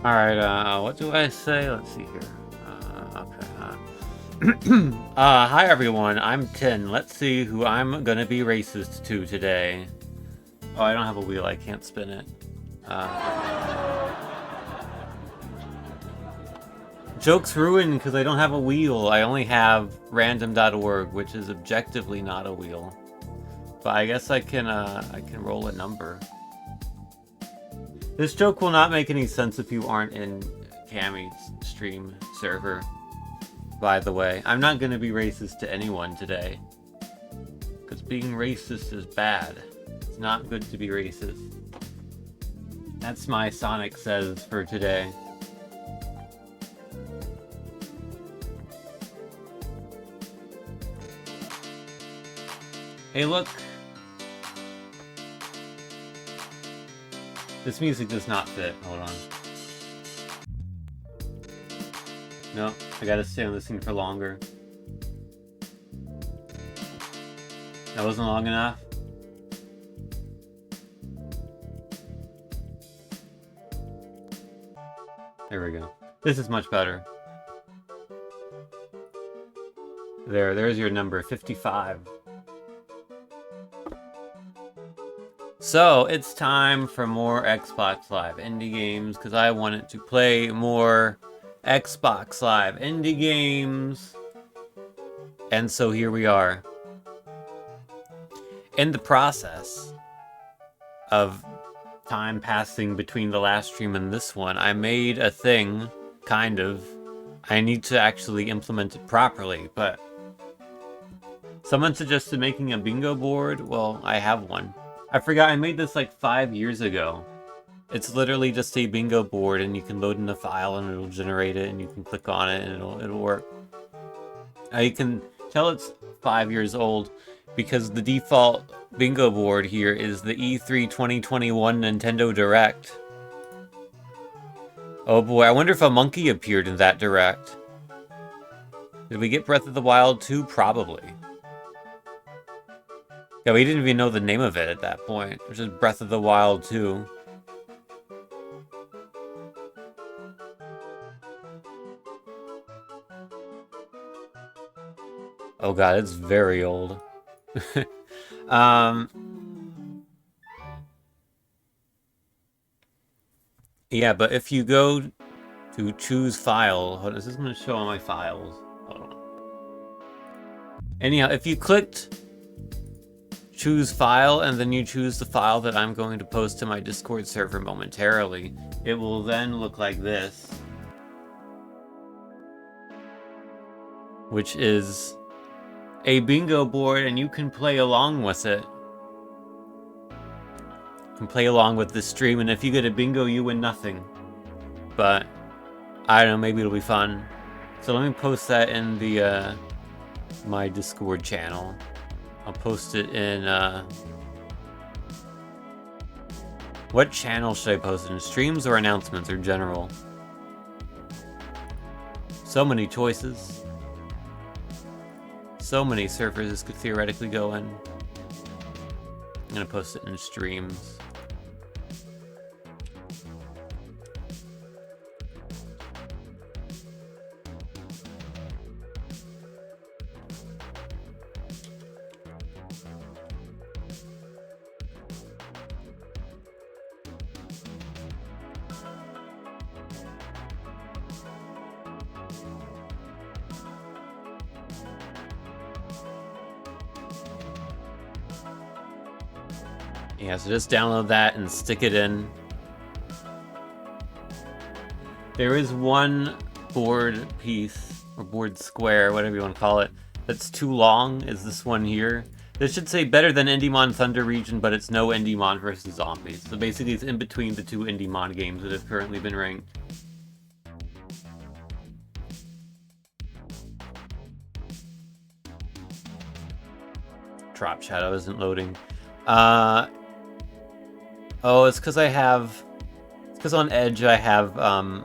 Alright, what do I say? Let's see here. Okay. Hi everyone, I'm Tin. Let's see who I'm gonna be racist to today. Oh, I don't have a wheel, I can't spin it. Joke's ruined because I don't have a wheel. I only have random.org, which is objectively not a wheel. But I guess I can roll a number. This joke will not make any sense if you aren't in Cammy's stream server, by the way. I'm not going to be racist to anyone today. Because being racist is bad. It's not good to be racist. That's my Sonic Says for today. Hey, look! This music does not fit. Hold on. No, I gotta stay on this thing for longer. That wasn't long enough. There we go. This is much better. There's your number, 55. So, it's time for more Xbox Live indie games, because I wanted to play more Xbox Live indie games. And so here we are. In the process of time passing between the last stream and this one, I made a thing, kind of. I need to actually implement it properly, but someone suggested making a bingo board. Well, I have one. I forgot I made this like 5 years ago. It's literally just a bingo board, and you can load in a file and it'll generate it, and you can click on it and it'll work. You can tell it's 5 years old because the default bingo board here is the E3 2021 Nintendo Direct. Oh boy, I wonder if a monkey appeared in that Direct. Did we get Breath of the Wild 2? Probably. Yeah, we didn't even know the name of it at that point. It was just Breath of the Wild 2. Oh god, it's very old. Yeah, but if you go to choose file, is this going to show all my files? Hold on. Anyhow, if you clicked choose file and then you choose the file that I'm going to post to my Discord server momentarily, it will then look like this, which is a bingo board, and you can play along with it. You can play along with the stream, and if you get a bingo, you win nothing. But I don't know, maybe it'll be fun. So let me post that in the my Discord channel. I'll post it in what channel should I post it in? Streams or announcements or general? So many choices. So many servers this could theoretically go in. I'm gonna post it in streams. Yeah, so just download that and stick it in. There is one board piece, or board square, whatever you want to call it, that's too long, is this one here. This should say better than Indymon Thunder Region, but it's no Indymon versus Zombies. So basically it's in between the two Indymon games that have currently been ranked. Drop Shadow isn't loading. Oh, it's because I have... It's because on Edge I have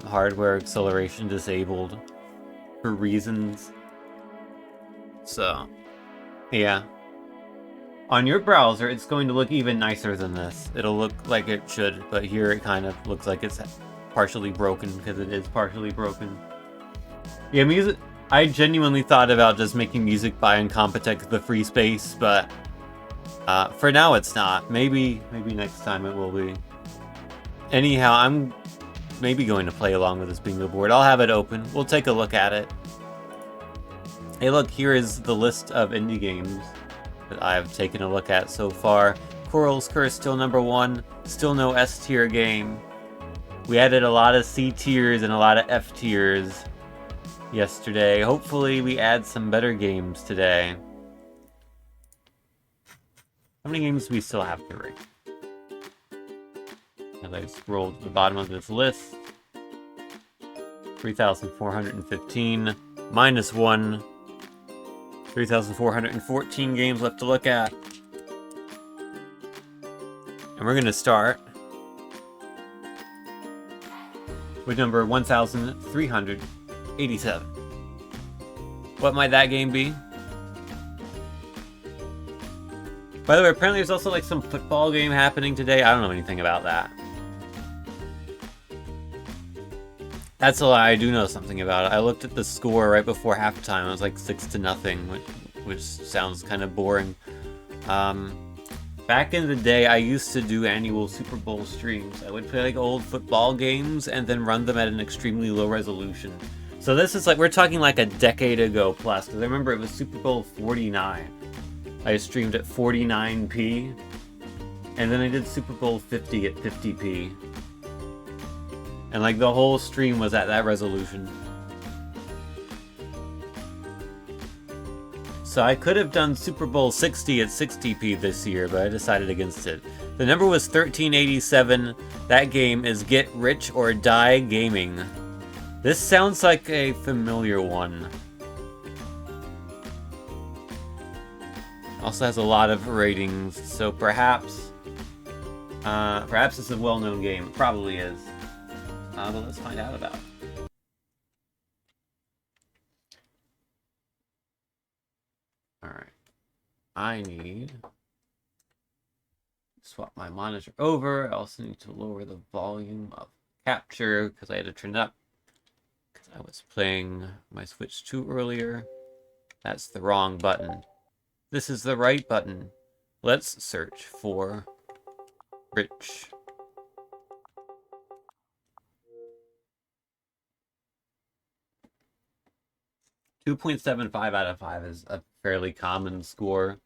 hardware acceleration disabled for reasons. So, yeah. On your browser, it's going to look even nicer than this. It'll look like it should, but here it kind of looks like it's partially broken, because it is partially broken. Yeah, music... I genuinely thought about just making music by Incompetech the free space, but for now it's not. Maybe next time it will be. Anyhow, I'm maybe going to play along with this bingo board. I'll have it open. We'll take a look at it. Hey look, here is the list of indie games that I've taken a look at so far. Coral's Curse still #1. Still no S tier game. We added a lot of C tiers and a lot of F tiers yesterday. Hopefully we add some better games today. How many games do we still have to rate? As I scroll to the bottom of this list. 3,415. -1. 3,414 games left to look at. And we're going to start with number 1,387. What might that game be? By the way, apparently there's also like some football game happening today. I don't know anything about that. That's a lie. I do know something about it. I looked at the score right before halftime. It was like 6-0, which sounds kind of boring. Back in the day, I used to do annual Super Bowl streams. I would play like old football games and then run them at an extremely low resolution. So this is like, we're talking like a decade ago plus, because I remember it was Super Bowl 49. I streamed at 49p, and then I did Super Bowl 50 at 50p. And like the whole stream was at that resolution. So I could have done Super Bowl 60 at 60p this year, but I decided against it. The number was 1387. That game is Get Rich or Die Gaming. This sounds like a familiar one. Also has a lot of ratings, so perhaps it's a well-known game. It probably is. But let's find out about it. Alright. I need to swap my monitor over. I also need to lower the volume of capture because I had to turn it up because I was playing my Switch 2 earlier. That's the wrong button. This is the right button. Let's search for Rich. .75 out of 5 is a fairly common score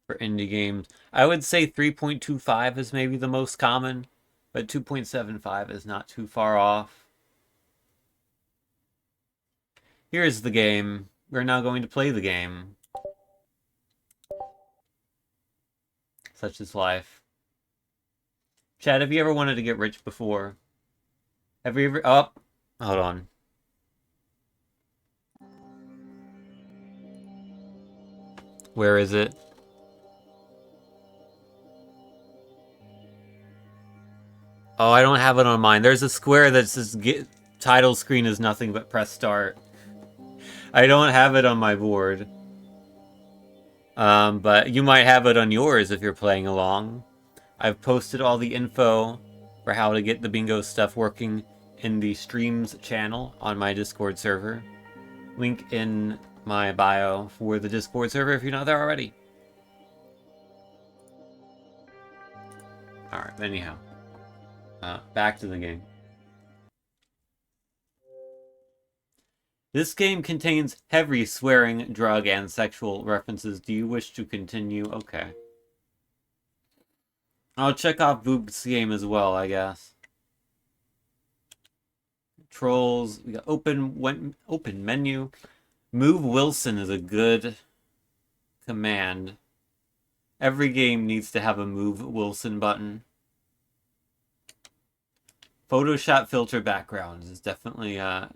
for indie games. I would say 3.25 is maybe the most common, but 2.75 is not too far off. Here's the game. We're now going to play the game. Such is life. Chad, have you ever wanted to get rich before? Have you ever... Oh, hold on. Where is it? Oh, I don't have it on mine. There's a square that says title screen is nothing but press start. I don't have it on my board. But you might have it on yours if you're playing along. I've posted all the info for how to get the bingo stuff working in the streams channel on my Discord server. Link in my bio for the Discord server if you're not there already. Alright, anyhow. Back to the game. This game contains heavy swearing, drug, and sexual references. Do you wish to continue? Okay. I'll check off Boob's game as well, I guess. Controls. We got open menu. Move Wilson is a good command. Every game needs to have a Move Wilson button. Photoshop filter backgrounds is definitely a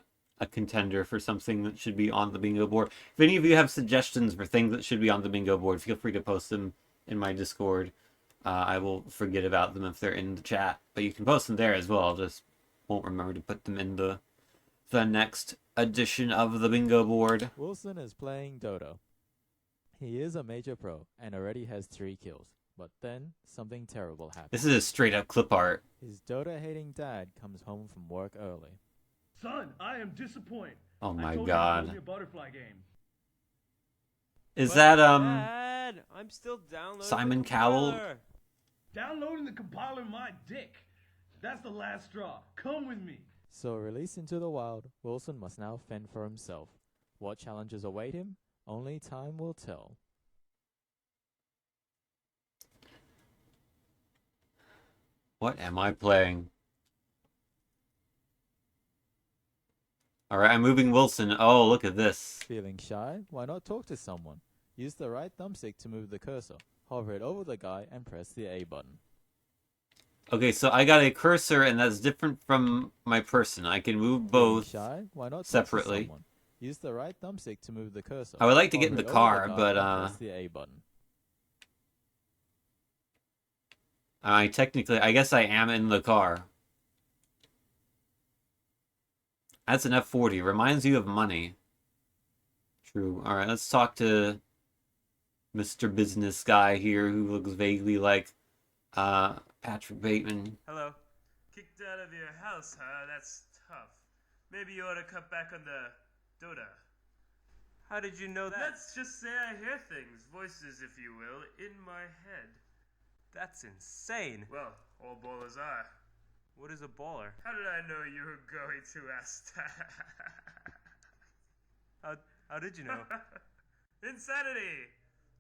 contender for something that should be on the bingo board. If any of you have suggestions for things that should be on the bingo board, feel free to post them in my Discord. I will forget about them if they're in the chat, but you can post them there as well. I'll just won't remember to put them in the next edition of the bingo board. Wilson is playing Dodo. He is a major pro and already has 3 kills. But then, something terrible happens. This is a straight up clip art. His Dota-hating dad comes home from work early. Son, I am disappointed. Oh my I told god. you to play me a butterfly game. Is But that, Dad, I'm still downloading Simon the Cowell? compiler. Downloading the compiler my dick. That's the last straw. Come with me. So released into the wild, Wilson must now fend for himself. What challenges await him? Only time will tell. What am I playing? Alright, I'm moving Wilson. Oh, look at this. Feeling shy? Why not talk to someone? Use the right thumbstick to move the cursor. Hover it over the guy and press the A button. Okay, so I got a cursor, and that's different from my person. I can move Feeling both shy? Why not talk separately. to someone? Use the right thumbstick to move the cursor. I would like to get in Hover the it over car, guy but, and press the A button. I guess I am in the car. That's an F40. Reminds you of money. True. Alright, let's talk to Mr. Business Guy here, who looks vaguely like, Patrick Bateman. Hello. Kicked out of your house, huh? That's tough. Maybe you ought to cut back on the Dota. How did you know that? Let's just say I hear things, voices if you will, in my head. That's insane. Well, all ballers are. What is a baller? How did I know you were going to ask that? How did you know? Insanity!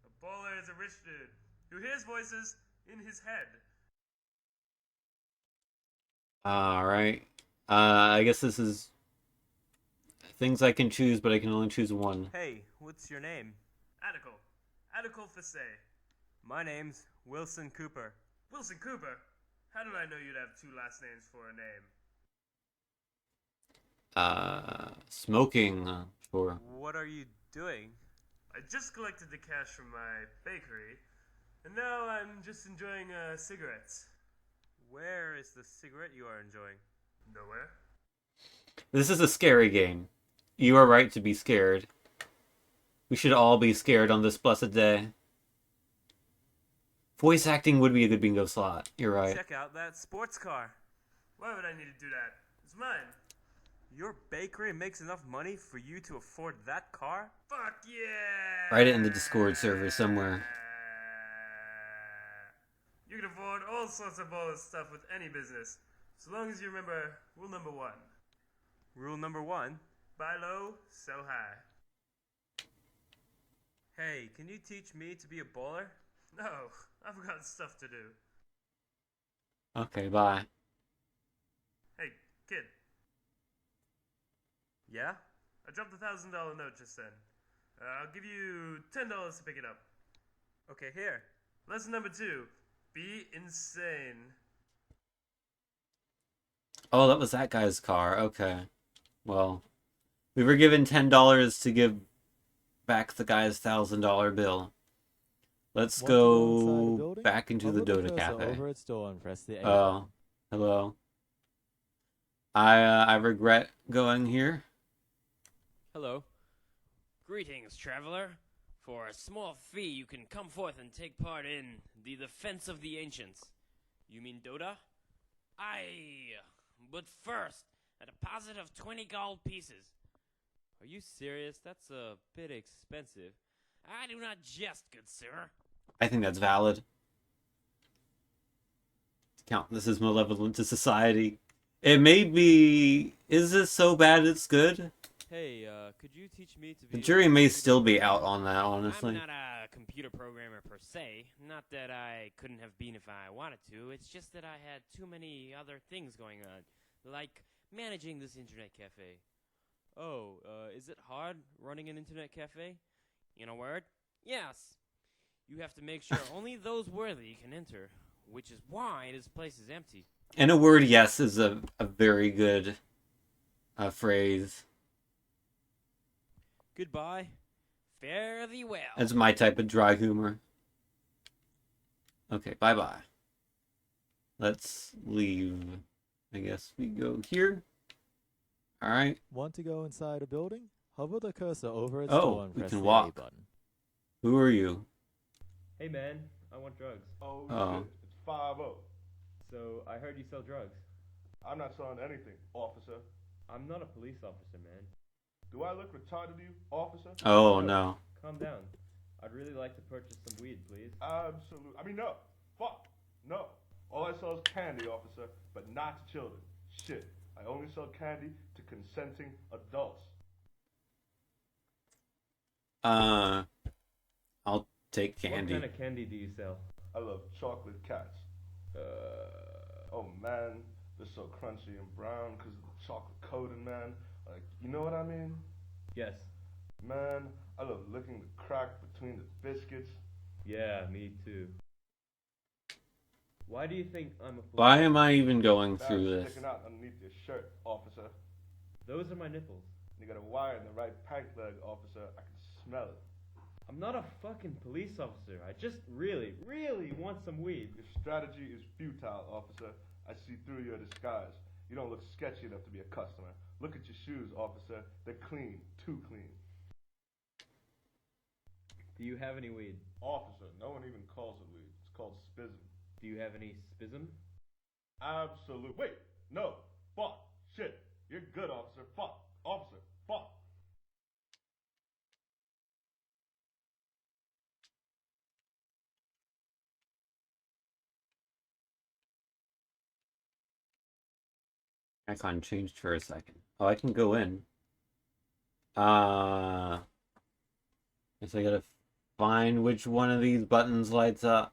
A baller is a rich dude who hears voices in his head. Alright. I guess this is things I can choose, but I can only choose one. Hey, what's your name? Adical. Adical Facet. My name's Wilson Cooper. Wilson Cooper? How did I know you'd have two last names for a name? Smoking, sure. What are you doing? I just collected the cash from my bakery, and now I'm just enjoying cigarettes. Where is the cigarette you are enjoying? Nowhere. This is a scary game. You are right to be scared. We should all be scared on this blessed day. Voice acting would be a good bingo slot. You're right. Check out that sports car. Why would I need to do that? It's mine. Your bakery makes enough money for you to afford that car? Fuck yeah! Write it in the Discord server somewhere. You can afford all sorts of bonus stuff with any business, so long as you remember rule number 1. Rule number 1. Buy low, sell high. Hey, can you teach me to be a baller? No, I've got stuff to do. Okay, bye. Hey, kid, Yeah? I dropped a $1,000 note just then. I'll give you $10 to pick it up. Okay, here. Lesson number 2. Be insane. Oh, that was that guy's car. Okay. Well, we were given $10 to give back the guy's $1,000 bill. Let's Want to go inside the go building? back into the Hover Dota cursor Cafe. over its door and press the A Oh, button. hello. I regret going here. Hello. Greetings, traveler. For a small fee, you can come forth and take part in the defense of the ancients. You mean Dota? Aye. But first, a deposit of 20 gold pieces. Are you serious? That's a bit expensive. I do not jest, good sir. I think that's valid. Count this as malevolent to society. It may be... Is this so bad it's good? Hey, could you teach me to be The jury may still be out on that, honestly. I'm not a computer programmer per se. Not that I couldn't have been if I wanted to. It's just that I had too many other things going on. Like managing this internet cafe. Oh, is it hard running an internet cafe? In a word? Yes. You have to make sure only those worthy can enter, which is why this place is empty. In a word, yes is a very good phrase. Goodbye. Fare thee well. That's my type of dry humor. Okay, bye-bye. Let's leave. I guess we go here. Alright. Want to go inside a building? Hover the cursor over its Oh, door and we press can the walk. A button. Who are you? Hey man, I want drugs. Oh, Oh. shit. It's 5-0. So, I heard you sell drugs. I'm not selling anything, officer. I'm not a police officer, man. Do I look retarded to you, officer? Oh, no. Calm down. I'd really like to purchase some weed, please. Absolutely. I mean, no. Fuck. No. All I sell is candy, officer, but not to children. Shit. I only sell candy to consenting adults. I'll take What candy. kind of candy do you sell? I love chocolate cats. Oh man, they're so crunchy and brown because of the chocolate coating, man. Like, you know what I mean? Yes. Man, I love licking the crack between the biscuits. Yeah, me too. Why do you think I'm a police Why am I even going That's through this? sticking out underneath your shirt, officer. Those are my nipples. You got a wire in the right pant leg, officer. I can smell it. I'm not a fucking police officer. I just really, really want some weed. Your strategy is futile, officer. I see through your disguise. You don't look sketchy enough to be a customer. Look at your shoes, officer. They're clean, too clean. Do you have any weed? Officer, no one even calls it weed. It's called spism. Do you have any spism? Absolute. Wait, no. Fuck. Shit. You're good, officer. Fuck. Officer. Fuck. Icon changed for a second. Oh, I can go in. Guess I gotta find which one of these buttons lights up.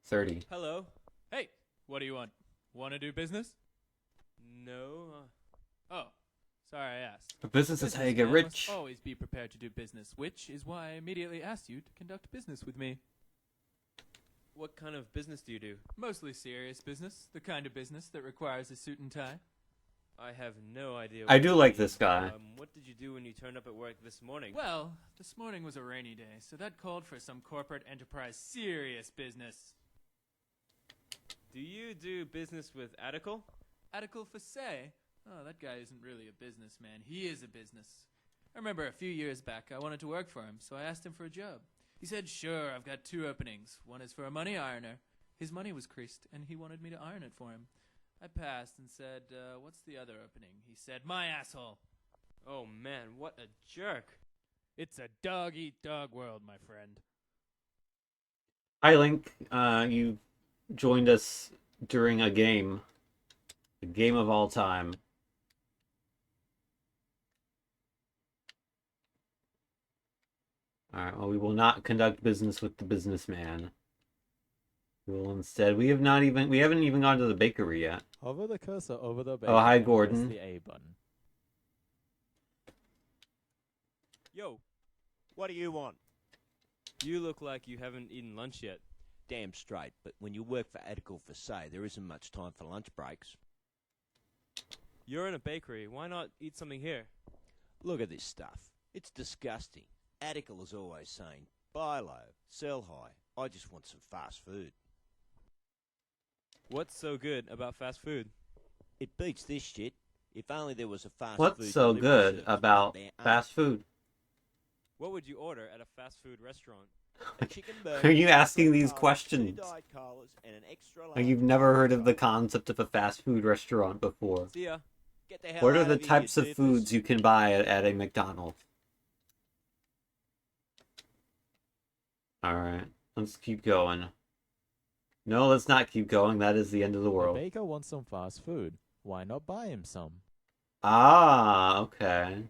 30. Hello. Hey, what do you want? Want to do business? No. Oh, sorry I asked. But business is how you get Businessman rich. must always be prepared to do business, which is why I immediately asked you to conduct business with me. What kind of business do you do? Mostly serious business, the kind of business that requires a suit and tie. I have no idea. I what do you like mean. this guy. What did you do when you turned up at work this morning? Well, this morning was a rainy day, so that called for some corporate enterprise serious business. Do you do business with Atticle? Atticle Fassé? Oh, that guy isn't really a businessman. He is a business. I remember a few years back I wanted to work for him, so I asked him for a job. He said, sure, I've got 2 openings. One is for a money ironer. His money was creased, and he wanted me to iron it for him. I passed and said, what's the other opening? He said, my asshole. Oh man, what a jerk. It's a dog-eat-dog world, my friend. Hi, Link. You joined us during a game. The game of all time. Alright, well, we will not conduct business with the businessman. We will instead... We haven't even gone to the bakery yet. Hover the cursor over the bacon. Oh, hi, and press Gordon. the A button. Yo, what do you want? You look like you haven't eaten lunch yet. Damn straight, but when you work for Atticle for say, there isn't much time for lunch breaks. You're in a bakery. Why not eat something here? Look at this stuff. It's disgusting. Atticle is always saying, buy low, sell high. I just want some fast food. What's so good about fast food? It beats this shit. If only there was a fast food What's so delivery good service, about but there ain't. fast food? What would you order at a fast food restaurant? A chicken burger, Are you asking 3 these Colas, questions? 2 Diet Colas, and an extra Like you've never heard of the concept of a fast food restaurant before. See ya. Get the hell What are out the of here, types you of doofus. foods you can buy at a McDonald's? Alright, let's keep going. No, let's not keep going. That is the end of the The world. baker wants some fast food. Why not buy him some? Ah, okay.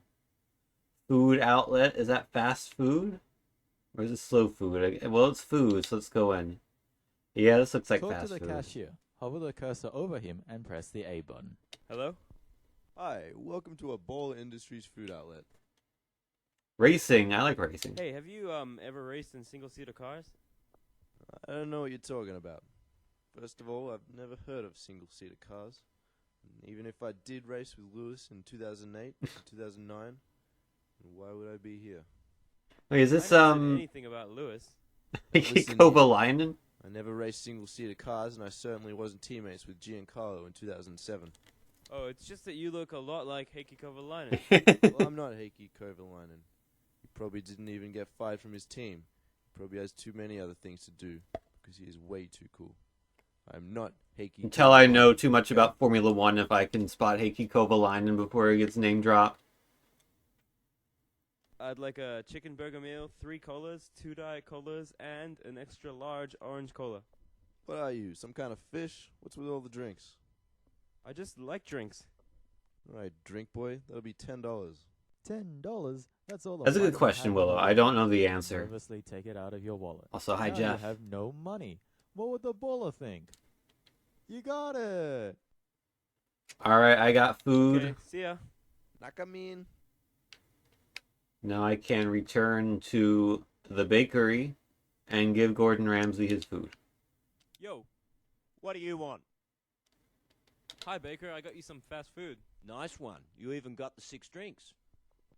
Food outlet. Is that fast food? Or is it slow food? Well, it's food, so let's go in. Yeah, this looks like Talk fast to the food. cashier. Hover the cursor over him and press the A button. Hello? Hi, welcome to a Baller Industries food outlet. Racing. I like racing. Hey, have you ever raced in single-seater cars? I don't know what you're talking about. First of all, I've never heard of single-seater cars. And even if I did race with Lewis in 2008 and 2009, why would I be here? Wait, is I this never said anything about Lewis. Listen Kovalainen? I never raced single-seater cars, and I certainly wasn't teammates with Giancarlo in 2007. Oh, it's just that you look a lot like Heikki Kovalainen. Well, I'm not Heikki Kovalainen. He probably didn't even get fired from his team. He probably has too many other things to do because he is way too cool. I'm not Heikki. Until I know too much about Formula One if I can spot Heikki Kovalainen before he gets name dropped. I'd like a chicken burger meal, 3 colas, 2 diet colas, and an extra large orange cola. What are you, some kind of fish? What's with all the drinks? I just like drinks. Alright, drink boy, that'll be $10. $10? That's all. That's a good question, Willow. I don't know the answer. Nervously take it out of your wallet. Also, hi, Now Jeff. You have no money. What would the baller think? You got it. Alright, I got food. Okay, see ya. Nakamin. Now I can return to the bakery and give Gordon Ramsay his food. Yo. What do you want? Hi, Baker. I got you some fast food. Nice one. You even got the 6 drinks.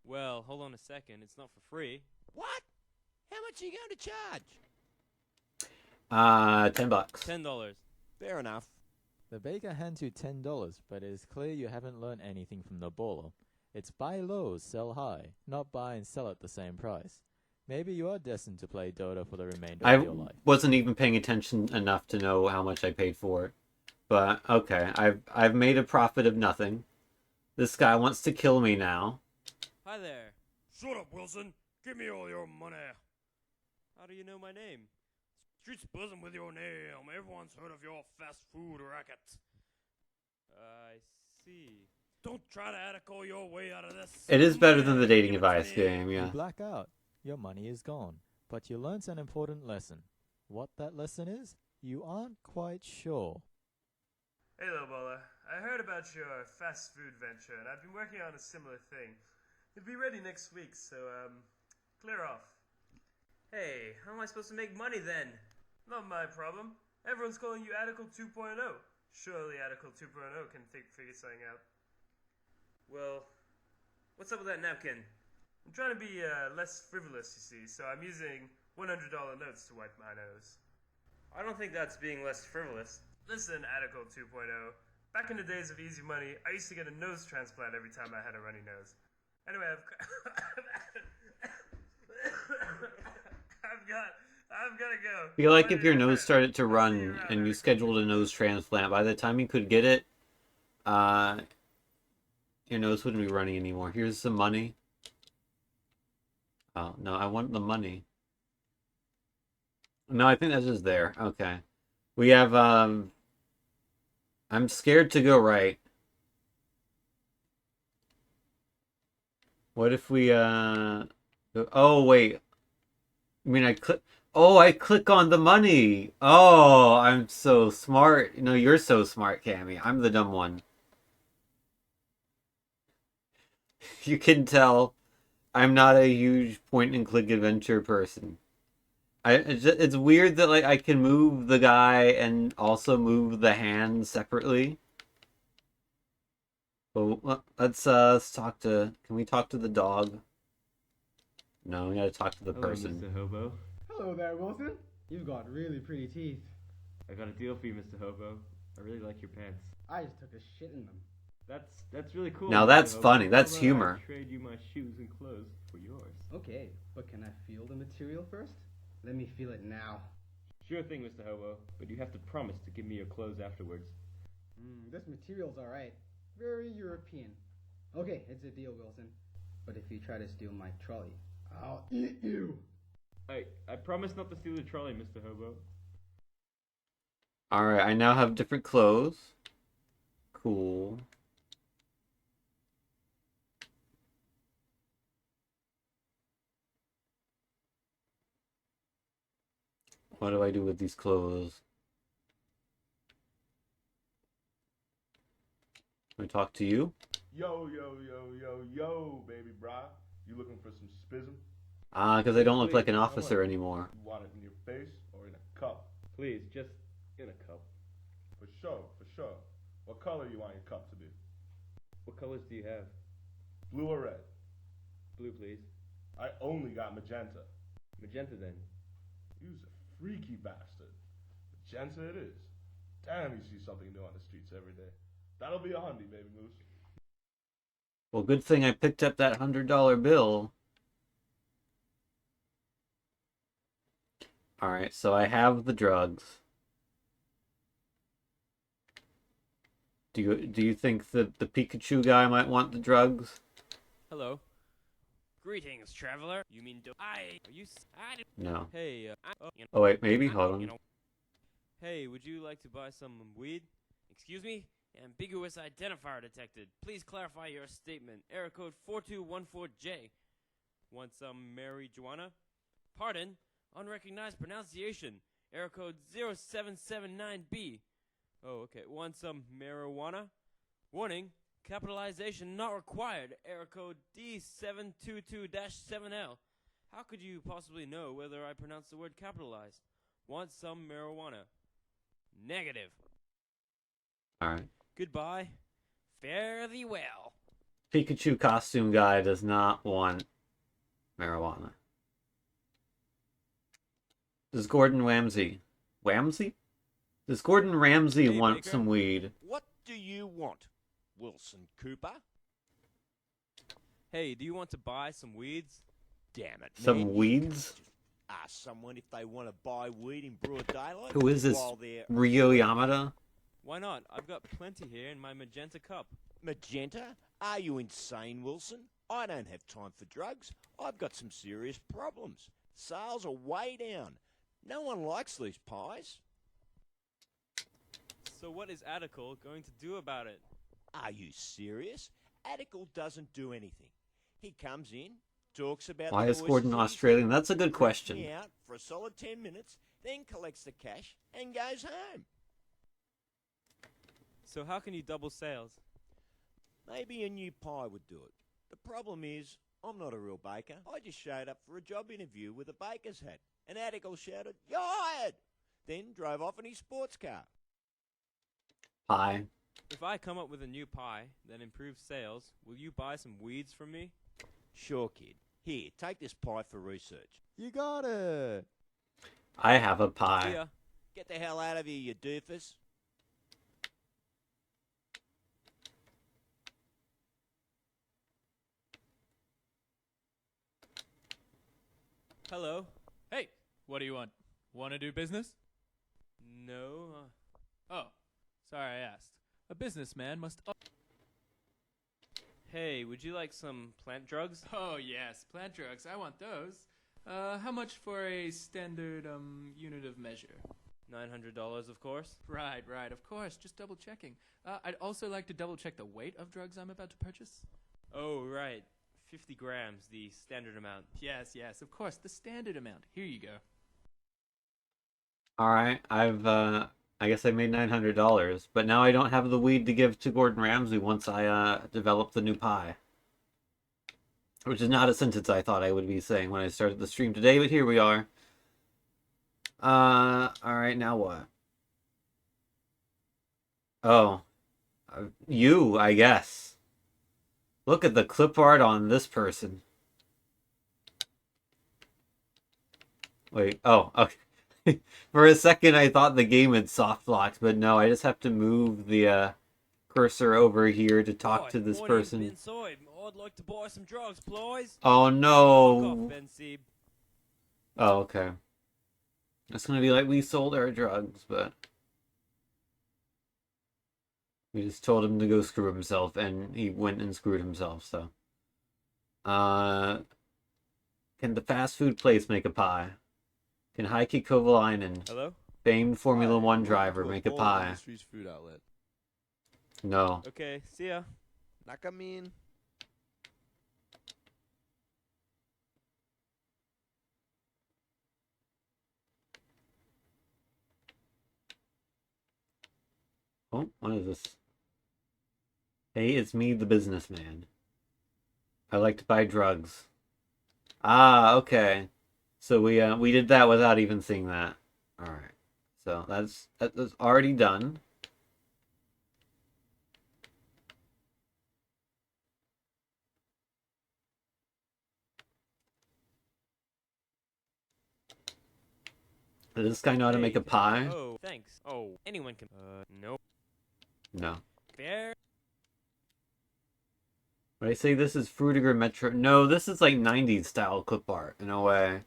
Well, hold on a second. It's not for free. What? How much are you going to charge? $10. $10. Fair enough. The baker hands you $10, but it is clear you haven't learned anything from the baller. It's buy low, sell high, not buy and sell at the same price. Maybe you are destined to play Dota for the remainder of your life. I wasn't even paying attention enough to know how much I paid for it. But, okay, I've made a profit of nothing. This guy wants to kill me now. Hi there. Shut up, Wilson. Give me all your money. How do you know my name? Streets buzzing with your name. Everyone's heard of your fast food racket. I see. Don't try to article your way out of this. It is better than the dating advice game, yeah. You black out. Your money is gone. But you learned an important lesson. What that lesson is, you aren't quite sure. Hey, Lobola. I heard about your fast food venture, and I've been working on a similar thing. It'll be ready next week, so, clear off. Hey, how am I supposed to make money then? Not my problem. Everyone's calling you Article 2.0. Surely Article 2.0 can figure something out. Well, what's up with that napkin? I'm trying to be less frivolous, you see, so I'm using $100 notes to wipe my nose. I don't think that's being less frivolous. Listen, Article 2.0. Back in the days of easy money, I used to get a nose transplant every time I had a runny nose. Anyway, I've got to go. I feel like if your nose started to run and you scheduled a nose transplant, by the time you could get it, your nose wouldn't be running anymore. Here's some money. Oh, no, I want the money. No, I think that's just there. Okay. We have, I'm scared to go right. What if we, oh, wait. I mean, I click, oh, I click on the money. Oh, I'm so smart. No, you're so smart, Cammy. I'm the dumb one. You can tell I'm not a huge point-and-click adventure person. It's weird that like I can move the guy and also move the hand separately. But let's talk to. Can we talk to the dog? No, we gotta talk to the person. Mr. Hobo. Hello there, Wilson. You've got really pretty teeth. I got a deal for you, Mr. Hobo. I really like your pants. I just took a shit in them. That's really cool. Now Mr. that's Hobo. funny. That's How about humor. I trade you my shoes and clothes for yours. Okay, but can I feel the material first? Let me feel it now. Sure thing, Mr. Hobo, but you have to promise to give me your clothes afterwards. This material's alright. Very European. Okay, it's a deal, Wilson. But if you try to steal my trolley, I'll eat you! I promise not to steal the trolley, Mr. Hobo. Alright, I now have different clothes. Cool. What do I do with these clothes? Can I talk to you? Yo, baby brah. You looking for some spism? Because I don't look like an officer anymore. You want it in your face or in a cup? Please, just in a cup. For sure. What color you want your cup to be? What colors do you have? Blue or red? Blue, please. I only got magenta. Magenta, then. You's a freaky bastard. Magenta it is. Damn, you see something new on the streets every day. That'll be $100, baby moose. Well, good thing I picked up that $100 bill. Alright, so I have the drugs. Do you think that the Pikachu guy might want the drugs? Hello. Greetings, traveler. You mean are you No. Hey, Oh wait, maybe? Hold on. Hey, would you like to buy some weed? Excuse me? Ambiguous identifier detected. Please clarify your statement. Error code 4214J. Want some marijuana? Pardon? Unrecognized pronunciation. Error code 0779B. Oh, okay. Want some marijuana? Warning. Capitalization not required. Error code D722-7L. How could you possibly know whether I pronounce the word capitalized? Want some marijuana? Negative. Alright. Goodbye. Fare thee well. Pikachu costume guy does not want marijuana. Does Gordon Ramsay... Wamsey? Does Gordon Ramsay Hey, want Baker. some weed? What do you want, Wilson Cooper? Hey, do you want to buy some weeds? Damn it, Some man, you weeds? can't just ask someone if they want to buy weed in broad daylight. Who is this? while they're Ryo Yamada? Why not? I've got plenty here in my magenta cup. Magenta? Are you insane, Wilson? I don't have time for drugs. I've got some serious problems. Sales are way down. No one likes these pies. So what is Attical going to do about it? Are you serious? Attical doesn't do anything. He comes in, talks about Why the is Gordon voices he's Australian? heard, That's a good freaks question. me out for a solid 10 minutes, then collects the cash and goes home. So how can you double sales? Maybe a new pie would do it. The problem is, I'm not a real baker. I just showed up for a job interview with a baker's hat, and Attical shouted, "You're hired!" Then drove off in his sports car. Pie. If I come up with a new pie that improves sales, will you buy some weeds from me? Sure, kid. Here, take this pie for research. You got it. I have a See pie. ya. Get the hell out of here, you doofus. Hello. Hey, what do you want? Want to do business? No. Oh, sorry I asked. A businessman must... Hey, would you like some plant drugs? Oh, yes, plant drugs. I want those. How much for a standard, unit of measure? $900, of course. Right, of course. Just double checking. I'd also like to double check the weight of drugs I'm about to purchase. Oh, right. 50 grams, the standard amount. Yes, of course, the standard amount. Here you go. Alright, I guess I made $900, but now I don't have the weed to give to Gordon Ramsay once I, develop the new pie. Which is not a sentence I thought I would be saying when I started the stream today, but here we are. Alright, now what? Oh. You, I guess. Look at the clip art on this person. Wait, oh, okay. For a second I thought the game had soft locked, but no, I just have to move the cursor over here to talk to this person. I'd like to buy some drugs, please. Oh Fuck no. off, Ben Seeb. Oh, okay. It's gonna be like we sold our drugs, but we just told him to go screw himself, and he went and screwed himself, so. Can the fast food place make a pie? Can Heikki Kovalainen, Hello? famed Formula Hi, One welcome driver, to make a Ball pie? Industries food outlet. No. Okay, see ya. Nakamin. Oh, what is this? Hey, it's me, the businessman. I like to buy drugs. Ah, okay. So we did that without even seeing that. All right. So that's already done. Does this guy know how to make a pie? Oh, thanks. Oh, anyone can. Nope. No. Fair. When I say this is Fruitiger Metro, no, this is like 90s style clip art in a way.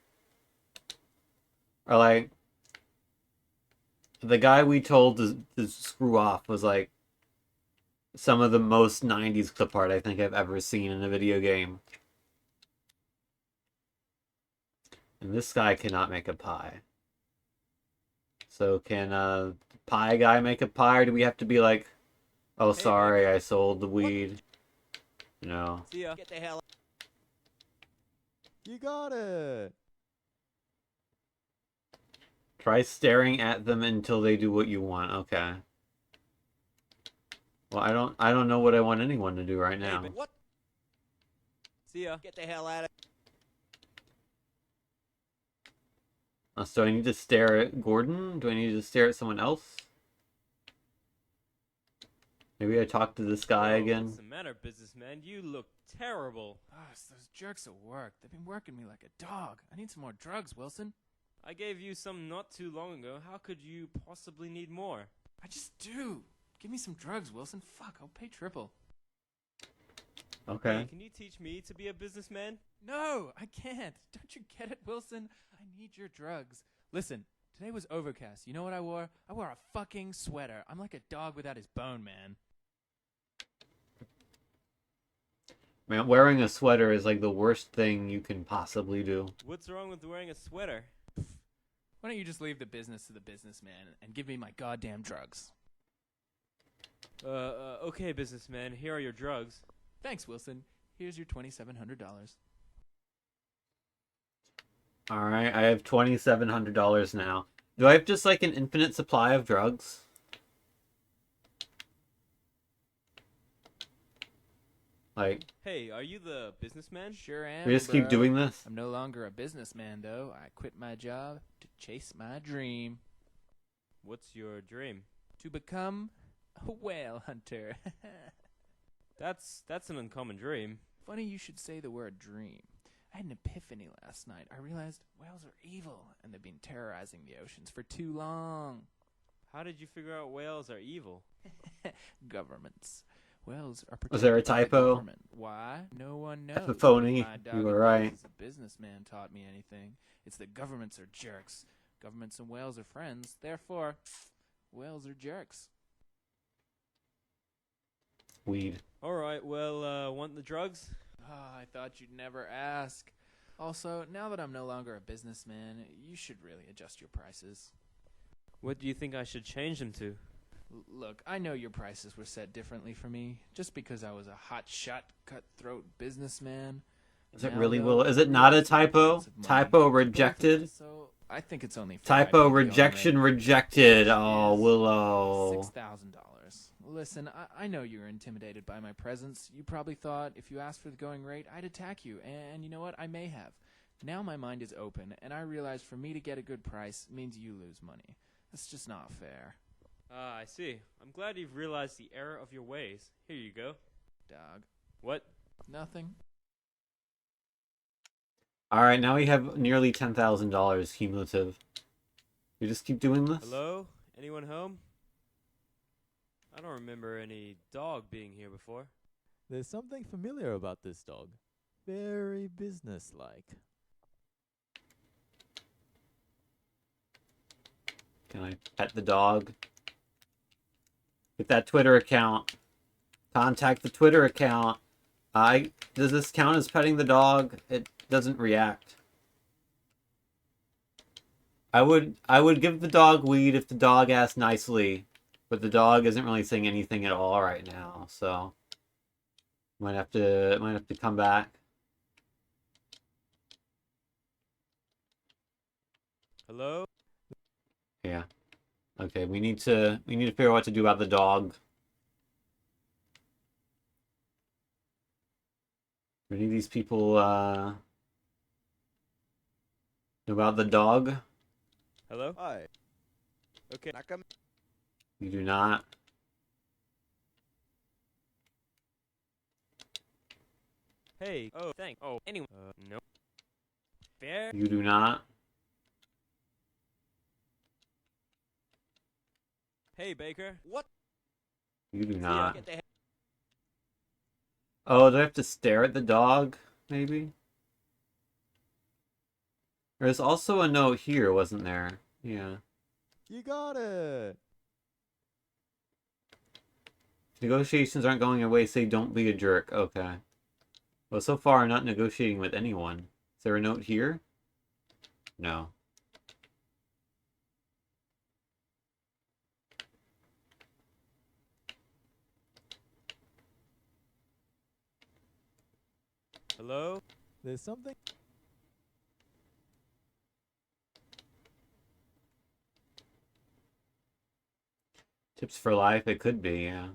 Or like, the guy we told to screw off was like some of the most 90s clip art I think I've ever seen in a video game. And this guy cannot make a pie. So can pie guy make a pie, or do we have to be like, oh, sorry, I sold the weed? No. See ya. Get the hell. You got it. Try staring at them until they do what you want. Okay. Well, I don't know what I want anyone to do right now. What? See ya. Get the hell out of. So I need to stare at Gordon? Do I need to stare at someone else? Maybe I talk to this guy again. What's the matter, businessman? You look terrible. Oh, it's those jerks at work. They've been working me like a dog. I need some more drugs, Wilson. I gave you some not too long ago. How could you possibly need more? I just do. Give me some drugs, Wilson. Fuck, I'll pay triple. Okay. Hey, can you teach me to be a businessman? No, I can't. Don't you get it, Wilson? I need your drugs. Listen, today was overcast. You know what I wore? I wore a fucking sweater. I'm like a dog without his bone, man. Man, wearing a sweater is like the worst thing you can possibly do. What's wrong with wearing a sweater? Why don't you just leave the business to the businessman and give me my goddamn drugs? Okay, businessman. Here are your drugs. Thanks, Wilson. Here's your $2,700. Alright, I have $2,700 now. Do I have just like an infinite supply of drugs? Like, Hey, are you the businessman? Sure am. we just keep bro. doing this? I'm no longer a businessman, though. I quit my job to chase my dream. What's your dream? To become a whale hunter. That's an uncommon dream. Funny you should say the word dream. I had an epiphany last night. I realized whales are evil, and they've been terrorizing the oceans for too long. How did you figure out whales are evil? Governments. Whales are Was there a protected by the typo? government. Why? No one knows. Epiphony. My dog You were and right. as a businessman taught me anything. It's that governments are jerks. Governments and whales are friends. Therefore, whales are jerks. Weed. Alright, well, want the drugs? Ah, I thought you'd never ask. Also, now that I'm no longer a businessman, you should really adjust your prices. What do you think I should change them to? Look, I know your prices were set differently for me, just because I was a hotshot, cutthroat businessman. Is it Now, really though, Willow? Is it not a realize the typo? importance of money Typo to both of rejected? us, So I think it's only fair I Typo pay the rejection owner rejected. Oh, Willow. $6,000. Listen, I know you're intimidated by my presence. You probably thought if you asked for the going rate, I'd attack you, and you know what? I may have. Now my mind is open, and I realize for me to get a good price means you lose money. That's just not fair. Ah, I see. I'm glad you've realized the error of your ways. Here you go. Dog. What? Nothing. Alright, now we have nearly $10,000 cumulative. We just keep doing this? Hello? Anyone home? I don't remember any dog being here before. There's something familiar about this dog. Very businesslike. Can I pet the dog? Get that Twitter account. Contact the Twitter account. Does this count as petting the dog? It doesn't react. I would give the dog weed if the dog asked nicely, but the dog isn't really saying anything at all right now, so might have to come back. Hello? Yeah. Okay, we need to figure out what to do about the dog. Do any of these people know about the dog? Hello? Hi. Okay. You do not. Hey. Oh, thanks. Oh, anyone? No. Fair? You do not. Hey, Baker. What? You do See ya. not. Get the hell. Oh, do I have to stare at the dog? Maybe. There's also a note here, wasn't there? Yeah. You got it! Negotiations aren't going your way, say don't be a jerk. Okay. Well, so far I'm not negotiating with anyone. Is there a note here? No. Hello? There's something... Tips for life, it could be, yeah.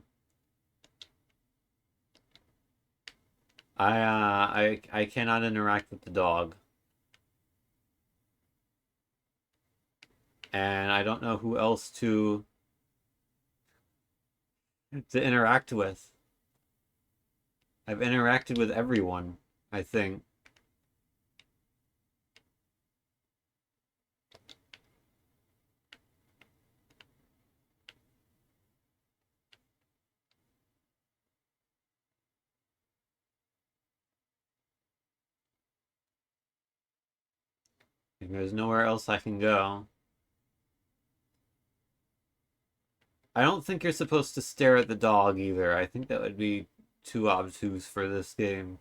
I cannot interact with the dog. And I don't know who else to interact with. I've interacted with everyone, I think. And there's nowhere else I can go. I don't think you're supposed to stare at the dog either. I think that would be too obtuse for this game.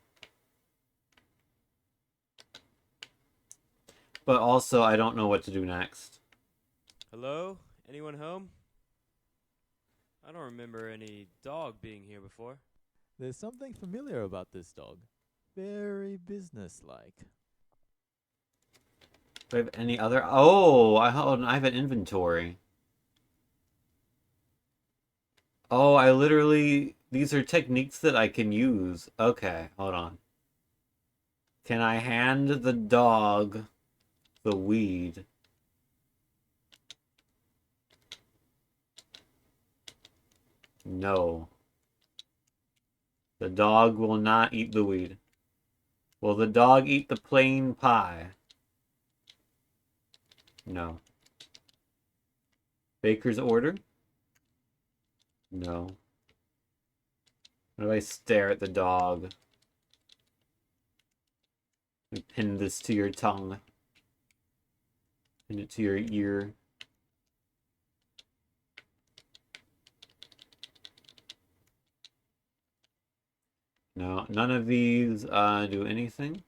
But also, I don't know what to do next. Hello? Anyone home? I don't remember any dog being here before. There's something familiar about this dog. Very businesslike. Do I have any other... Oh, I have an inventory. Oh, I literally... These are techniques that I can use. Okay, hold on. Can I hand the dog the weed? No. The dog will not eat the weed. Will the dog eat the plain pie? No. Baker's order? No. What if I stare at the dog? And pin this to your tongue. Pin it to your ear. No, none of these do anything.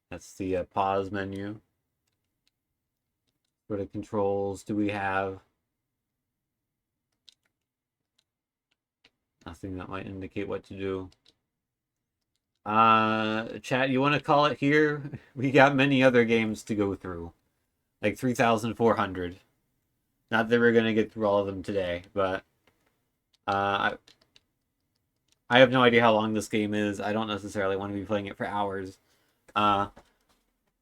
That's the pause menu. What other controls do we have? Nothing that might indicate what to do. Chat, you want to call it here? We got many other games to go through. Like 3,400. Not that we're going to get through all of them today, but I have no idea how long this game is. I don't necessarily want to be playing it for hours. I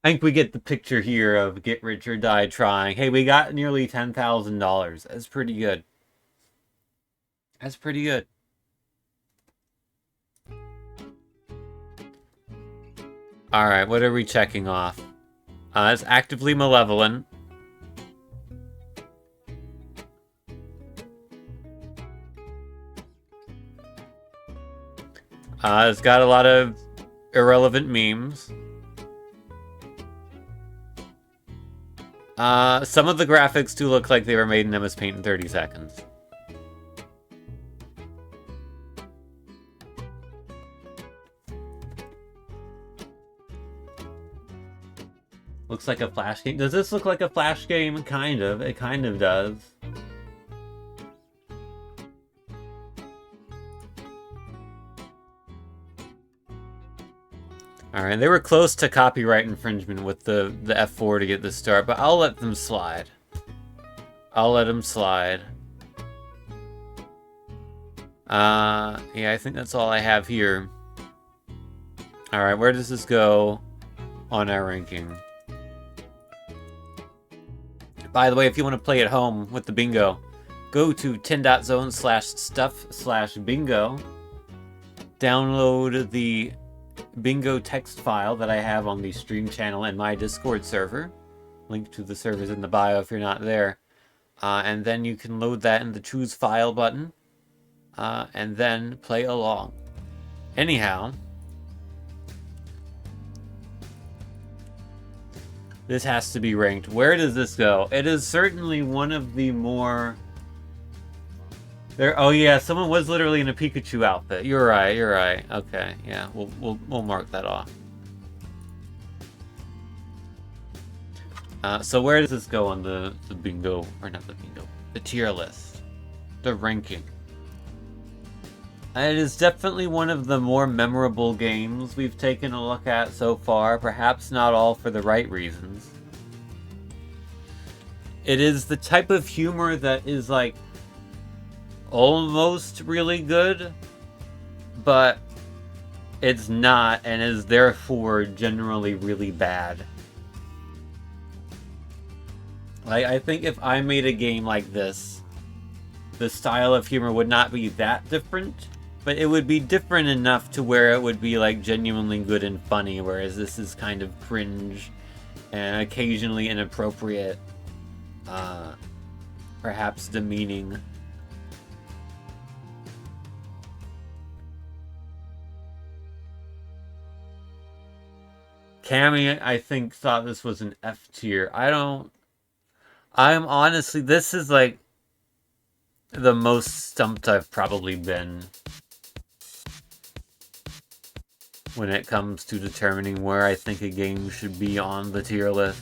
think we get the picture here of get rich or die trying. Hey, we got nearly $10,000. That's pretty good. That's pretty good. Alright, what are we checking off? It's actively malevolent. It's got a lot of irrelevant memes. Some of the graphics do look like they were made in MS Paint in 30 seconds. Looks like a Flash game. Does this look like a Flash game? Kind of. It kind of does. Alright, they were close to copyright infringement with the F4 to get this start, but I'll let them slide. I'll let them slide. Yeah, I think that's all I have here. Alright, where does this go on our ranking? By the way, if you want to play at home with the bingo, go to 10.zone/stuff/bingo. Download the bingo text file that I have on the stream channel and my Discord server. Link to the servers in the bio if you're not there. And then you can load that in the choose file button. And then play along. Anyhow, this has to be ranked. Where does this go? It is certainly one of the more... Oh yeah, someone was literally in a Pikachu outfit. You're right. You're right. Okay, yeah, we'll mark that off. So where does this go on the bingo, or not the bingo, the tier list, the ranking? It is definitely one of the more memorable games we've taken a look at so far, perhaps not all for the right reasons. It is the type of humor that is like almost really good, but it's not, and is therefore generally really bad. Like, I think if I made a game like this, the style of humor would not be that different, but it would be different enough to where it would be like genuinely good and funny, whereas this is kind of cringe and occasionally inappropriate, perhaps demeaning. Cammy, I think, thought this was an F tier. I'm honestly, this is like the most stumped I've probably been when it comes to determining where I think a game should be on the tier list.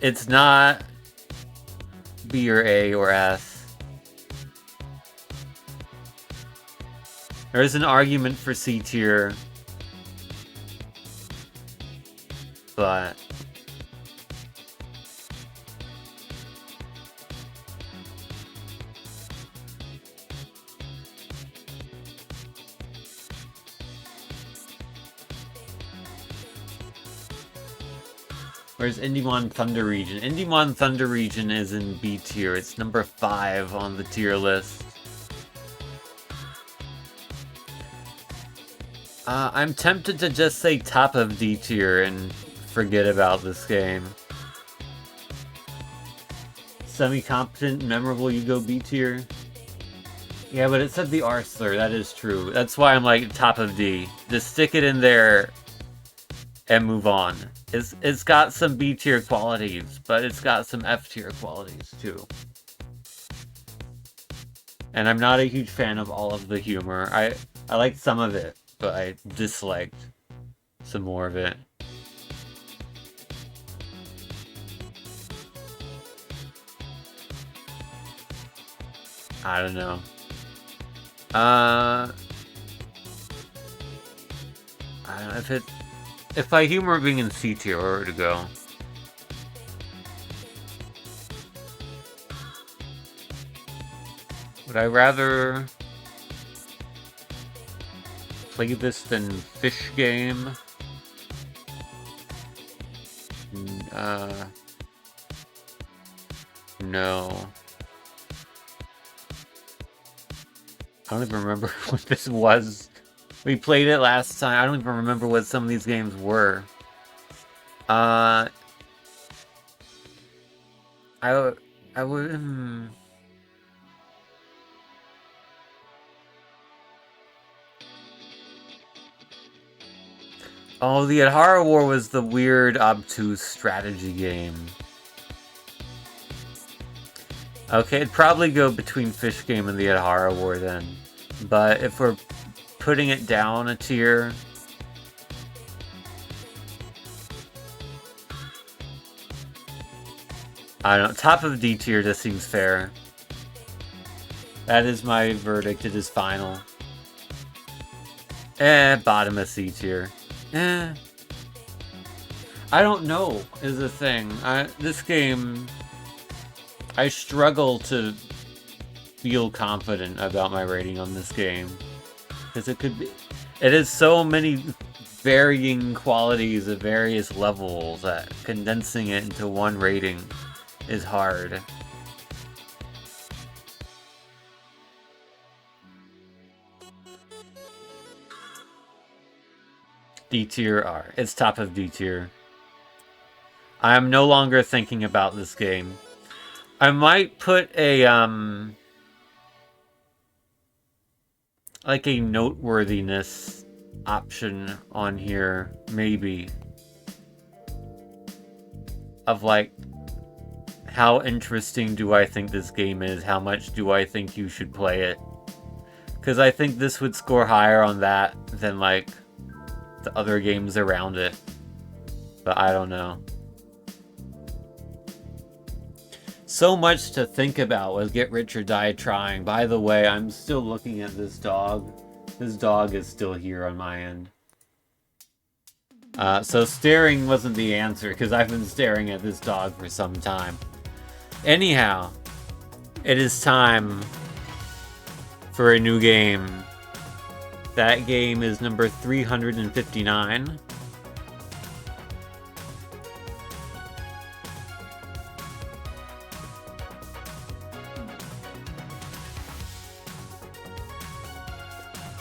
It's not B or A or S. There is an argument for C tier, but where's Indymon Thunder Region? Indymon Thunder Region is in B tier. It's number 5 on the tier list. I'm tempted to just say top of D tier and forget about this game. Semi-competent, memorable, you go B tier? Yeah, but it said the R slur, that is true. That's why I'm like top of D. Just stick it in there and move on. It's got some B tier qualities, but it's got some F tier qualities too. And I'm not a huge fan of all of the humor. I liked some of it, but I disliked some more of it. I don't know. I don't know if I humor being in C tier, where to go? Would I rather play this than Fish Game? No. I don't even remember what this was. We played it last time. I don't even remember what some of these games were. I would... Oh, the Adhara War was the weird, obtuse strategy game. Okay, it'd probably go between Fish Game and the Adhara War then. But if we're putting it down a tier, I don't know, top of D tier just seems fair. That is my verdict, it is final. Bottom of C tier. I don't know, is the thing. This game, I struggle to feel confident about my rating on this game. Because it has so many varying qualities at various levels that condensing it into one rating is hard. D tier R. It's top of D tier. I am no longer thinking about this game. I might put a, like a noteworthiness option on here, maybe. Of like, how interesting do I think this game is? How much do I think you should play it? Because I think this would score higher on that than like the other games around it. But I don't know. So much to think about with Get Rich or Die Trying. By the way, I'm still looking at this dog. This dog is still here on my end. So staring wasn't the answer, because I've been staring at this dog for some time. Anyhow, it is time for a new game. That game is number 359.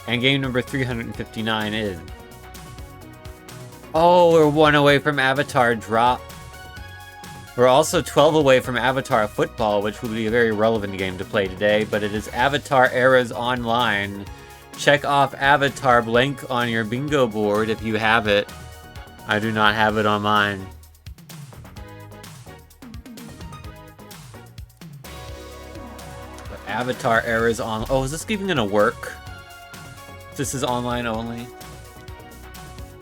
And game number 359 is... Oh, we're 1 away from Avatar Drop. We're also 12 away from Avatar Football, which would be a very relevant game to play today, but it is Avatar Eras Online. Check off Avatar blank on your bingo board if you have it. I do not have it on mine. But Avatar Eras on... Oh, is this even gonna work? This is online only.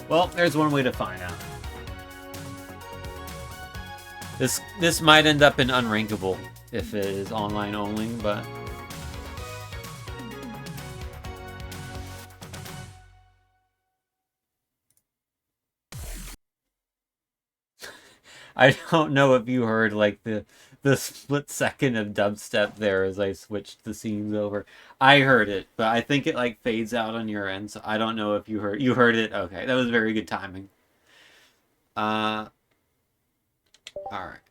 Well, there's one way to find out. This might end up in unrankable if it is online only, but... I don't know if you heard like the split second of dubstep there as I switched the scenes over. I heard it, but I think it like fades out on your end, so I don't know if you heard it. Okay, that was very good timing. Alright,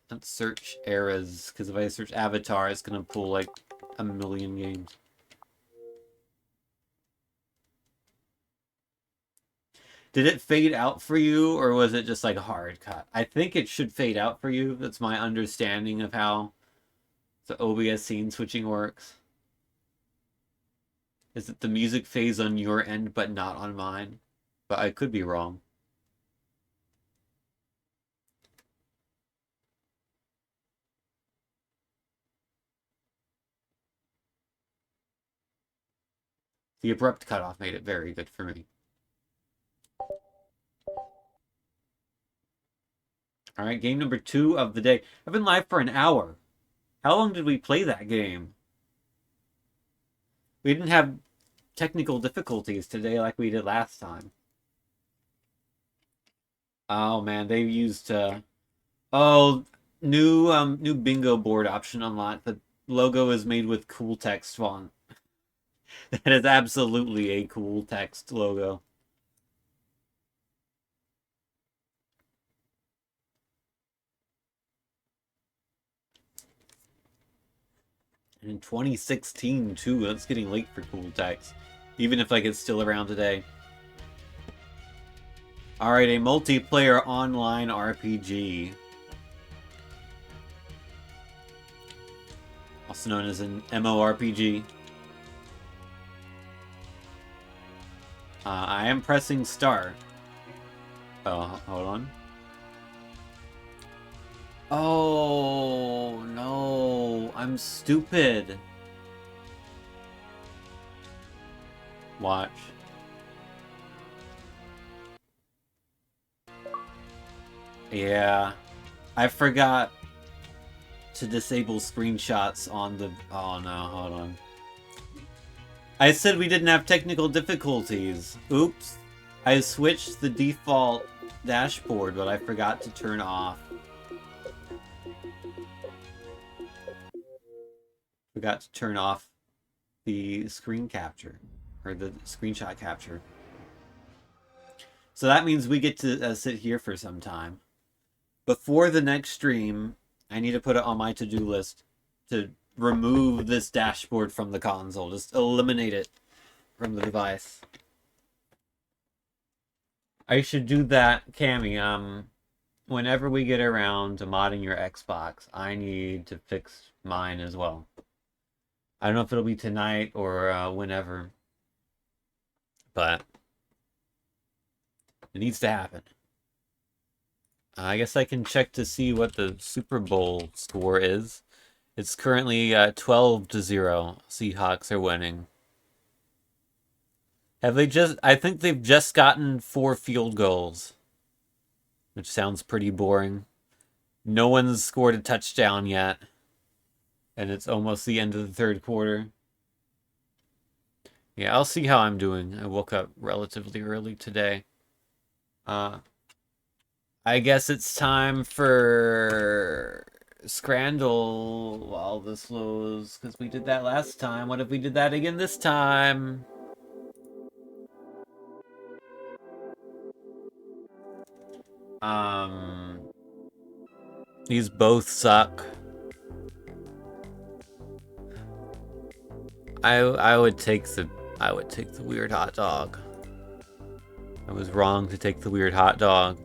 let's search eras, because if I search Avatar, it's gonna pull like a million games. Did it fade out for you, or was it just like a hard cut? I think it should fade out for you. That's my understanding of how the OBS scene switching works. Is that the music fades on your end, but not on mine? But I could be wrong. The abrupt cutoff made it very good for me. Alright, game number 2 of the day. I've been live for an hour. How long did we play that game? We didn't have technical difficulties today like we did last time. Oh man, they used oh, new bingo board option unlocked. The logo is made with cool text font. That is absolutely a cool text logo. And in 2016 too, that's getting late for cool text. Even if like it's still around today. Alright, a multiplayer online RPG. Also known as an MMORPG. I am pressing start. Oh, hold on. Oh, no. I'm stupid. Watch. Yeah. I forgot to disable screenshots on the... Oh, no. Hold on. I said we didn't have technical difficulties. Oops. I switched the default dashboard, but I forgot to turn off. Forgot to turn off the screen capture, or the screenshot capture. So that means we get to sit here for some time. Before the next stream, I need to put it on my to-do list to remove this dashboard from the console. Just eliminate it from the device. I should do that, Cammy. whenever we get around to modding your Xbox, I need to fix mine as well. I don't know if it'll be tonight or whenever, but it needs to happen. I guess I can check to see what the Super Bowl score is. It's currently 12-0. Seahawks are winning. Have they just... I think they've just gotten 4 field goals. Which sounds pretty boring. No one's scored a touchdown yet. And it's almost the end of the third quarter. Yeah, I'll see how I'm doing. I woke up relatively early today. I guess it's time for Scrandle while this loads, because we did that last time. What if we did that again this time? These both suck. I would take the weird hot dog. I was wrong to take the weird hot dog.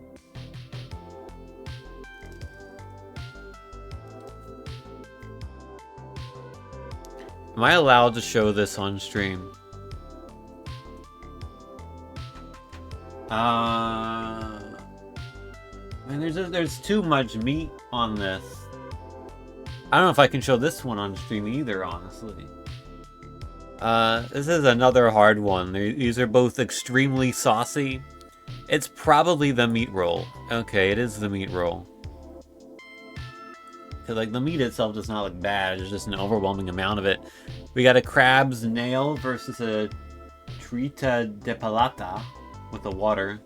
Am I allowed to show this on stream? I mean, there's too much meat on this. I don't know if I can show this one on stream either, honestly. This is another hard one. These are both extremely saucy. It's probably the meat roll. Okay, it is the meat roll. Because, like, the meat itself does not look bad. There's just an overwhelming amount of it. We got a crab's nail versus a trita de palata with the water.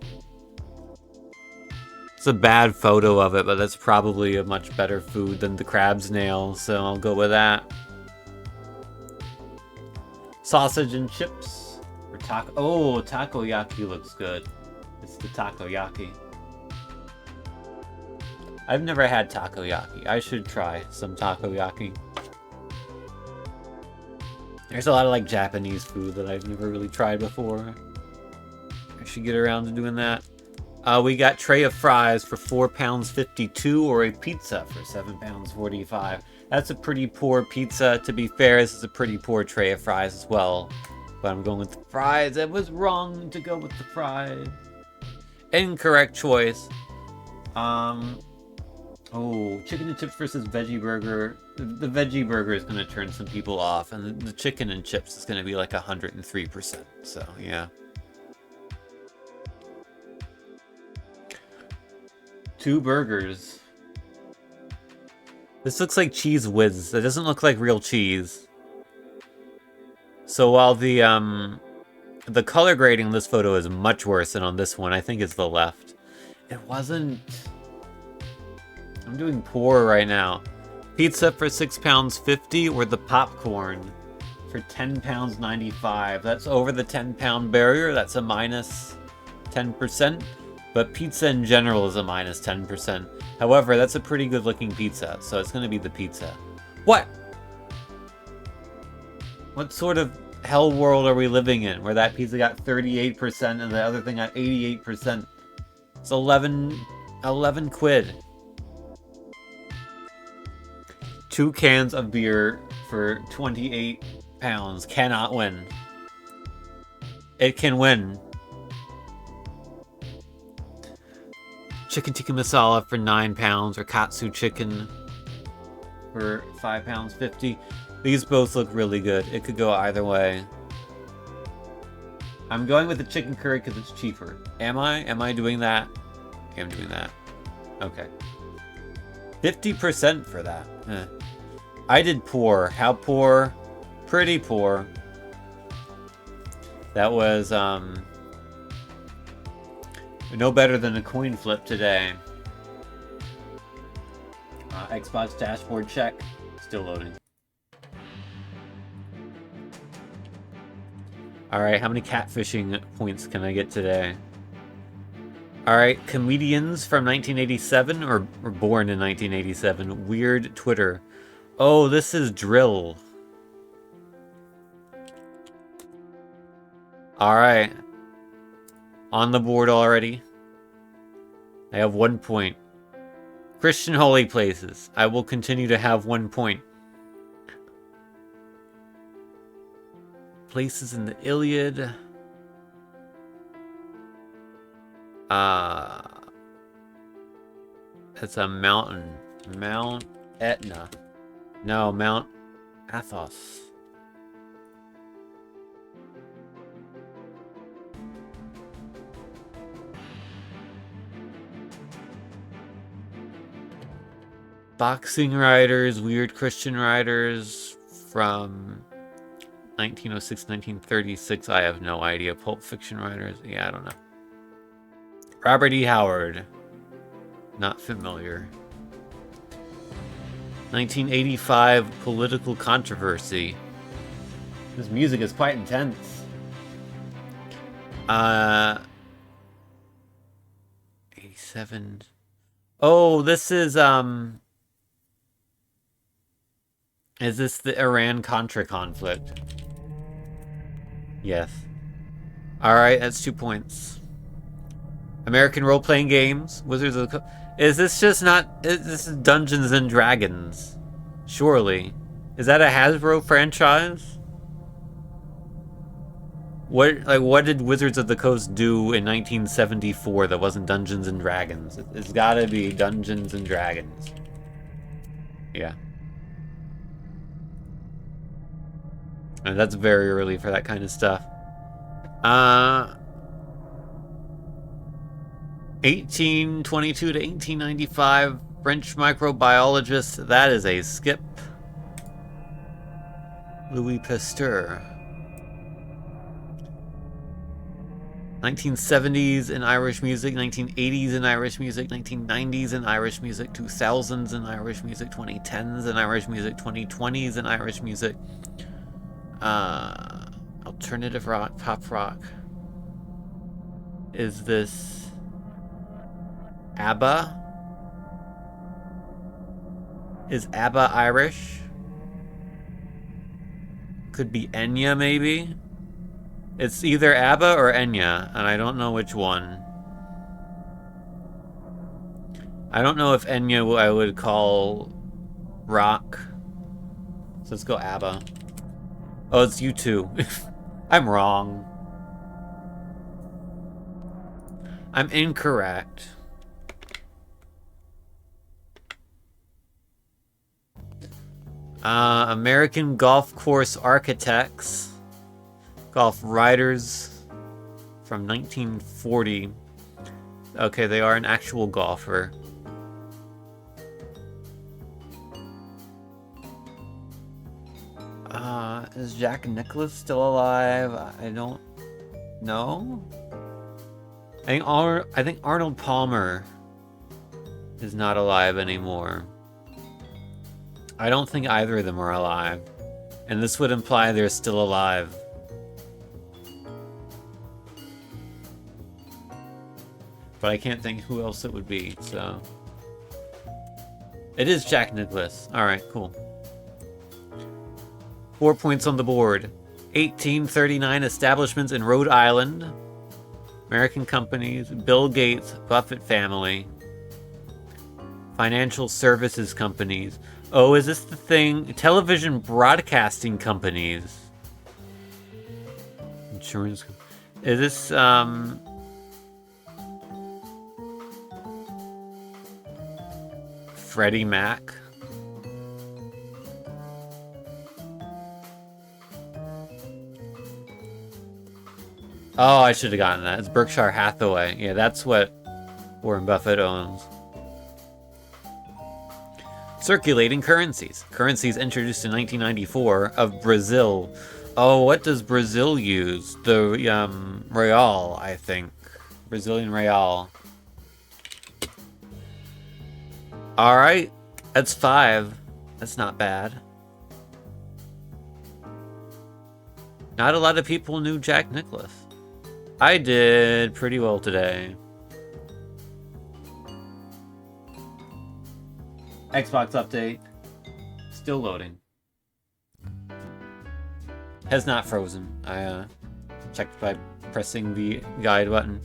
It's a bad photo of it, but that's probably a much better food than the crab's nail, so I'll go with that. Sausage and chips. Or taco. Oh, takoyaki looks good. It's the takoyaki. I've never had takoyaki. I should try some takoyaki. There's a lot of like Japanese food that I've never really tried before. I should get around to doing that. We got tray of fries for £4.52 or a pizza for £7.45. That's a pretty poor pizza. To be fair, this is a pretty poor tray of fries as well. But I'm going with the fries. I was wrong to go with the fries. Incorrect choice. Oh, chicken and chips versus veggie burger. The veggie burger is going to turn some people off, and the chicken and chips is going to be like 103%. So, yeah. Two burgers. This looks like Cheese Whiz. It doesn't look like real cheese. So while the color grading in this photo is much worse than on this one, I think it's the left. It wasn't... I'm doing poor right now. Pizza for £6.50 or the popcorn for £10.95. That's over the £10 barrier. That's a minus 10%. But pizza in general is a minus 10%. However, that's a pretty good looking pizza, so it's going to be the pizza. What? What sort of hell world are we living in where that pizza got 38% and the other thing got 88%? It's 11 quid. 2 cans of beer for £28 cannot win. It can win. Chicken tikka masala for £9 or katsu chicken for £5.50. These both look really good. It could go either way. I'm going with the chicken curry because it's cheaper. Am I? Am I doing that? Okay, I'm doing that. Okay. 50% for that. I did poor. How poor? Pretty poor. That was, no better than a coin flip today. Xbox dashboard check. Still loading. Alright, how many catfishing points can I get today? Alright, comedians from 1987 or born in 1987. Weird Twitter. Oh, this is drill. Alright. On the board already. I have 1 point. Christian holy places. I will continue to have 1 point. Places in the Iliad. It's a mountain. Mount Etna. No, Mount Athos. Boxing writers, weird Christian writers from 1906, 1936. I have no idea. Pulp fiction writers. Yeah, I don't know. Robert E. Howard. Not familiar. 1985 political controversy. This music is quite intense. 87. Oh, this is this the Iran-Contra conflict? Yes. Alright, that's 2 points. American role-playing games. Wizards of the Is this just not... This is Dungeons and Dragons. Surely. Is that a Hasbro franchise? What did Wizards of the Coast do in 1974 that wasn't Dungeons and Dragons? It's gotta be Dungeons and Dragons. Yeah. And that's very early for that kind of stuff. 1822 to 1895, French microbiologist. That is a skip. Louis Pasteur. 1970s in Irish music, 1980s in Irish music, 1990s in Irish music, 2000s in Irish music, 2010s in Irish music, 2020s in Irish music. Alternative rock, pop rock. Is this ABBA? Is ABBA Irish? Could be Enya, maybe? It's either ABBA or Enya, and I don't know which one. I don't know if Enya I would call rock. So let's go ABBA. Oh, it's U2. I'm wrong. I'm incorrect. American golf course architects. Golf writers from 1940. Okay, they are an actual golfer. Is Jack Nicklaus still alive? I don't know. I think Arnold Palmer is not alive anymore. I don't think either of them are alive. And this would imply they're still alive. But I can't think who else it would be, so... It is Jack Nicklaus. Alright, cool. 4 points on the board. 1839 establishments in Rhode Island. American companies. Bill Gates, Buffett family. Financial services companies. Oh, is this the thing? Television broadcasting companies. Insurance. Is this, Freddie Mac? Oh, I should have gotten that. It's Berkshire Hathaway. Yeah, that's what Warren Buffett owns. Circulating currencies. Currencies introduced in 1994 of Brazil. Oh, what does Brazil use? The real, I think. Brazilian real. Alright. That's 5. That's not bad. Not a lot of people knew Jack Nicklaus. I did pretty well today. Xbox update. Still loading. Has not frozen. I checked by pressing the guide button.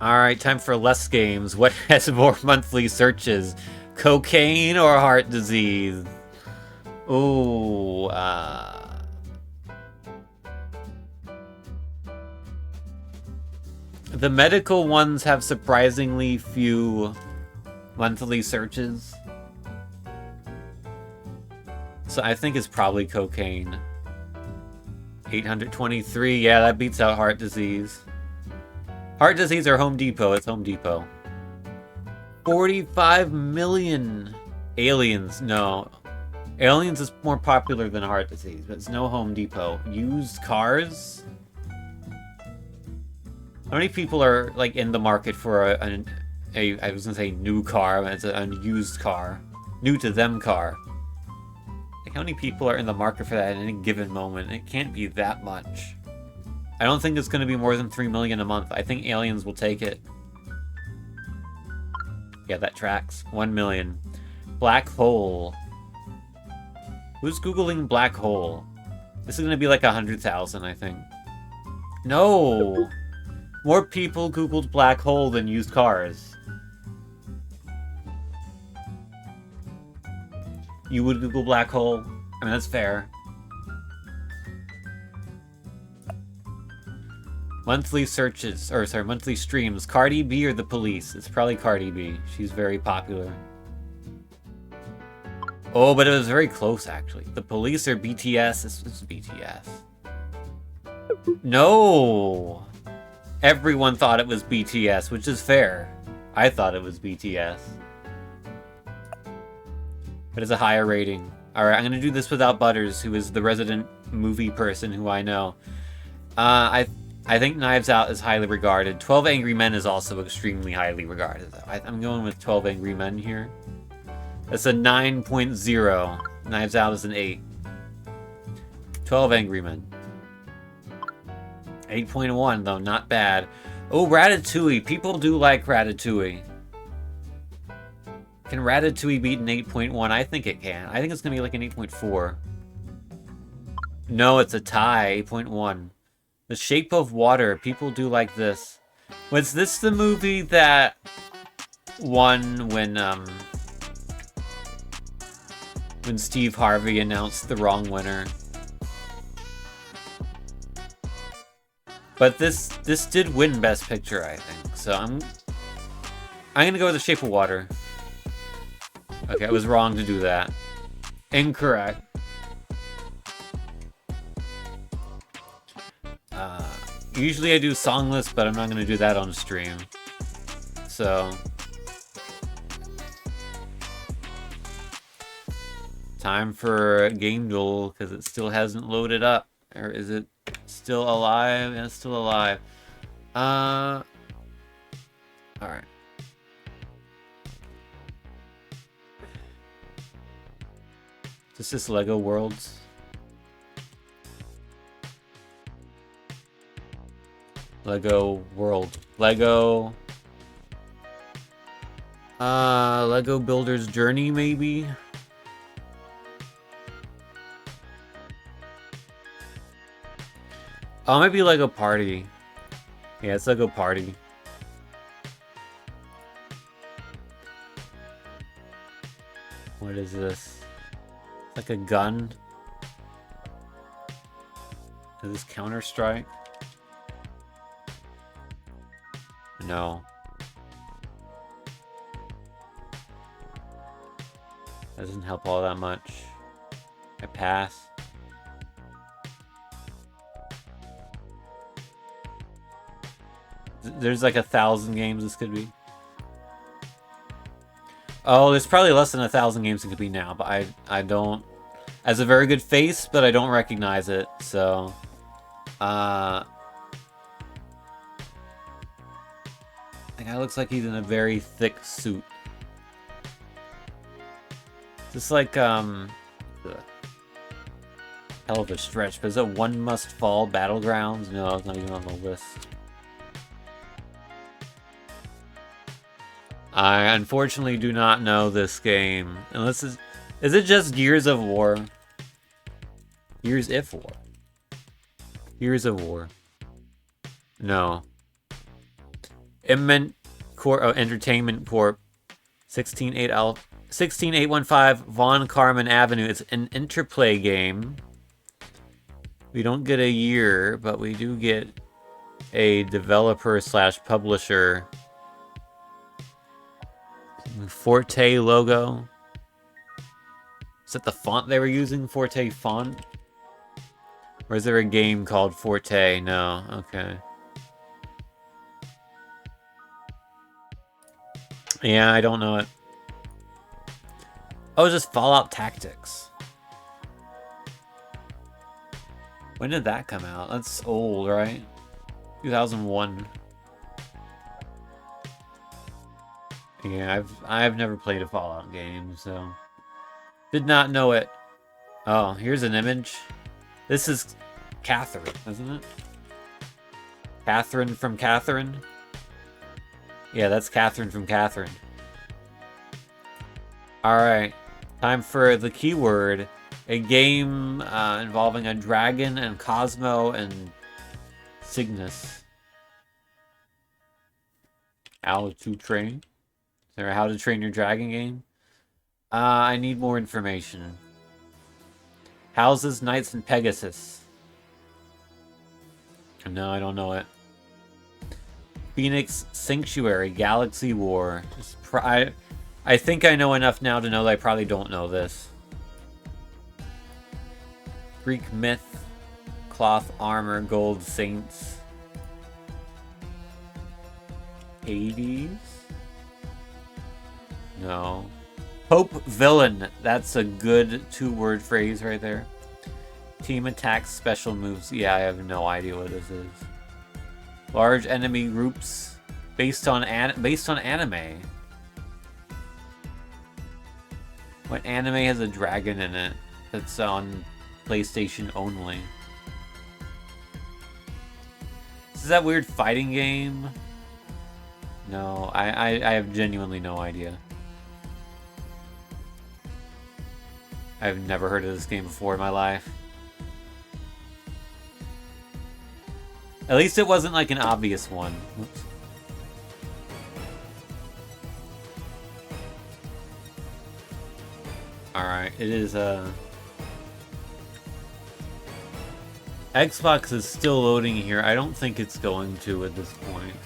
Alright, time for less games. What has more monthly searches? Cocaine or heart disease? Ooh, the medical ones have surprisingly few monthly searches. So I think it's probably cocaine. 823, yeah, that beats out heart disease. Heart disease or Home Depot, it's Home Depot. 45 million aliens, no. Aliens is more popular than heart disease, but it's no Home Depot. Used cars? How many people are, like, in the market for I was gonna say new car, but it's a used car. New to them car. Like, how many people are in the market for that at any given moment? It can't be that much. I don't think it's gonna be more than 3 million a month. I think aliens will take it. Yeah, that tracks. 1 million. Black hole. Who's Googling black hole? This is gonna be like 100,000, I think. No! More people Googled black hole than used cars. You would Google black hole? I mean, that's fair. Monthly searches, or sorry, monthly streams. Cardi B or the police? It's probably Cardi B. She's very popular. Oh, but it was very close, actually. The police or BTS? This is BTS. No! Everyone thought it was BTS, which is fair. I thought it was BTS. But it's a higher rating. Alright, I'm gonna do this without Butters, who is the resident movie person who I know. I think Knives Out is highly regarded. 12 Angry Men is also extremely highly regarded, though. I'm going with 12 Angry Men here. That's a 9.0. Knives Out is an 8. 12 Angry Men. 8.1, though, not bad. Oh, Ratatouille. People do like Ratatouille. Can Ratatouille beat an 8.1? I think it can. I think it's going to be like an 8.4. No, it's a tie. 8.1. The Shape of Water. People do like this. Was this the movie that won when Steve Harvey announced the wrong winner? But this did win Best Picture, I think. So I'm gonna go with The Shape of Water. Okay, I was wrong to do that. Incorrect. Usually I do song lists, but I'm not gonna do that on stream. So time for Game Duel, because it still hasn't loaded up. Or is it still alive? Yeah, it's still alive. Alright. Is this Lego Worlds? Lego World. Lego Builder's Journey, maybe? Oh, maybe Lego Party. Yeah, it's Lego Party. What is this? It's like a gun. Is this Counter-Strike? No. That doesn't help all that much. I pass. There's like 1,000 games this could be. Oh, there's probably less than 1,000 games it could be now, but I don't... Has a very good face, but I don't recognize it, so... The guy looks like he's in a very thick suit. Just like, hell of a stretch, but is it One Must Fall Battlegrounds? No, it's not even on the list. I unfortunately do not know this game. Unless is it just Gears of War? Gears of War. Gears of War. No. Imment Corp, Entertainment Corp, 16815 Von Carmen Avenue. It's an Interplay game. We don't get a year, but we do get a developer / publisher. Forte logo. Is that the font they were using? Forte font? Or is there a game called Forte? No. Okay. Yeah, I don't know it. Oh, it's just Fallout Tactics. When did that come out? That's old, right? 2001. Yeah, I've never played a Fallout game, so did not know it. Oh, here's an image. This is Catherine, isn't it? Catherine from Catherine? Yeah, that's Catherine from Catherine. Alright, time for the keyword. A game involving a dragon and Cosmo and Cygnus. How to train? Is there a how to train your dragon game? I need more information. Houses, Knights, and Pegasus. No, I don't know it. Phoenix Sanctuary, Galaxy War. I think I know enough now to know that I probably don't know this. Greek myth, cloth armor, gold saints. Hades? No. Pope villain. That's a good 2-word phrase right there. Team attacks, special moves. Yeah, I have no idea what this is. Large enemy groups based on anime. What anime has a dragon in it that's on PlayStation only? Is that weird fighting game? No, I have genuinely no idea. I've never heard of this game before in my life. At least it wasn't like an obvious one. Oops. Alright, it is Xbox is still loading here. I don't think it's going to at this point.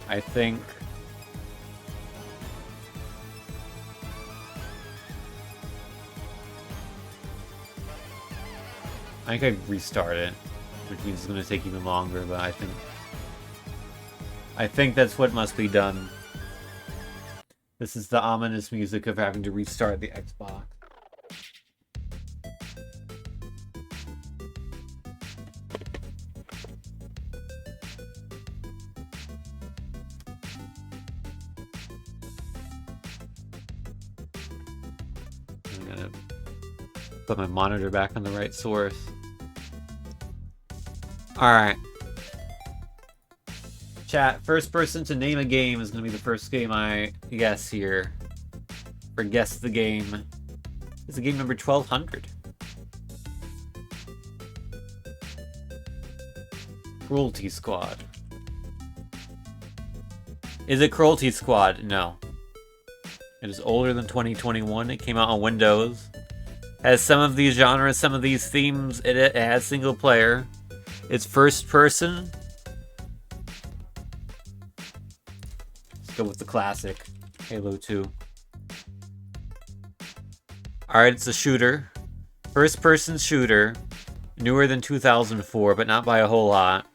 I think I restart it, which means it's going to take even longer, but I think that's what must be done. This is the ominous music of having to restart the Xbox. I'm gonna put my monitor back on the right source. Alright. Chat, first person to name a game is going to be the first game I guess here. For Guess the Game. It's game number 1200. Cruelty Squad. Is it Cruelty Squad? No. It is older than 2021. It came out on Windows. Has some of these genres, some of these themes. It has single player. It's first person. Let's go with the classic. Halo 2. Alright, it's a shooter. First person shooter. Newer than 2004, but not by a whole lot.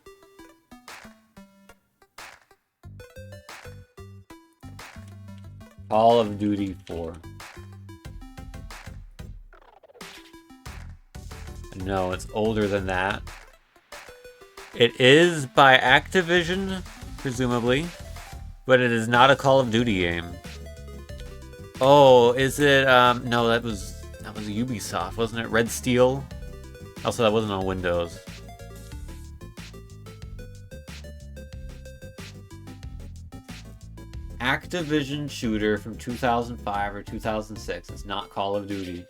Call of Duty 4. No, it's older than that. It is by Activision, presumably, but it is not a Call of Duty game. Oh, is it? No, that was Ubisoft, wasn't it? Red Steel. Also, that wasn't on Windows. Activision shooter from 2005 or 2006. It's not Call of Duty.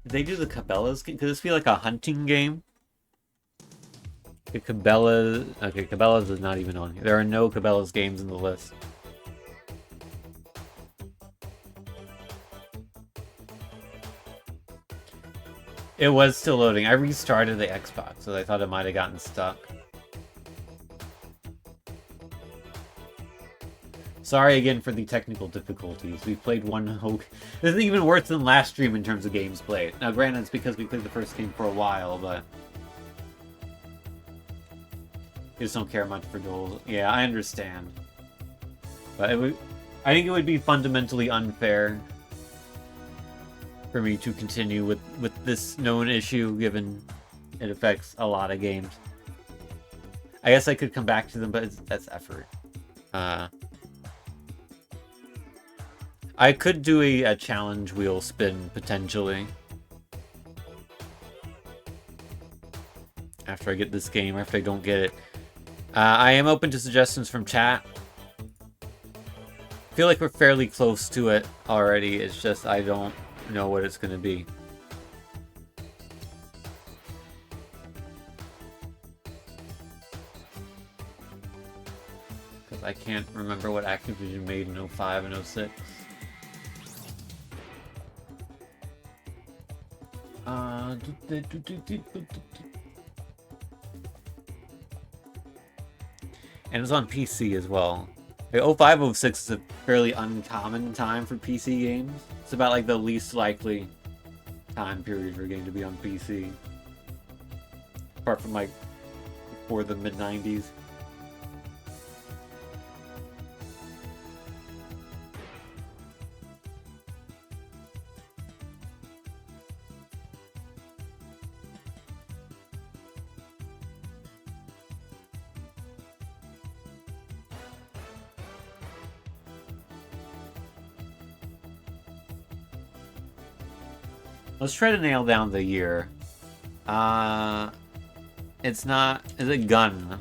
Did they do the Cabela's game? Could this be like a hunting game? Okay, Cabela's... Okay, Cabela's is not even on here. There are no Cabela's games in the list. It was still loading. I restarted the Xbox, so I thought it might have gotten stuck. Sorry again for the technical difficulties. We played one whole... This is even worse than last stream in terms of games played. Now, granted, it's because we played the first game for a while, but... You just don't care much for duels. Yeah, I understand. But it would... I think it would be fundamentally unfair for me to continue with this known issue, given it affects a lot of games. I guess I could come back to them, but that's effort. I could do a challenge wheel spin, potentially. After I get this game, or after I don't get it. I am open to suggestions from chat. I feel like we're fairly close to it already, it's just I don't know what it's going to be. Because I can't remember what Activision made in 05 and 06. And it's on PC as well. 05, 06 is a fairly uncommon time for PC games. It's about like the least likely time period for a game to be on PC. Apart from like before the mid-90s. Let's try to nail down the year. It's not... Is it Gun?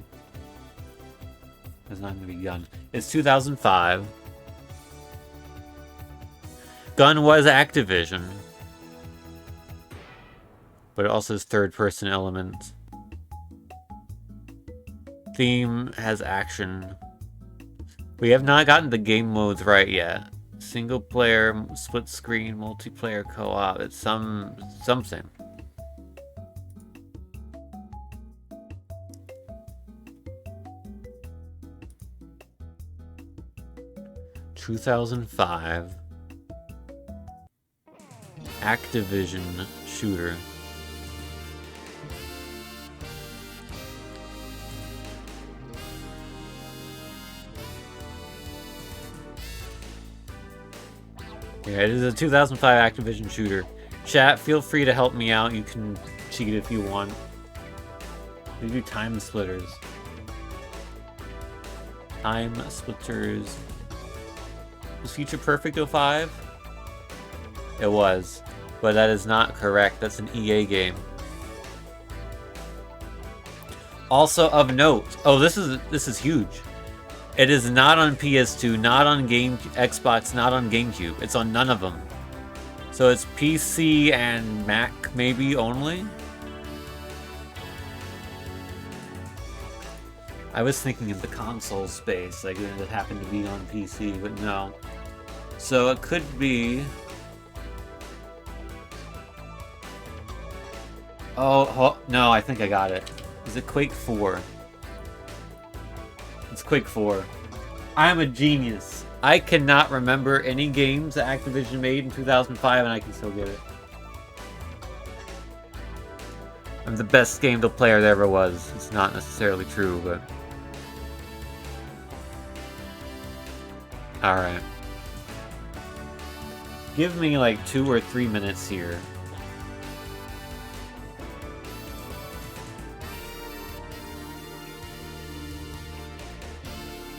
It's not going to be Gun. It's 2005. Gun was Activision. But it also has third-person elements. Theme has action. We have not gotten the game modes right yet. Single player, split screen, multiplayer co-op. It's something. ...2005... Activision shooter. Yeah, it is a 2005 Activision shooter. Chat, feel free to help me out. You can cheat if you want. They do time splitters. Time splitters. Was Future Perfect 05? It was. But that is not correct. That's an EA game. Also of note. Oh, this is huge. It is not on PS2, not on Xbox, not on GameCube. It's on none of them. So it's PC and Mac maybe only? I was thinking of the console space, like it happened to be on PC, but no. So it could be... Oh, no, I think I got it. Is it Quake 4? It's Quake 4. I'm a genius. I cannot remember any games that Activision made in 2005 and I can still get it. I'm the best game player there ever was. It's not necessarily true, but... Alright. Give me like 2 or 3 minutes here.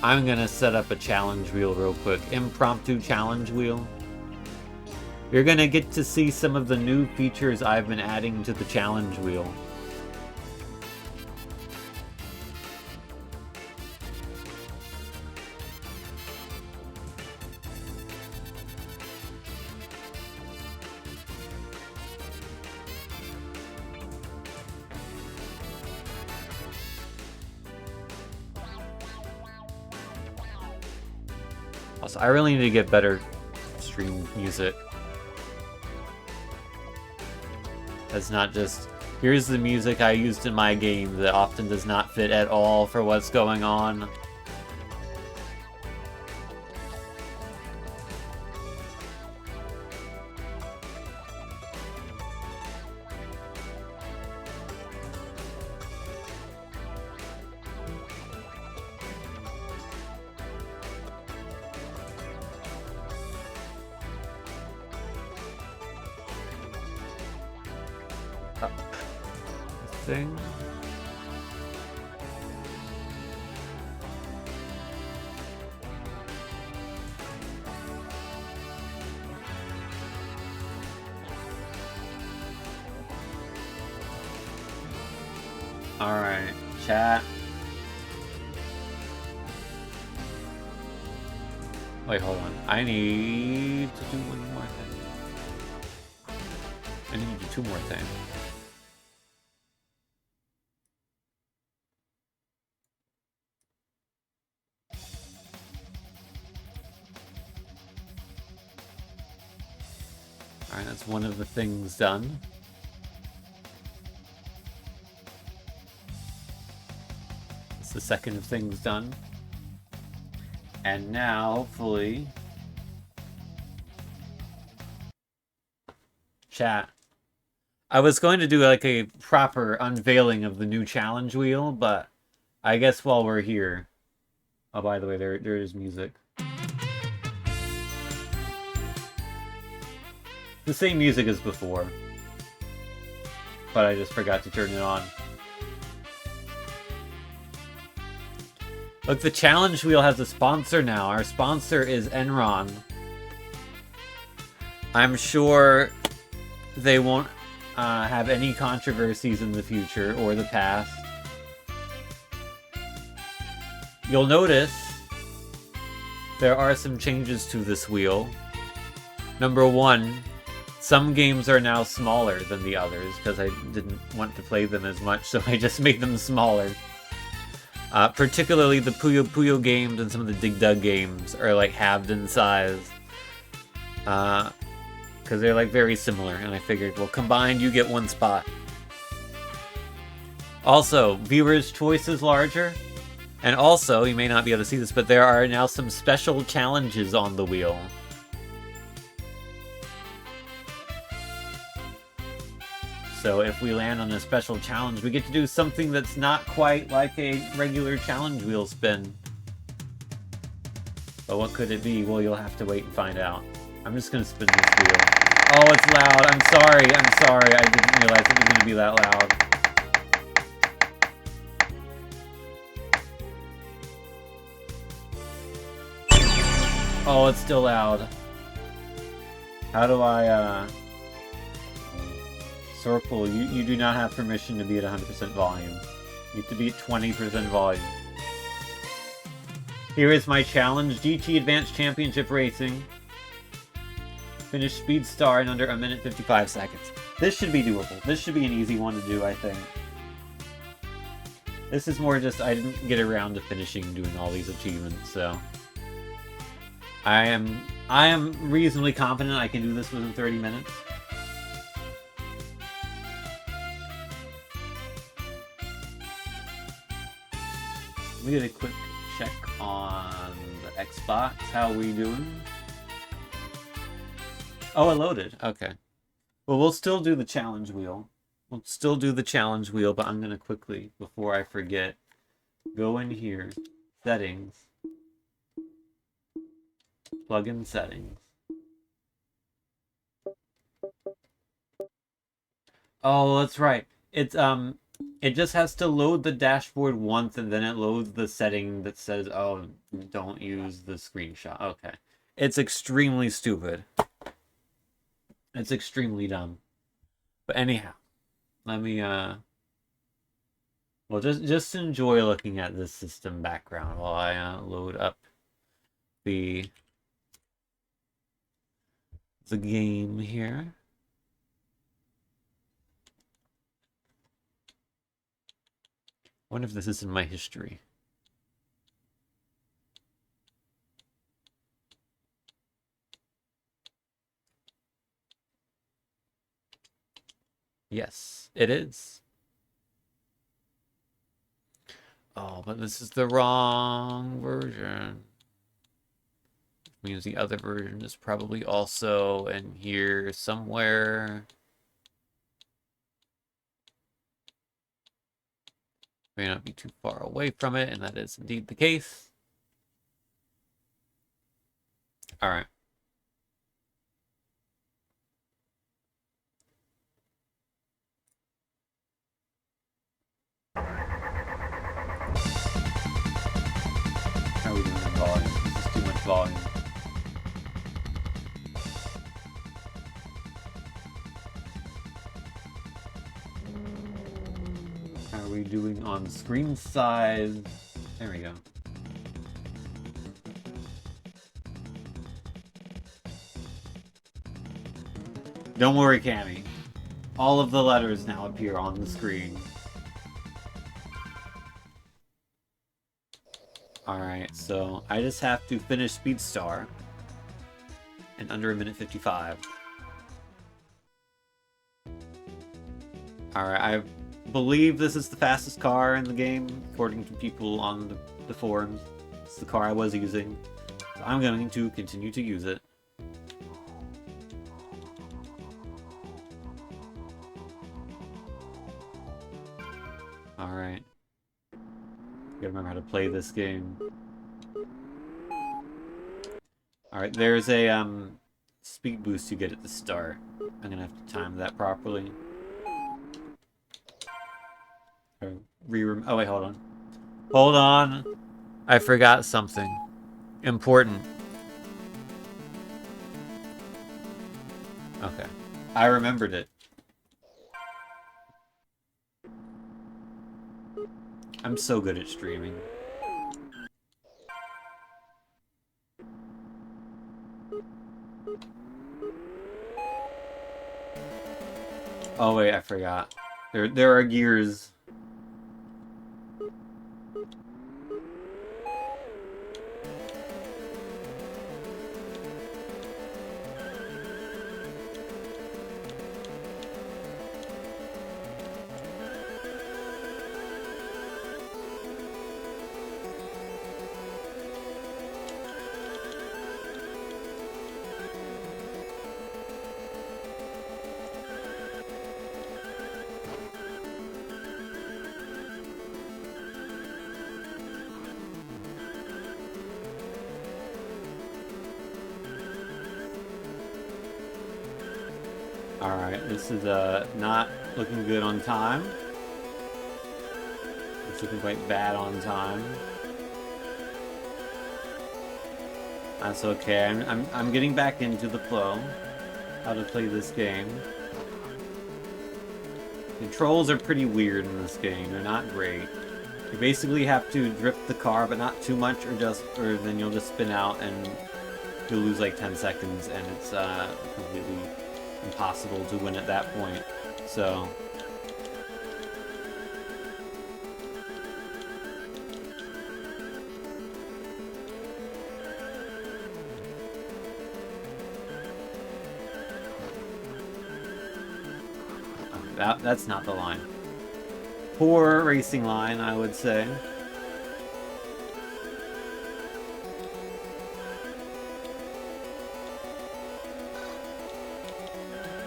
I'm gonna set up a challenge wheel real quick. Impromptu challenge wheel. You're gonna get to see some of the new features I've been adding to the challenge wheel. Also, I really need to get better stream music. That's not just, here's the music I used in my game that often does not fit at all for what's going on. Thing. Alright, chat. Wait, hold on. I need to do one more thing. I need to do 2 more things. Alright, that's one of the things done. That's the second of things done. And now, hopefully... Chat. I was going to do like a proper unveiling of the new challenge wheel, but I guess while we're here... Oh, by the way, there is music. The same music as before, but I just forgot to turn it on. Look, the challenge wheel has a sponsor now. Our sponsor is Enron. I'm sure they won't have any controversies in the future or the past. You'll notice there are some changes to this wheel. Number 1, some games are now smaller than the others because I didn't want to play them as much, so I just made them smaller. Particularly the Puyo Puyo games and some of the Dig Dug games are like halved in size. Because they're like very similar, and I figured, well, combined you get 1 spot. Also, viewers' choice is larger. And also, you may not be able to see this, but there are now some special challenges on the wheel. So if we land on a special challenge, we get to do something that's not quite like a regular challenge wheel spin. But what could it be? Well, you'll have to wait and find out. I'm just gonna spin this wheel. Oh, it's loud. I'm sorry. I didn't realize it was gonna be that loud. Oh, it's still loud. How do I, Circle, you do not have permission to be at 100% volume. You have to be at 20% volume. Here is my challenge. GT Advanced Championship Racing. Finish Speed Star in under 1 minute 55 seconds. This should be doable. This should be an easy one to do, I think. This is more just I didn't get around to finishing doing all these achievements, so... I am reasonably confident I can do this within 30 minutes. Let me get a quick check on the Xbox. How are we doing? Oh, it loaded. Okay. Well, we'll still do the challenge wheel. But I'm going to quickly, before I forget, go in here, settings, plug in settings. Oh, that's right. It just has to load the dashboard once, and then it loads the setting that says, oh, don't use the screenshot. Okay. It's extremely stupid. It's extremely dumb. But anyhow, let me, well, just enjoy looking at this system background while I load up the game here. I wonder if this is in my history. Yes, it is. Oh, but this is the wrong version. Means the other version is probably also in here somewhere. May not be too far away from it, and that is indeed the case. All right. How are we doing in volume? This is too much volume. How are we doing on screen size? There we go. Don't worry, Cammy. All of the letters now appear on the screen. Alright, so I just have to finish Speedstar in under 1:55. Alright, I believe this is the fastest car in the game, according to people on the forums. It's the car I was using. So I'm going to continue to use it. Alright. Gotta remember how to play this game. Alright, there's a speed boost you get at the start. I'm gonna have to time that properly. Oh wait, hold on. Hold on! I forgot something. Important. Okay. I remembered it. I'm so good at streaming. Oh wait, I forgot. There are gears. Alright, this is not looking good on time. It's looking quite bad on time. That's okay. I'm getting back into the flow. How to play this game. Controls are pretty weird in this game. They're not great. You basically have to drift the car, but not too much, or then you'll just spin out and you'll lose like 10 seconds, and it's completely impossible to win at that point. So that's not the line. Poor racing line, I would say.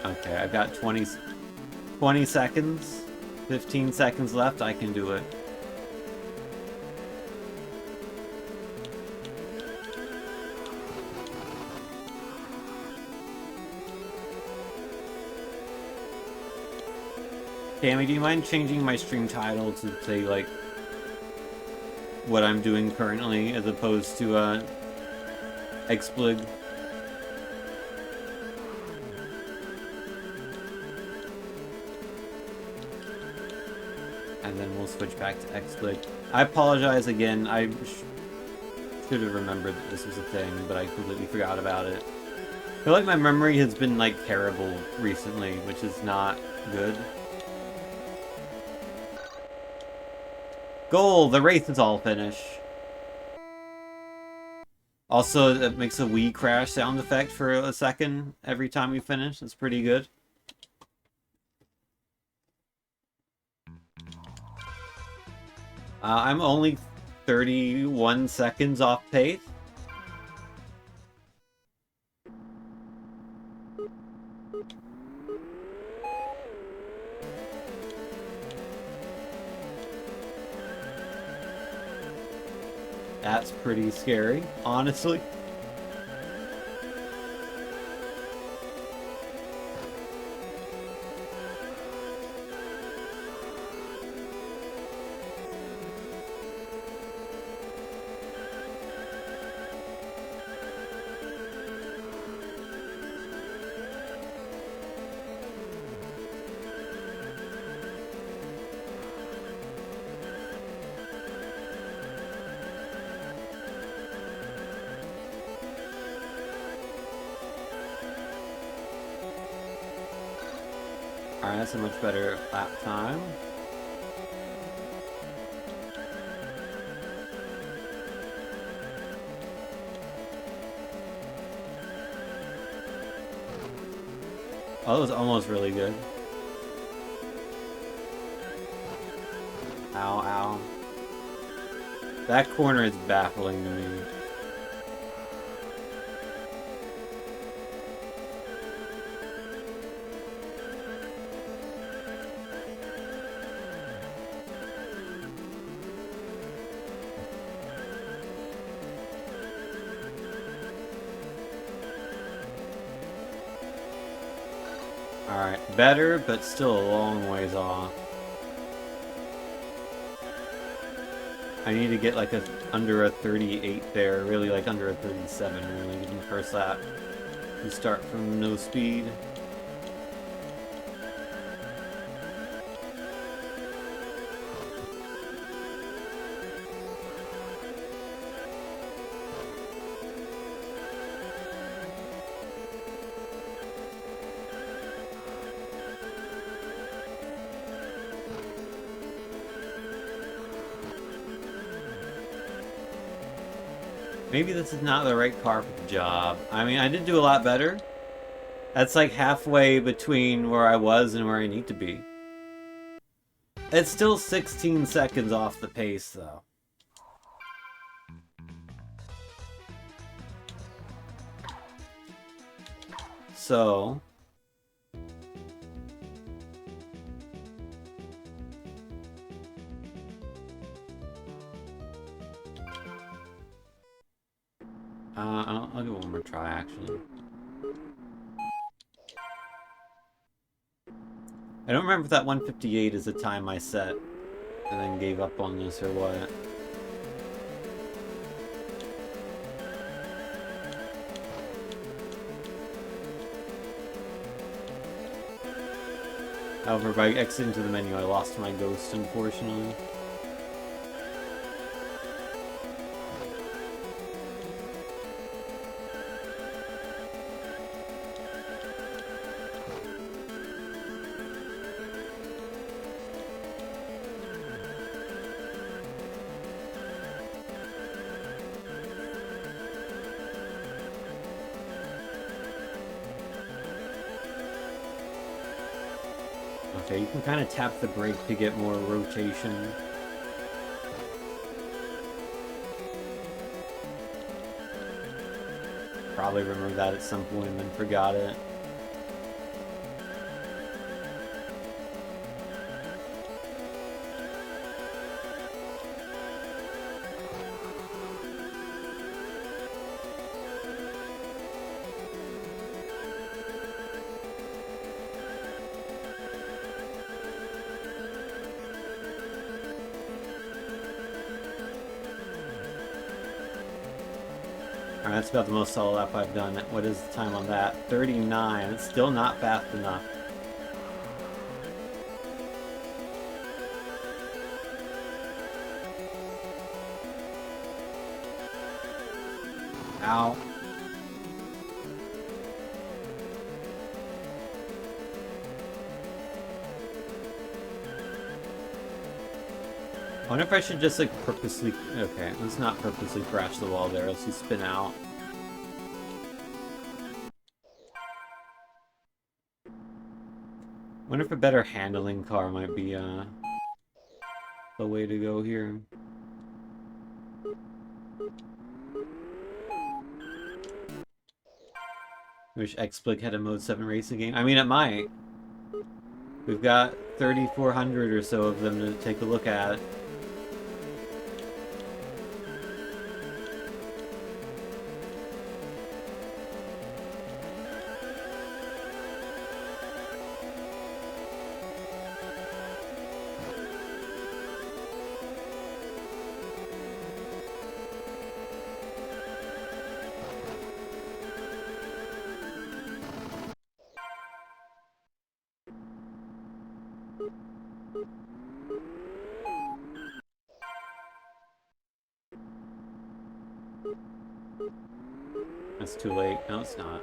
Okay, I've got 20 seconds. 15 seconds left. I can do it. Cammy, do you mind changing my stream title to say, like, what I'm doing currently as opposed to, XBLIG? And then we'll switch back to XBLIG. I apologize again. I should have remembered that this was a thing, but I completely forgot about it. I feel like my memory has been, like, terrible recently, which is not good. Goal! The race is all finished. Also, it makes a Wii crash sound effect for a second every time we finish. It's pretty good. I'm only 31 seconds off pace. That's pretty scary, honestly. Alright, that's a much better lap time. Oh, that was almost really good. Ow, ow. That corner is baffling to me. Alright, better, but still a long ways off. I need to get like under a 38 there, really like under a 37, really, in the first lap. You start from no speed. Maybe this is not the right car for the job. I mean, I did do a lot better. That's like halfway between where I was and where I need to be. It's still 16 seconds off the pace, though. So... I'll give it one more try, actually. I don't remember if that 158 is the time I set and then gave up on this or what. However, by exiting to the menu, I lost my ghost, unfortunately. Okay, you can kind of tap the brake to get more rotation. Probably remembered that at some point and then forgot it. Alright, that's about the most solid lap I've done. What is the time on that? 39. It's still not fast enough. Ow. I wonder if I should just like purposely... Okay, let's not purposely crash the wall there, else you spin out. Wonder if a better handling car might be the way to go here. Wish XBLIG had a Mode 7 racing game. I mean, it might. We've got 3,400 or so of them to take a look at. That's too late. No, it's not.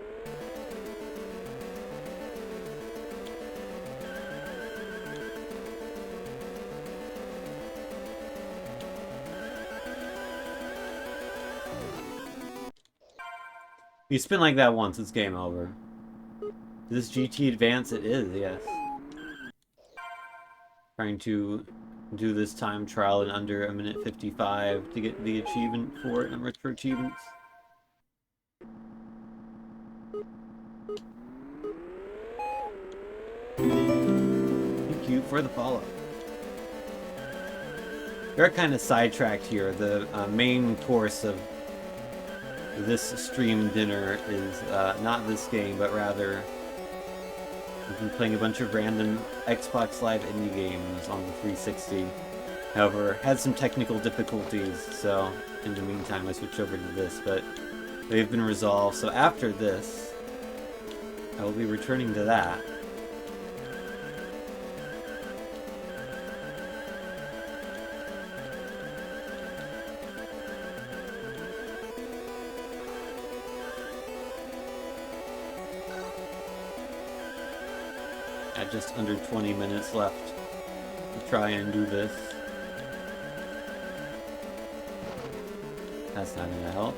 You spin like that once, it's game over. Is this GT Advance? It is, yes. Trying to do this time trial in under 1:55 to get the achievement for it, numbers for achievements. Thank you for the follow. We're kind of sidetracked here. The main course of this stream dinner is not this game, but rather we've been playing a bunch of random Xbox Live indie games on the 360. However, had some technical difficulties, so in the meantime I switched over to this, but they've been resolved. So after this, I will be returning to that. At just under 20 minutes left to try and do this. That's not gonna help.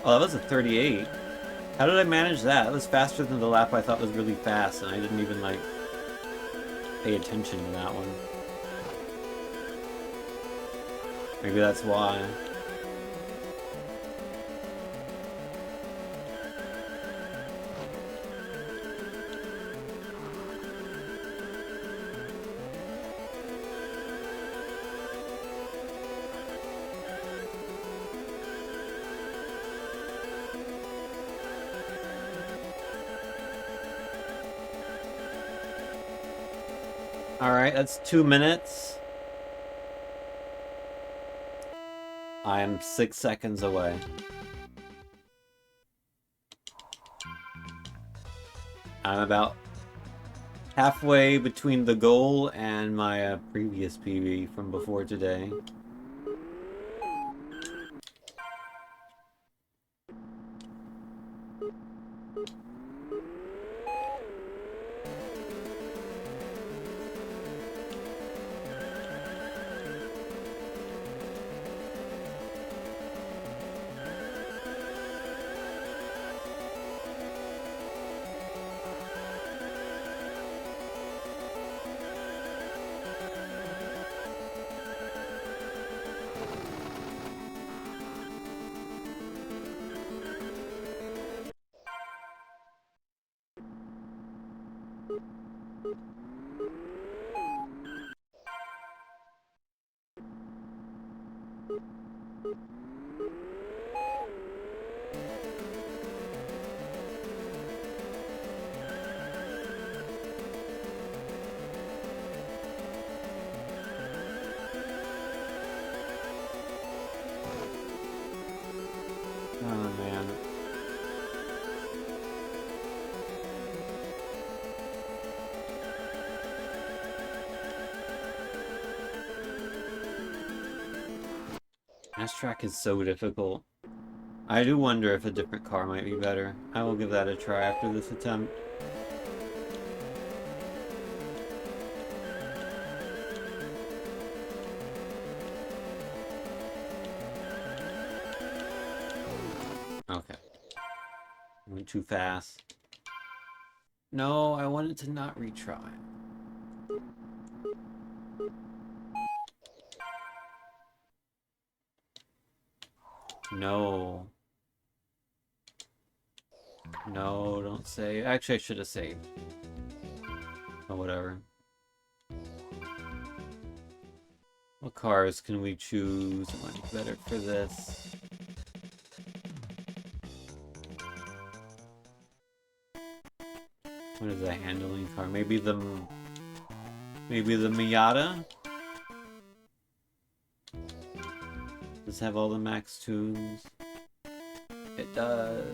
Oh, that was a 38. How did I manage that? That was faster than the lap I thought was really fast, and I didn't even, like, pay attention to that one. Maybe that's why. Alright, that's 2 minutes. I am 6 seconds away. I'm about halfway between the goal and my previous PB from before today. Oh man. This track is so difficult. I do wonder if a different car might be better. I will give that a try after this attempt. Okay. Went too fast. No, I wanted to not retry. No. No, don't save. Actually, I should have saved. Oh, whatever. What cars can we choose? What might be better for this? What is a handling car? Maybe the Miata? Does it have all the max tunes? It does.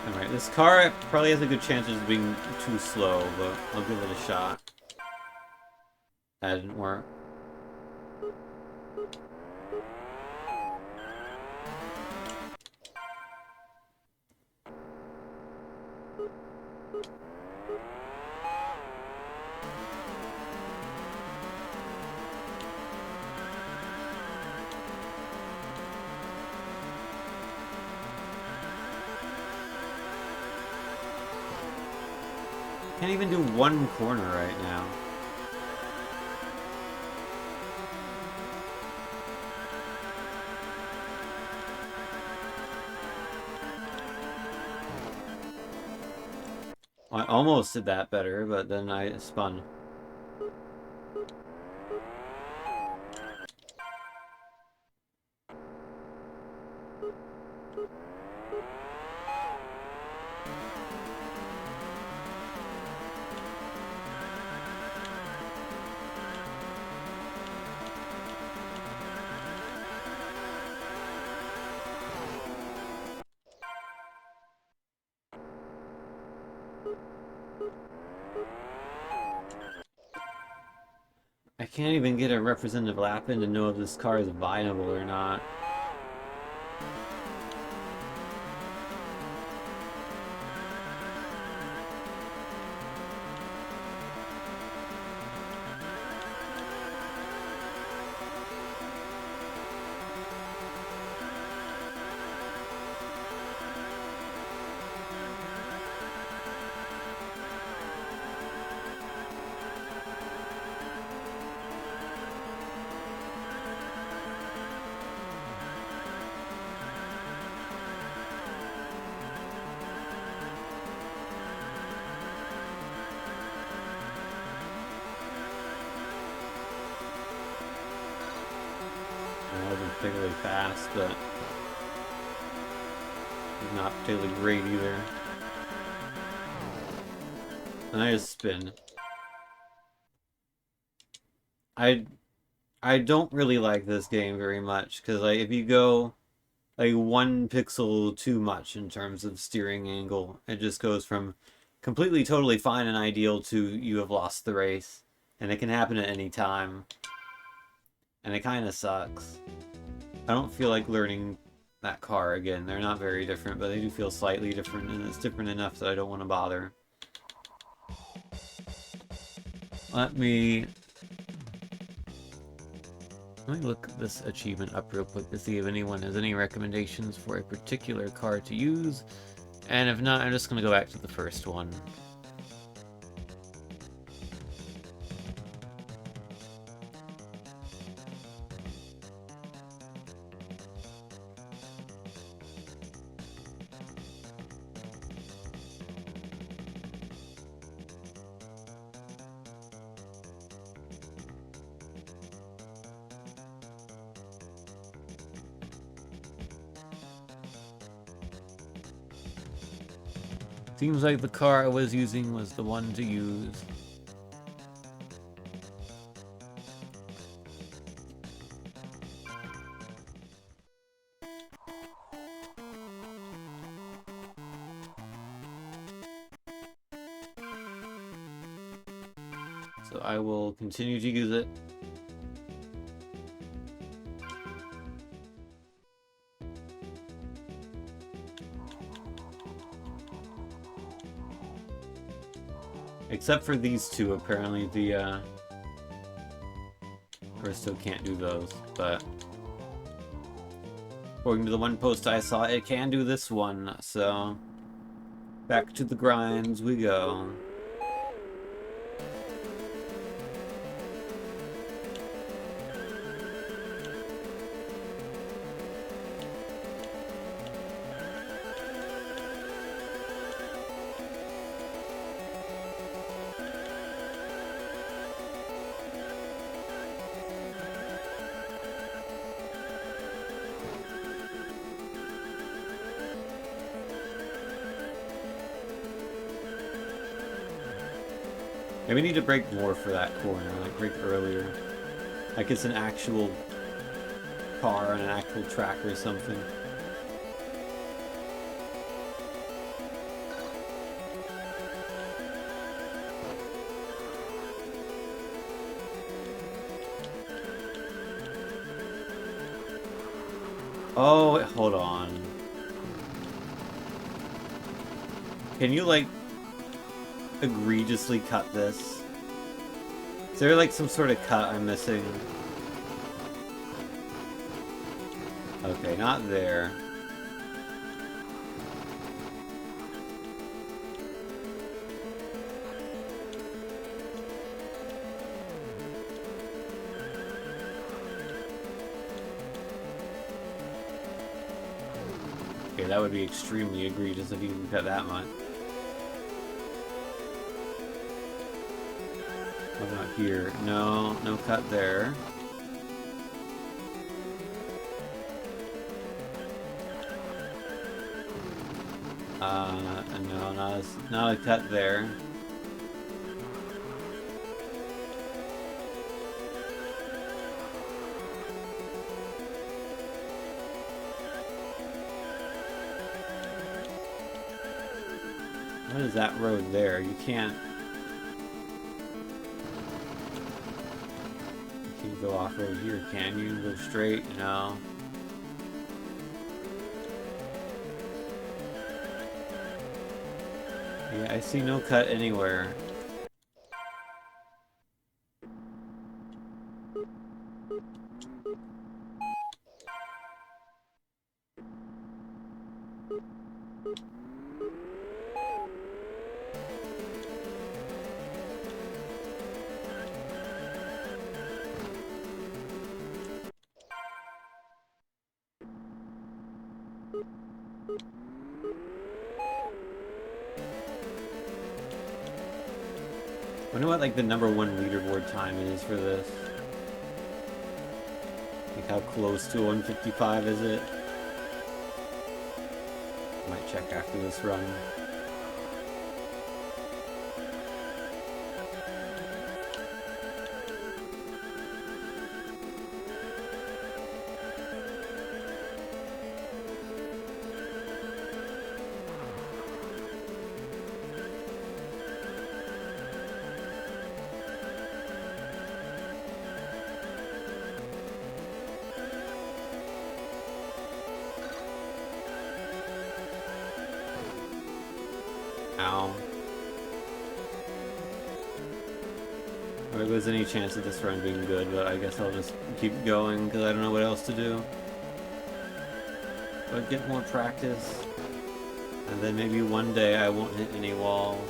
Alright, this car probably has a good chance of being too slow, but I'll give it a shot. That didn't work. Can't even do one corner right now. I almost did that better, but then I spun. I can't even get a representative lap in to know if this car is viable or not. I wasn't particularly fast, but not particularly great either. And I just spin. I don't really like this game very much, because like, if you go like 1 pixel too much in terms of steering angle, it just goes from completely totally fine and ideal to you have lost the race. And it can happen at any time. And it kind of sucks. I don't feel like learning that car again. They're not very different, but they do feel slightly different, and it's different enough that I don't want to bother. Let me look this achievement up real quick to see if anyone has any recommendations for a particular car to use. And if not, I'm just going to go back to the first one. Seems like the car I was using was the one to use. So I will continue to use it. Except for these two, apparently the Bristow can't do those, but according to the one post I saw, it can do this one, so back to the grinds we go. Maybe we need to break more for that corner, like break earlier. Like it's an actual car and an actual track or something. Oh, hold on. Can you, like, egregiously cut this? Is there, like, some sort of cut I'm missing? Okay, not there. Okay, that would be extremely egregious if you can cut that much. What about here? No, no cut there. No, not a cut there. What is that road there? You can't go off-road here, can you? Go straight? No. Yeah, I see no cut anywhere. I wonder what, like, the #1 leaderboard time is for this. Like, how close to 155 is it? Might check after this run. Ow. Or if there's any chance of this run being good, but I guess I'll just keep going because I don't know what else to do. But get more practice, and then maybe one day I won't hit any walls.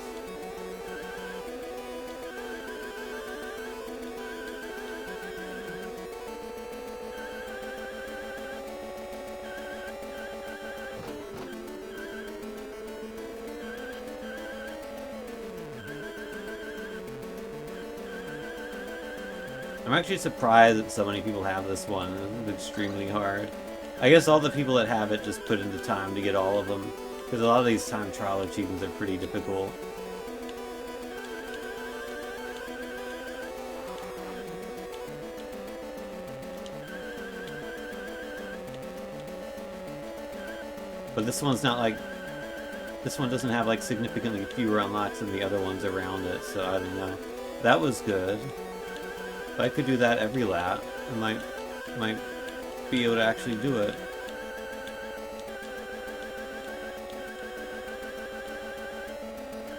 I'm actually surprised that so many people have this one. It's extremely hard. I guess all the people that have it just put in the time to get all of them. Because a lot of these time trial achievements are pretty difficult. But this one's not like... This one doesn't have like significantly fewer unlocks than the other ones around it, so I don't know. That was good. If I could do that every lap, I might be able to actually do it.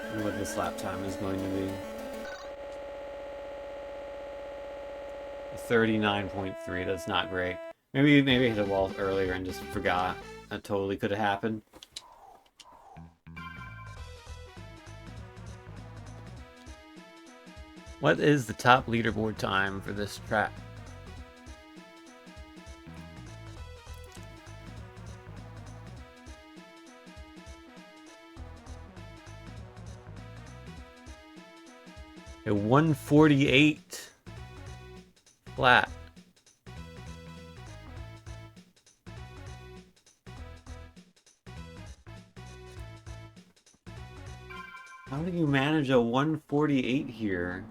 I wonder what this lap time is going to be. 39.3, that's not great. Maybe I hit a wall earlier and just forgot. That totally could have happened. What is the top leaderboard time for this track? A 148 flat. How do you manage a 148 here?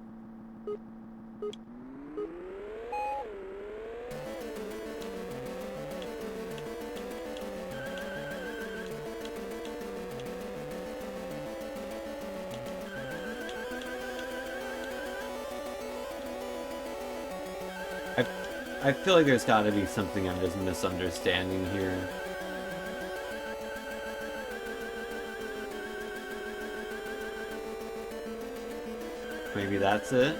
I feel like there's got to be something I'm just misunderstanding here. Maybe that's it?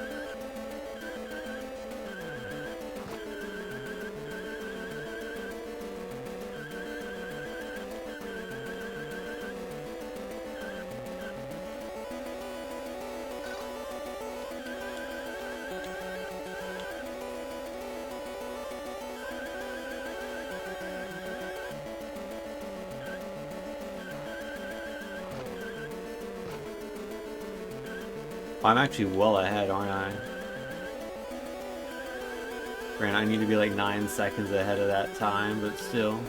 I'm actually well ahead, aren't I? Granted, I need to be like 9 seconds ahead of that time, but still.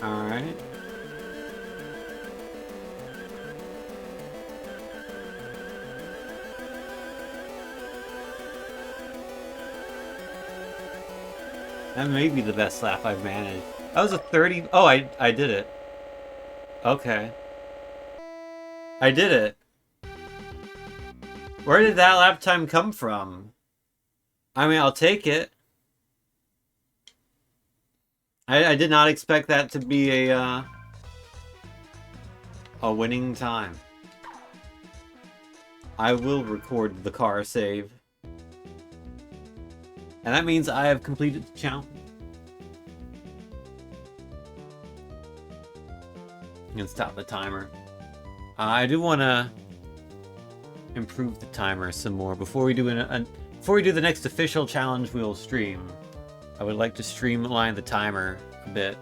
Alright. That may be the best lap I've managed. That was a 30... Oh, I did it. Okay. I did it. Where did that lap time come from? I mean, I'll take it. I did not expect that to be a winning time. I will record the car save. And that means I have completed the challenge. You can stop the timer. I do want to improve the timer some more before we do before we do the next official challenge we'll stream. I would like to streamline the timer a bit.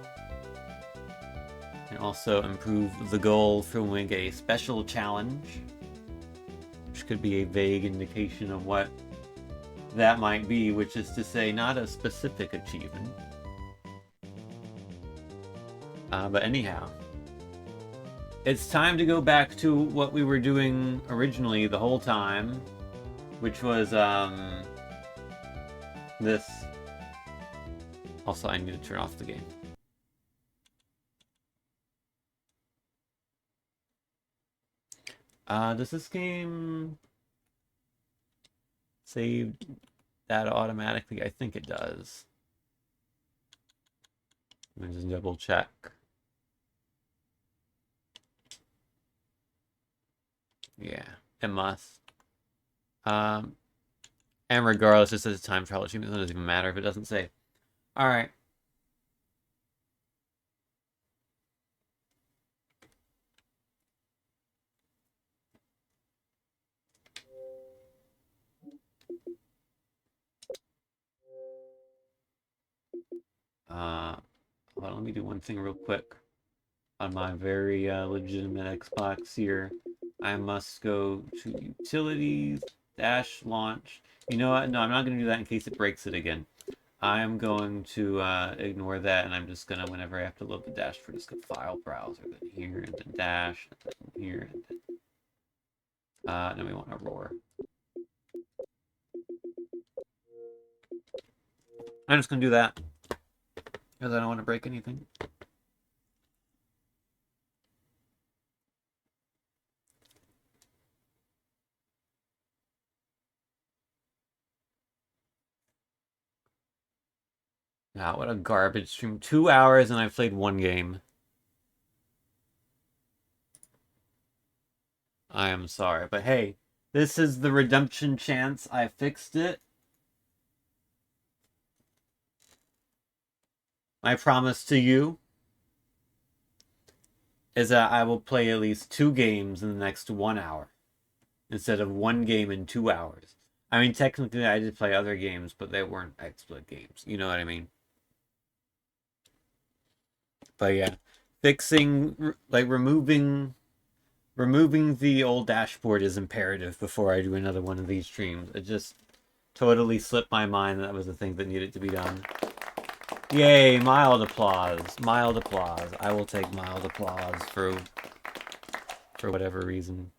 And also improve the goal for when we get a special challenge. Which could be a vague indication of what that might be, which is to say not a specific achievement. But anyhow. It's time to go back to what we were doing originally the whole time. Which was, this. Also, I need to turn off the game. Does this game save data automatically? I think it does. Let me just double check. Yeah, it must. And regardless, it says time trial achievement. It doesn't even matter if it doesn't say. Alright. Hold on, let me do one thing real quick. On my very legitimate Xbox here, I must go to Utilities, Dash, Launch. You know what? No, I'm not going to do that in case it breaks it again. I'm going to ignore that, and I'm just going to, whenever I have to load the dashboard, just go File, Browser, then here, and then Dash, and then here, and then we want to roar. I'm just going to do that, because I don't want to break anything. Wow, what a garbage stream. 2 hours and I've played one game. I am sorry, but hey, this is the redemption chance. I fixed it. My promise to you is that I will play at least 2 games in the next 1 hour instead of 1 game in 2 hours. I mean, technically I did play other games, but they weren't XBLIG games. You know what I mean? But yeah, fixing, like removing the old dashboard is imperative before I do another one of these streams. It just totally slipped my mind that was the thing that needed to be done. Yay, mild applause. Mild applause. I will take mild applause for whatever reason.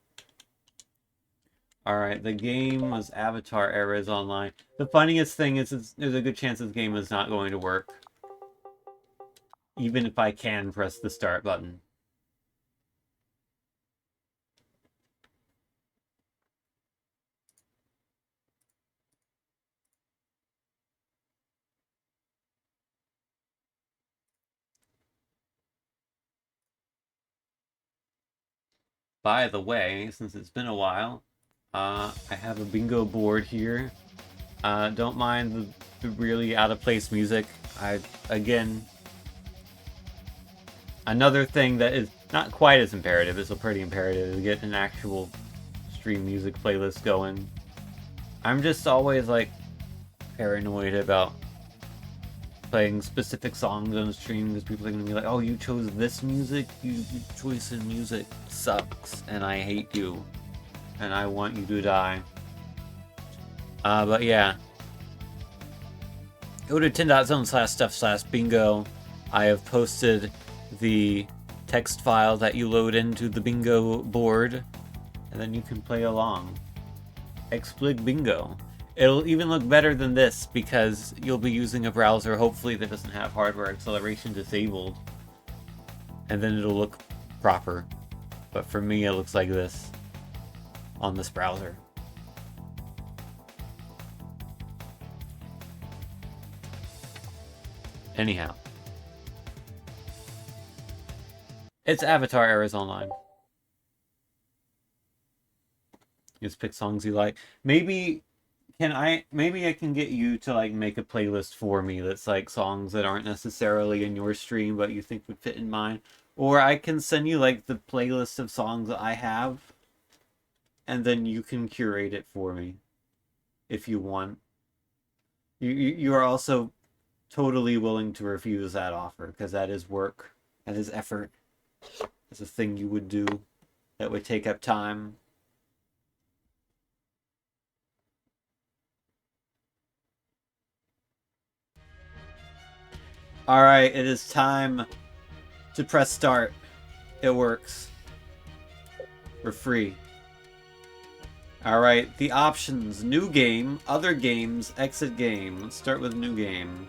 Alright, the game was Avatar Errors Online. The funniest thing is there's a good chance this game is not going to work. Even if I can press the start button. By the way, since it's been a while, I have a bingo board here. Don't mind the really out-of-place music. Again, another thing that is not quite as imperative, it's pretty imperative, to get an actual stream music playlist going. I'm just always, like, paranoid about playing specific songs on the stream because people are going to be like, oh, you chose this music? Your choice in music sucks, and I hate you, and I want you to die. But yeah. Go to 10.zone/stuff/bingo. I have posted the text file that you load into the bingo board, and then you can play along. XBLIG bingo. It'll even look better than this because you'll be using a browser, hopefully, that doesn't have hardware acceleration disabled. And then it'll look proper. But for me, it looks like this on this browser. Anyhow. It's Avatar Errors Online. You just pick songs you like. Maybe I can get you to like make a playlist for me that's like songs that aren't necessarily in your stream but you think would fit in mine. Or I can send you like the playlist of songs that I have, and then you can curate it for me if you want. You are also totally willing to refuse that offer because that is work, that is effort. It's a thing you would do that would take up time. Alright, it is time to press start. It works. For free. Alright, the options. New game, other games, exit game. Let's start with new game.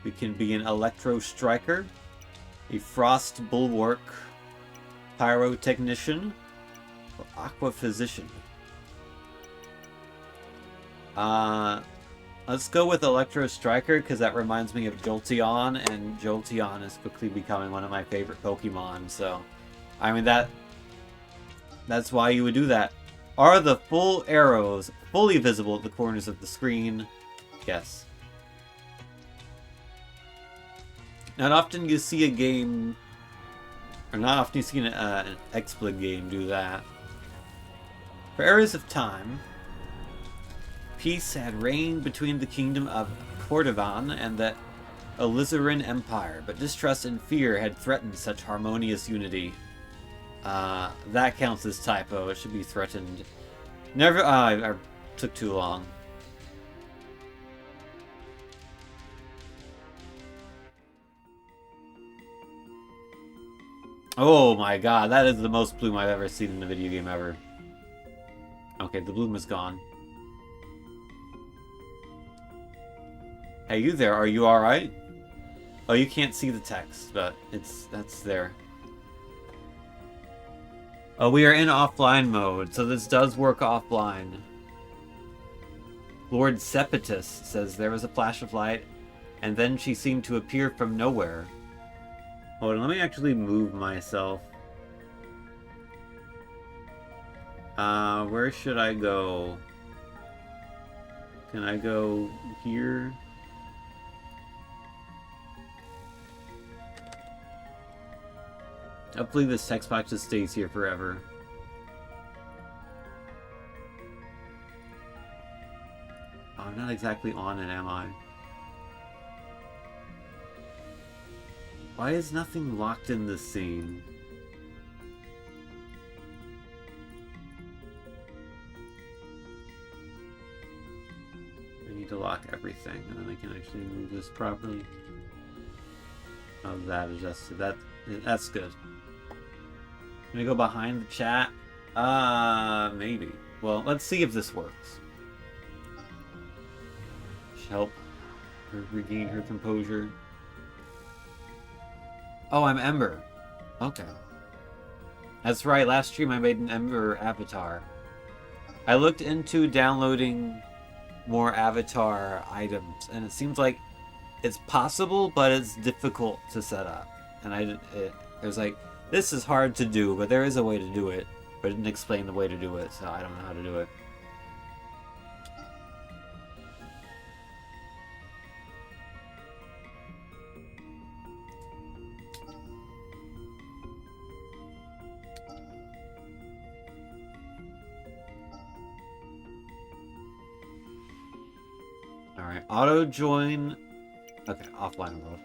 We can be an Electro Striker, a Frost Bulwark, Pyrotechnician, or Aqua Physician. Let's go with Electro Striker, because that reminds me of Jolteon, and Jolteon is quickly becoming one of my favorite Pokemon, so... I mean, that's why you would do that. Are the full arrows fully visible at the corners of the screen? Yes. Not often you see a game, or not often you see an XBLIG game do that. For errors of time, peace had reigned between the kingdom of Cordovan and the Alizarin Empire, but distrust and fear had threatened such harmonious unity. That counts as typo. It should be threatened. Never. I took too long. Oh my god, that is the most bloom I've ever seen in a video game ever. Okay, the bloom is gone. Hey, you there, are you alright? Oh, you can't see the text, but that's there. Oh, we are in offline mode, so this does work offline. Lord Sepetus says there was a flash of light, and then she seemed to appear from nowhere. Hold on, let me actually move myself. Where should I go? Can I go here? Hopefully this text box just stays here forever. Oh, I'm not exactly on it, am I? Why is nothing locked in this scene? I need to lock everything, and then I can actually move this properly. Oh, that adjusted. That's good. Can I go behind the chat? Maybe. Well, let's see if this works. Should help her regain her composure. Oh, I'm Ember. Okay. That's right, last stream I made an Ember avatar. I looked into downloading more avatar items, and it seems like it's possible, but it's difficult to set up. And it was like, this is hard to do, but there is a way to do it. But it didn't explain the way to do it, so I don't know how to do it. Alright, auto join. Okay, offline mode.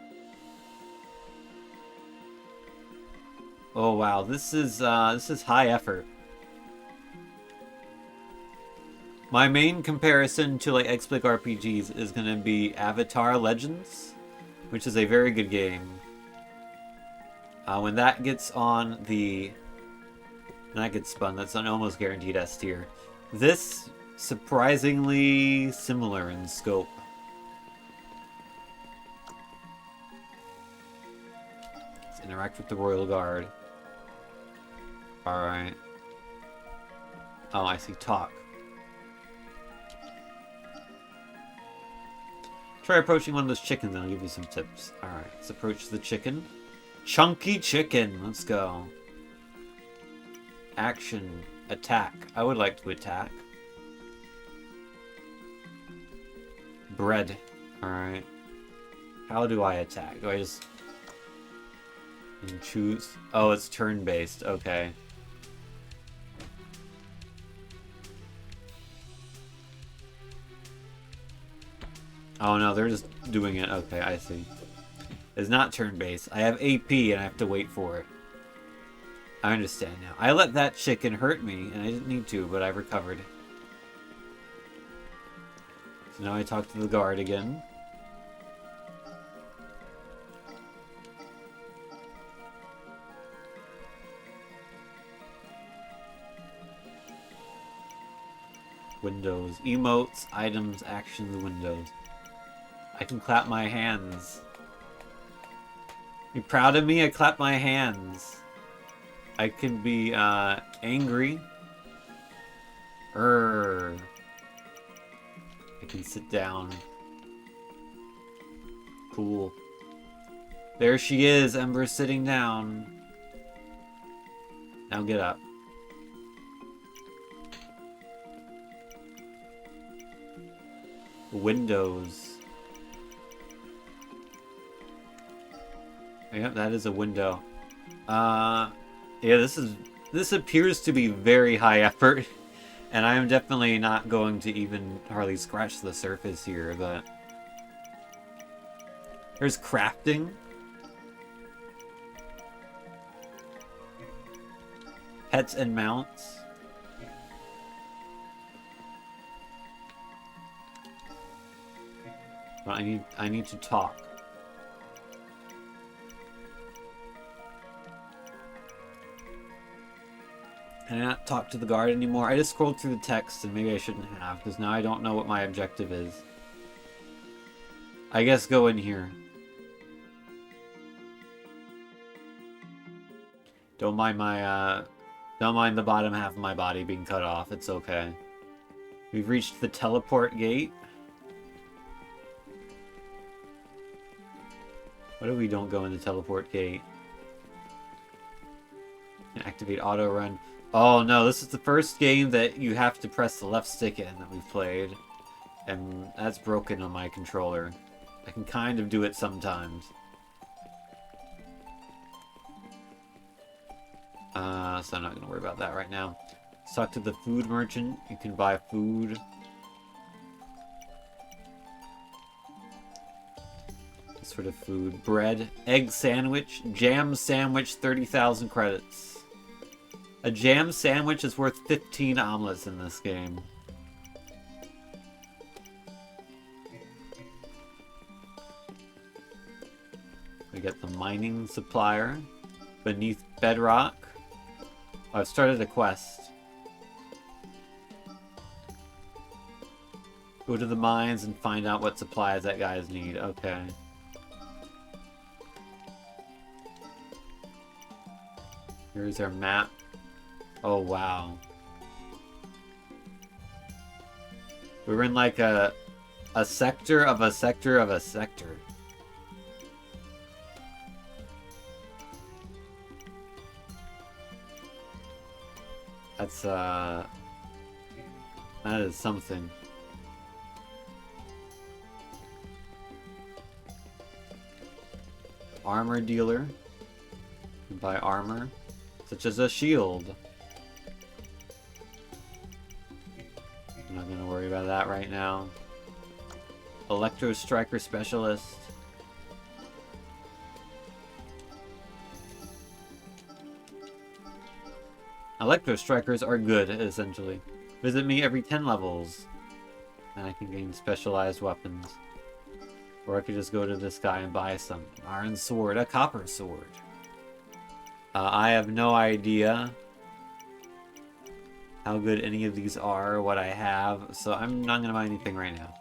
Oh wow, this is high effort. My main comparison to like XBLIG RPGs is gonna be Avatar Legends, which is a very good game. When that gets on the... When that gets spun, that's an almost guaranteed S tier. This, surprisingly similar in scope. Let's interact with the Royal Guard. Alright. Oh, I see. Talk. Try approaching one of those chickens and I'll give you some tips. Alright, let's approach the chicken. Chunky chicken! Let's go. Action. Attack. I would like to attack. Bread. Alright. How do I attack? Do I just... choose? Oh, it's turn-based. Okay. Oh no, they're just doing it. Okay, I see. It's not turn-based. I have AP and I have to wait for it. I understand now. I let that chicken hurt me, and I didn't need to, but I recovered. So now I talk to the guard again. Windows. Emotes, items, actions, windows. I can clap my hands. You proud of me? I clap my hands. I can be, angry. I can sit down. Cool. There she is, Ember sitting down. Now get up. Windows. Yep, that is a window. Yeah, this appears to be very high effort, and I am definitely not going to even hardly scratch the surface here, but... There's crafting. Pets and mounts. But I need to talk. Can I not talk to the guard anymore? I just scrolled through the text and maybe I shouldn't have, because now I don't know what my objective is. I guess go in here. Don't mind the bottom half of my body being cut off. It's okay. We've reached the teleport gate. What if we don't go in the teleport gate? Activate auto run. Oh no, this is the first game that you have to press the left stick in that we've played. And that's broken on my controller. I can kind of do it sometimes. So I'm not going to worry about that right now. Let's talk to the food merchant. You can buy food. What sort of food? Bread, egg sandwich, jam sandwich, 30,000 credits. A jam sandwich is worth 15 omelets in this game. We get the mining supplier beneath bedrock. Oh, I've started a quest. Go to the mines and find out what supplies that guys need. Okay. Here's our map. Oh, wow. We're in like a sector of a sector of a sector. That's, that is something. Armor dealer. You can buy armor, such as a shield. I'm not gonna worry about that right now. Electro Striker Specialist. Electro Strikers are good, essentially. Visit me every 10 levels. And I can gain specialized weapons. Or I could just go to this guy and buy some. Iron sword, a copper sword. I have no idea how good any of these are, what I have, so I'm not going to buy anything right now.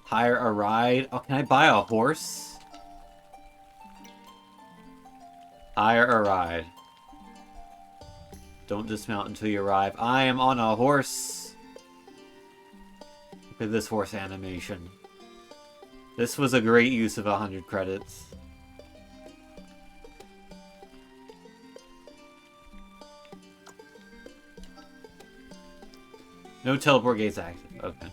Hire a ride. Oh, can I buy a horse? Hire a ride. Don't dismount until you arrive. I am on a horse. Look at this horse animation. This was a great use of 100 credits. No teleport gates active. Okay.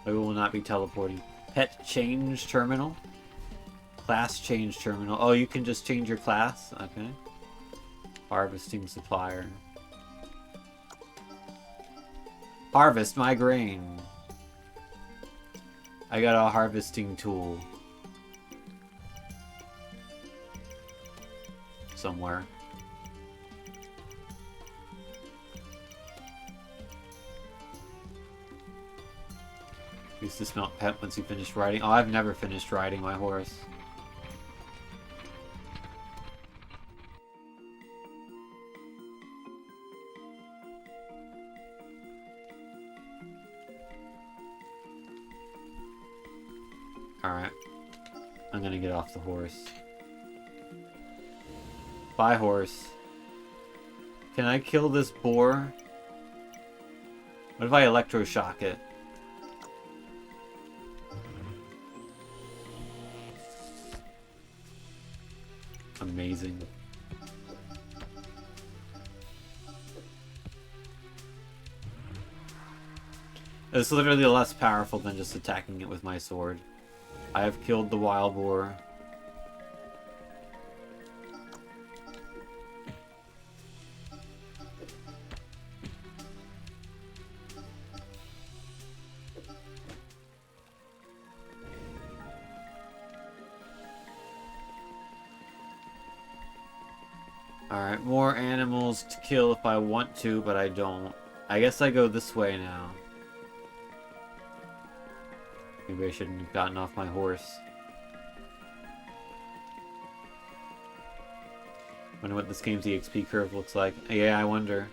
We will not be teleporting. Pet change terminal. Class change terminal. Oh, you can just change your class? Okay. Harvesting supplier. Harvest my grain. I got a harvesting tool. Somewhere. Use dismount pet once you finish riding. Oh, I've never finished riding my horse. Alright. I'm gonna get off the horse. Bye, horse. Can I kill this boar? What if I electroshock it? Amazing. It's literally less powerful than just attacking it with my sword. I have killed the wild boar. Alright, more animals to kill if I want to, but I don't. I guess I go this way now. Maybe I shouldn't have gotten off my horse. Wonder what this game's EXP curve looks like. Yeah, I wonder.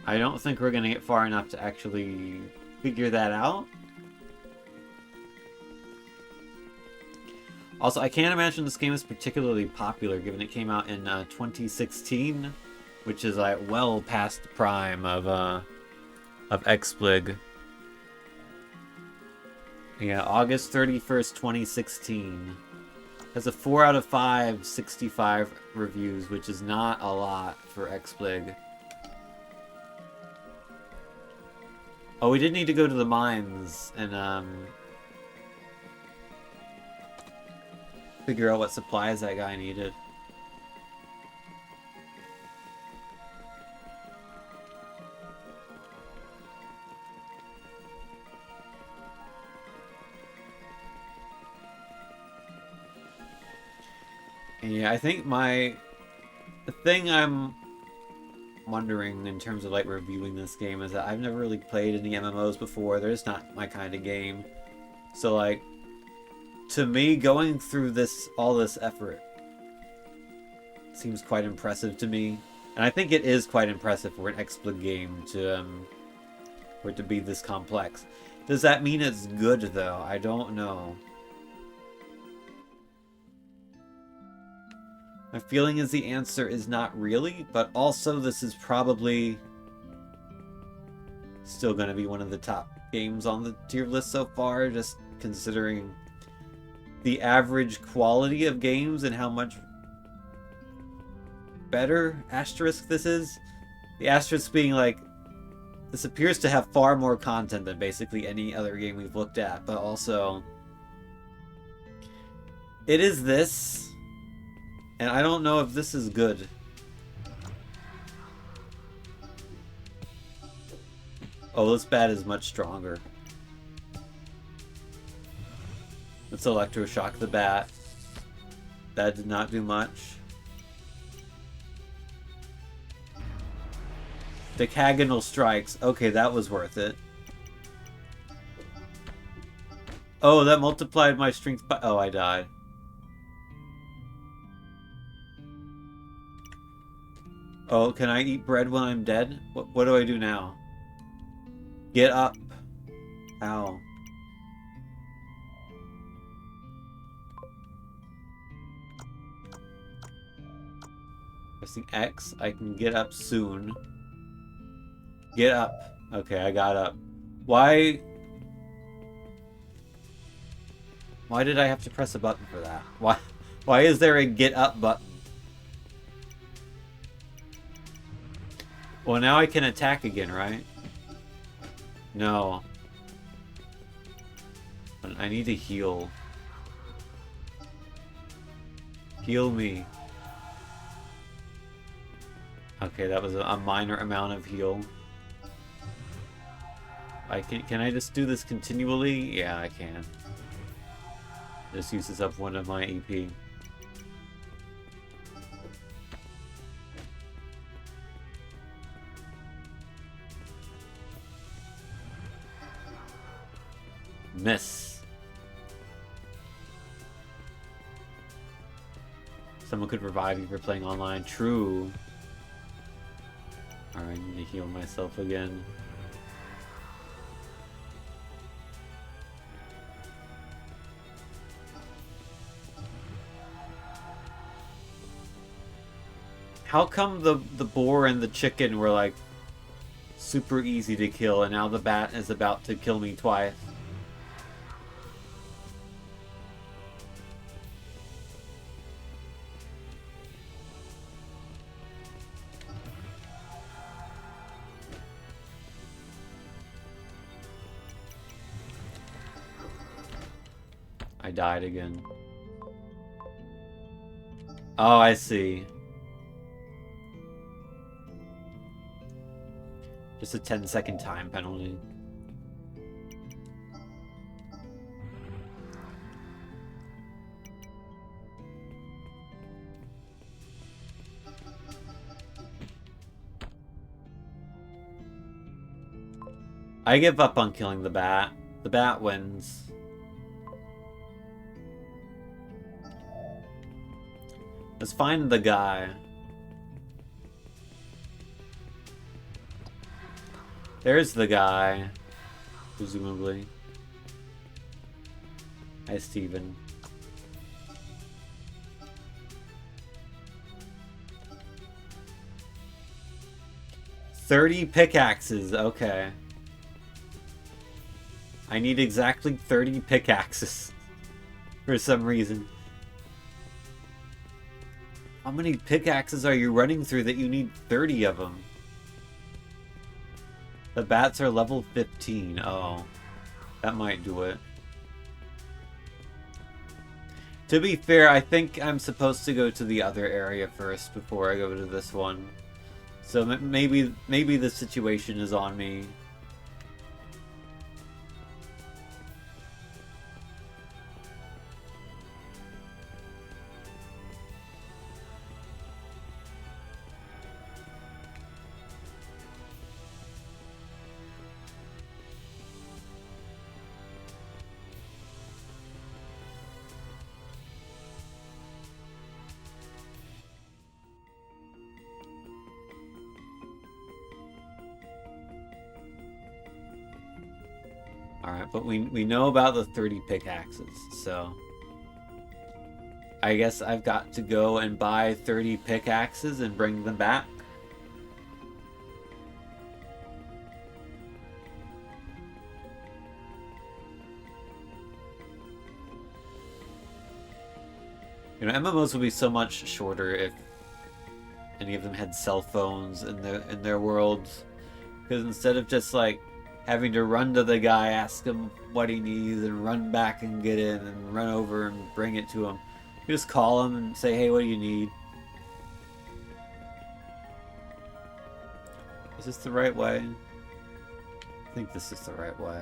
I don't think we're gonna get far enough to actually figure that out. Also, I can't imagine this game is particularly popular, given it came out in 2016, which is like well past the prime of XBLIG. Yeah, August 31st, 2016. Has a 4 out of 5, 65 reviews, which is not a lot for XBLIG. Oh, we did need to go to the mines and figure out what supplies that guy needed. Yeah, I think the thing I'm wondering in terms of like reviewing this game is that I've never really played any MMOs before. They're just not my kind of game. So like, to me, going through all this effort seems quite impressive to me. And I think it is quite impressive for an XBLIG game for it to be this complex. Does that mean it's good though? I don't know. My feeling is the answer is not really, but also this is probably still going to be one of the top games on the tier list so far, just considering the average quality of games and how much better asterisk this is. The asterisk being like, this appears to have far more content than basically any other game we've looked at, but also it is this. And I don't know if this is good. Oh, this bat is much stronger. Let's electroshock the bat. That did not do much. Decagonal strikes. Okay, that was worth it. Oh, that multiplied my strength by... Oh, I died. Oh, can I eat bread when I'm dead? What do I do now? Get up. Ow. Pressing X, I can get up soon. Get up. Okay, I got up. Why did I have to press a button for that? Why is there a get up button? Well, now I can attack again, right? No. I need to heal. Heal me. Okay, that was a minor amount of heal. Can I just do this continually? Yeah, I can. Just uses up one of my EP. Miss. Someone could revive you for playing online. True. Alright, I need to heal myself again. How come the boar and the chicken were like super easy to kill and now the bat is about to kill me twice? I died again. Oh, I see. Just a 10-second time penalty. I give up on killing the bat. The bat wins. Let's find the guy. There's the guy. Presumably. Hi, Steven. "30 pickaxes." Okay. I need exactly 30 pickaxes. For some reason. How many pickaxes are you running through that you need 30 of them? The bats are level 15. Oh. That might do it. To be fair, I think I'm supposed to go to the other area first before I go to this one. So maybe the situation is on me. Alright, but we know about the 30 pickaxes, so... I guess I've got to go and buy 30 pickaxes and bring them back. You know, MMOs would be so much shorter if any of them had cell phones in their worlds. Because instead of just, like, having to run to the guy, ask him what he needs, and run back and get in, and run over and bring it to him. You just call him and say, "Hey, what do you need?" Is this the right way? I think this is the right way.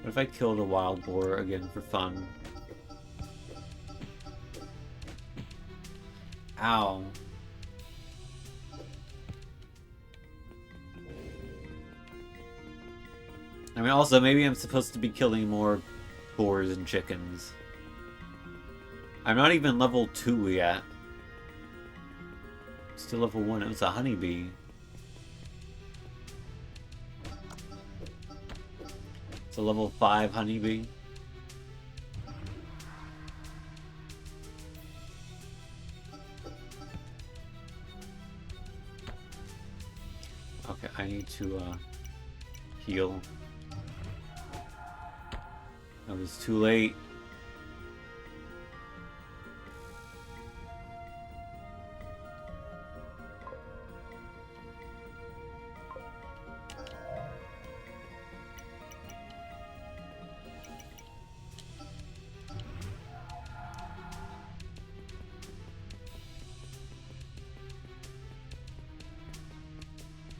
What if I killed a wild boar again for fun? Ow. I mean, also, maybe I'm supposed to be killing more boars and chickens. I'm not even level 2 yet. Still level 1. It was a honeybee. It's a level 5 honeybee. Okay, I need to heal. I was too late.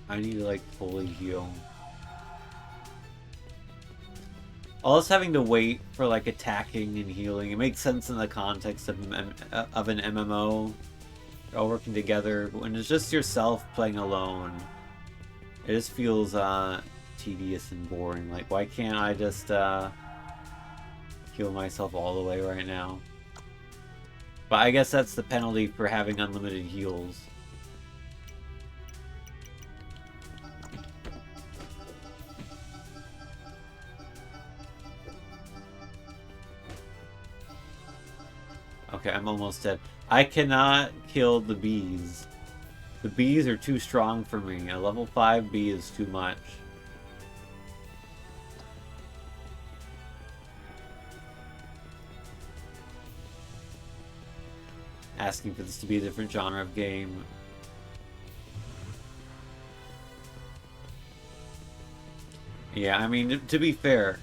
I need to, like, fully heal. All this having to wait for, like, attacking and healing, it makes sense in the context of an MMO. You're all working together, but when it's just yourself playing alone, it just feels tedious and boring. Like, why can't I just heal myself all the way right now? But I guess that's the penalty for having unlimited heals. Okay, I'm almost dead. I cannot kill the bees. The bees are too strong for me. A level 5 bee is too much. asking for this to be a different genre of game. Yeah, I mean, to be fair,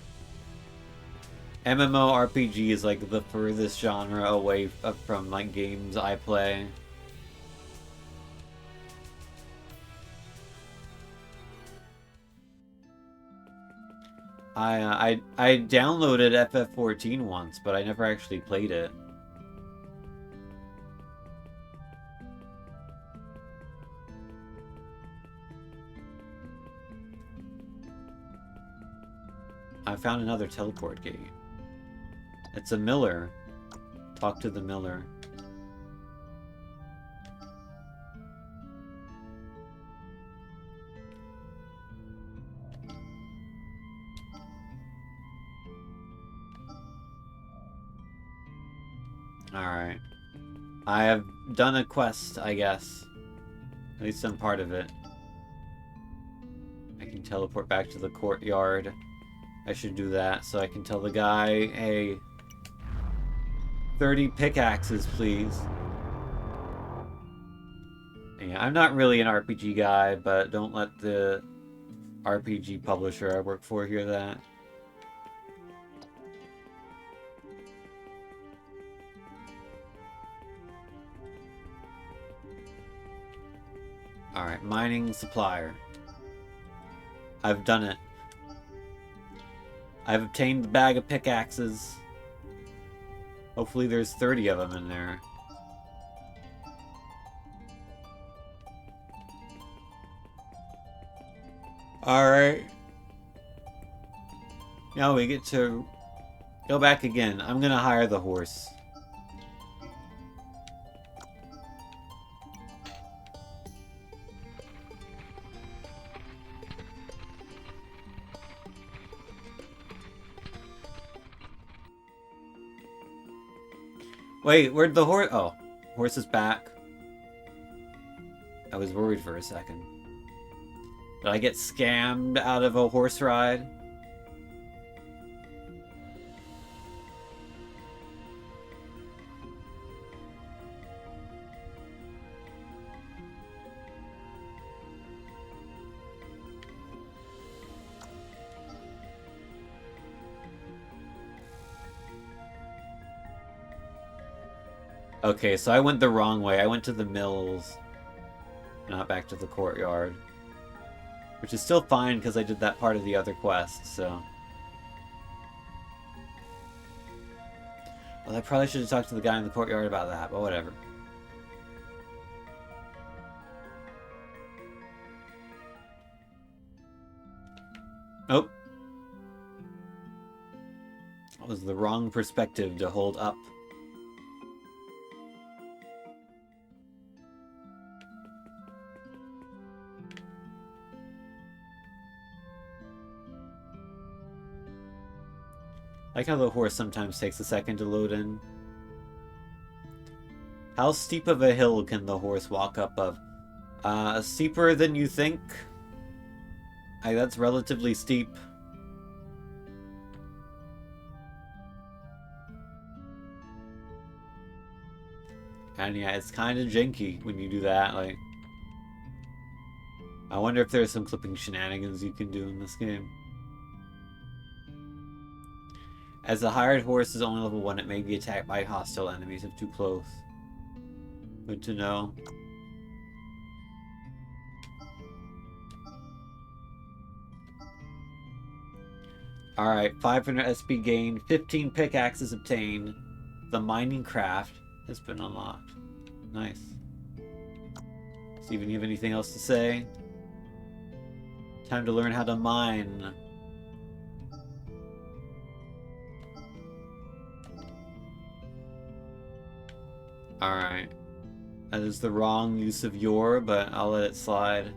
MMORPG is like the furthest genre away from like games I play. I downloaded FF14 once, but I never actually played it. I found another teleport gate. It's a miller. Talk to the miller. Alright. I have done a quest, I guess. At least some part of it. I can teleport back to the courtyard. I should do that so I can tell the guy, hey, 30 pickaxes, please. Yeah, I'm not really an RPG guy, but don't let the RPG publisher I work for hear that. Alright, mining supplier. I've done it. I've obtained the bag of pickaxes. Hopefully there's 30 of them in there. Alright. Now we get to go back again. I'm gonna hire the horse. Wait, where'd the horse... Oh, horse is back. I was worried for a second. Did I get scammed out of a horse ride? Okay, so I went the wrong way. I went to the mills, not back to the courtyard. Which is still fine, because I did that part of the other quest, so... Well, I probably should have talked to the guy in the courtyard about that, but whatever. Oh. That was the wrong perspective to hold up. I like how the horse sometimes takes a second to load in. How steep of a hill can the horse walk up of? Steeper than you think. That's relatively steep. And yeah, it's kind of janky when you do that. Like, I wonder if there's some clipping shenanigans you can do in this game. As the hired horse is only level 1, it may be attacked by hostile enemies if too close. Good to know. Alright, 500 SP gained, 15 pickaxes obtained. The mining craft has been unlocked. Nice. Steven, you have anything else to say? Time to learn how to mine. Alright. That is the wrong use of your, but I'll let it slide.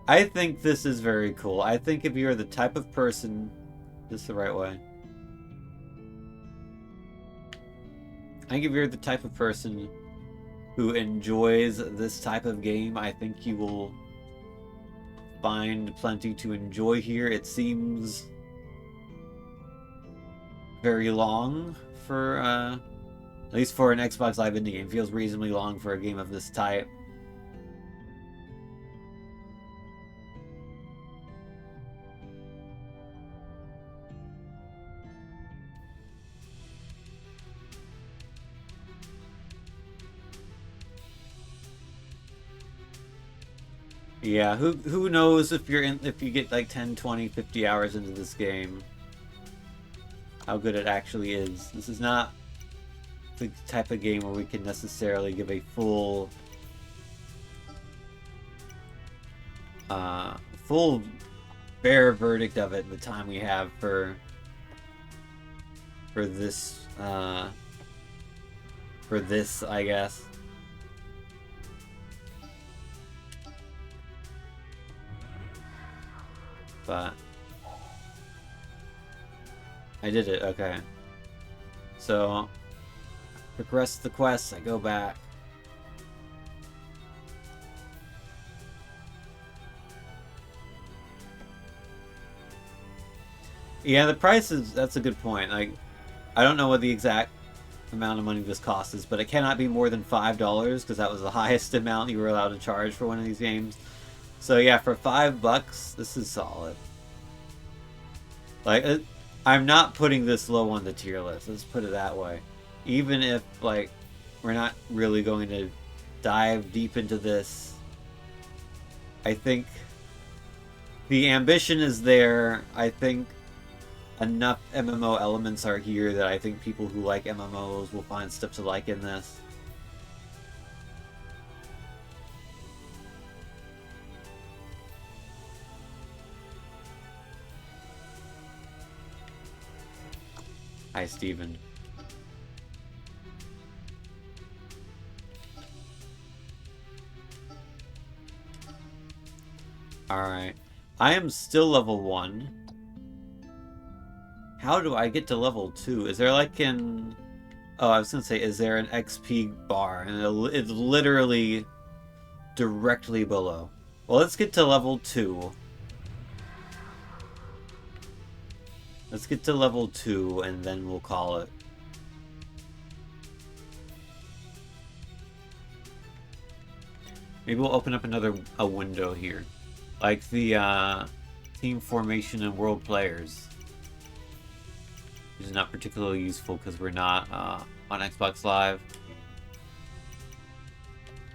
I think this is very cool. I think if you're the type of person... This is the right way. I think if you're the type of person who enjoys this type of game, I think you will find plenty to enjoy here. It seems very long for a At least for an Xbox Live indie game, feels reasonably long for a game of this type. Yeah, who knows if you get like 10, 20, 50 hours into this game, how good it actually is. This is not the type of game where we can necessarily give a full fair verdict of it in the time we have for this I guess. But I did it, okay. So progress the quest, I go back. Yeah, the price is, that's a good point. Like, I don't know what the exact amount of money this cost is, but it cannot be more than $5 because that was the highest amount you were allowed to charge for one of these games. So yeah, for $5, this is solid. Like, I'm not putting this low on the tier list. Let's put it that way. Even if, like, we're not really going to dive deep into this, I think the ambition is there. I think enough MMO elements are here that I think people who like MMOs will find stuff to like in this. Hi, Steven. Alright. I am still level 1. How do I get to level 2? Is there like an... Oh, I was gonna say, is there an XP bar? And it's literally directly below. Well, let's get to level 2. Let's get to level 2 and then we'll call it. Maybe we'll open up a window here. Like the team formation and world players. Which is not particularly useful because we're not on Xbox Live.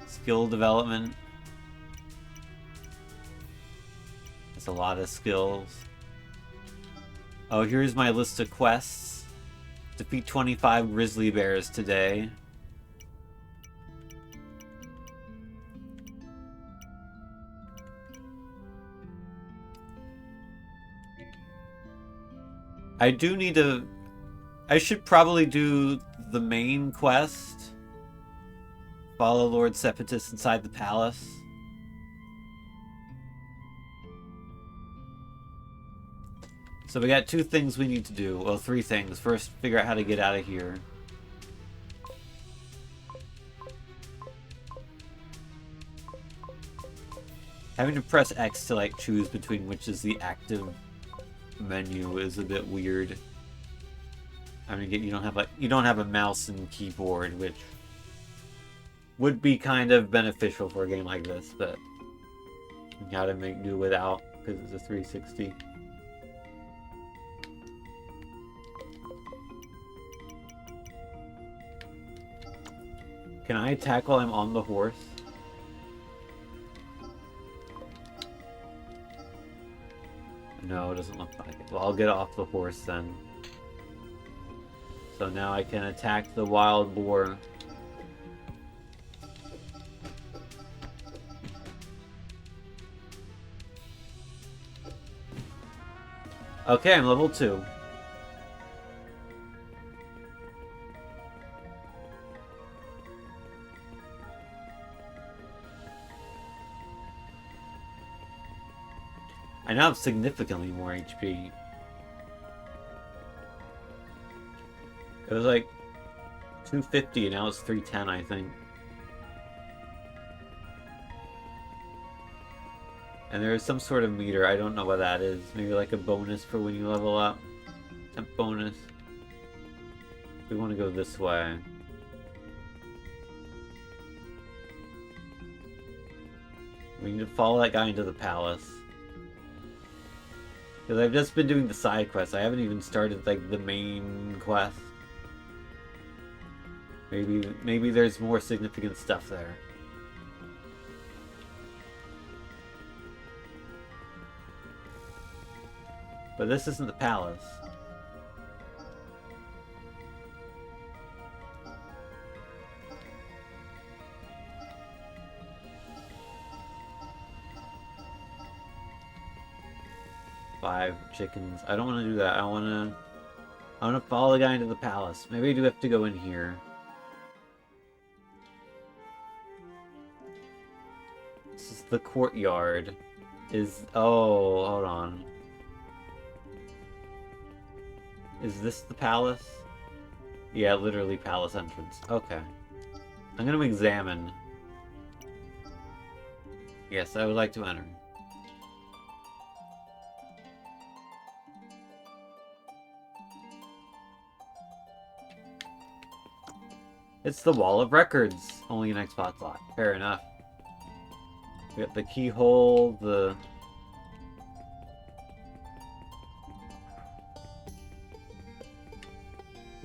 Skill development. That's a lot of skills. Oh, here's my list of quests. Defeat 25 grizzly bears today. I do need to... I should probably do the main quest. Follow Lord Sepetus inside the palace. So we got 2 things we need to do. Well, 3 things. First, figure out how to get out of here. Having to press X to like choose between which is the active menu is a bit weird. I mean, you don't have a mouse and keyboard, which would be kind of beneficial for a game like this, but you gotta make do without because it's a 360. Can I attack while I'm on the horse? No, it doesn't look like it. Well, I'll get off the horse then. So now I can attack the wild boar. Okay, I'm level 2. I now have significantly more HP. It was like 250 and now it's 310, I think. And there is some sort of meter, I don't know what that is. Maybe like a bonus for when you level up. Temp bonus. We want to go this way. We need to follow that guy into the palace. Because I've just been doing the side quests. I haven't even started, like, the main quest. Maybe there's more significant stuff there. But this isn't the palace. Five chickens. I don't want to do that. I want to follow the guy into the palace. Maybe I do have to go in here. This is the courtyard. Oh, hold on. Is this the palace? Yeah, literally palace entrance. Okay. I'm going to examine. Yes, I would like to enter. It's the wall of records. Only an Xbox slot. Fair enough. We got the keyhole, the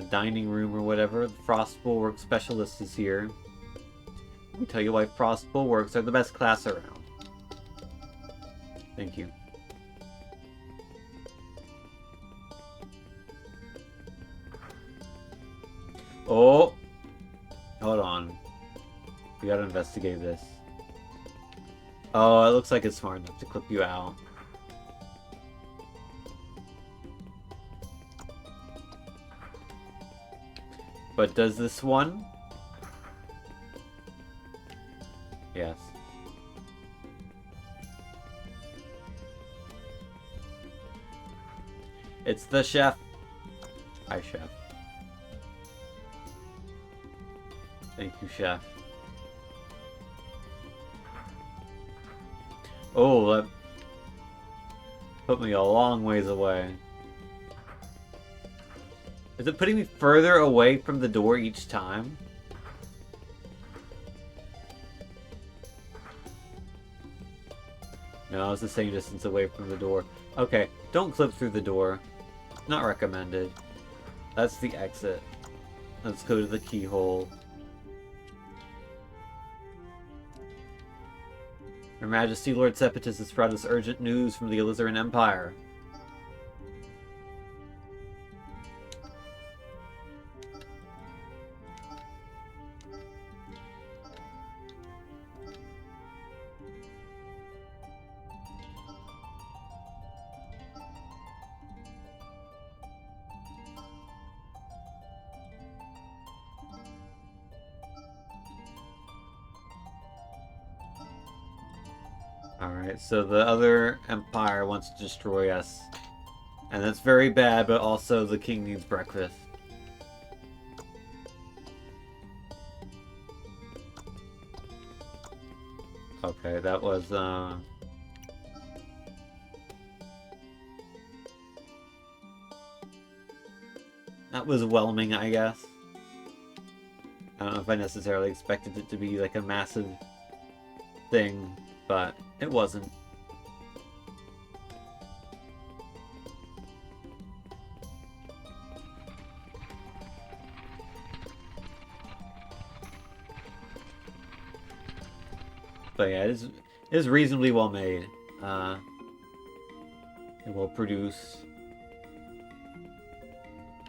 dining room or whatever. The Frost Bulwark Specialist is here. Let me tell you why Frost Bulwarks are the best class around. Thank you. Oh! Hold on. We gotta investigate this. Oh, it looks like it's smart enough to clip you out. But does this one? Yes. It's the chef. Hi, chef. Thank you, chef. Oh, that put me a long ways away. Is it putting me further away from the door each time? No, it's the same distance away from the door. Okay, don't clip through the door. Not recommended. That's the exit. Let's go to the keyhole. Her Majesty Lord Sepetus has brought us urgent news from the Alizarin Empire. Alright, so the other empire wants to destroy us. And that's very bad, but also the king needs breakfast. Okay, that was, that was whelming, I guess. I don't know if I necessarily expected it to be like a massive thing, but it wasn't. But yeah, it is reasonably well made. It will produce.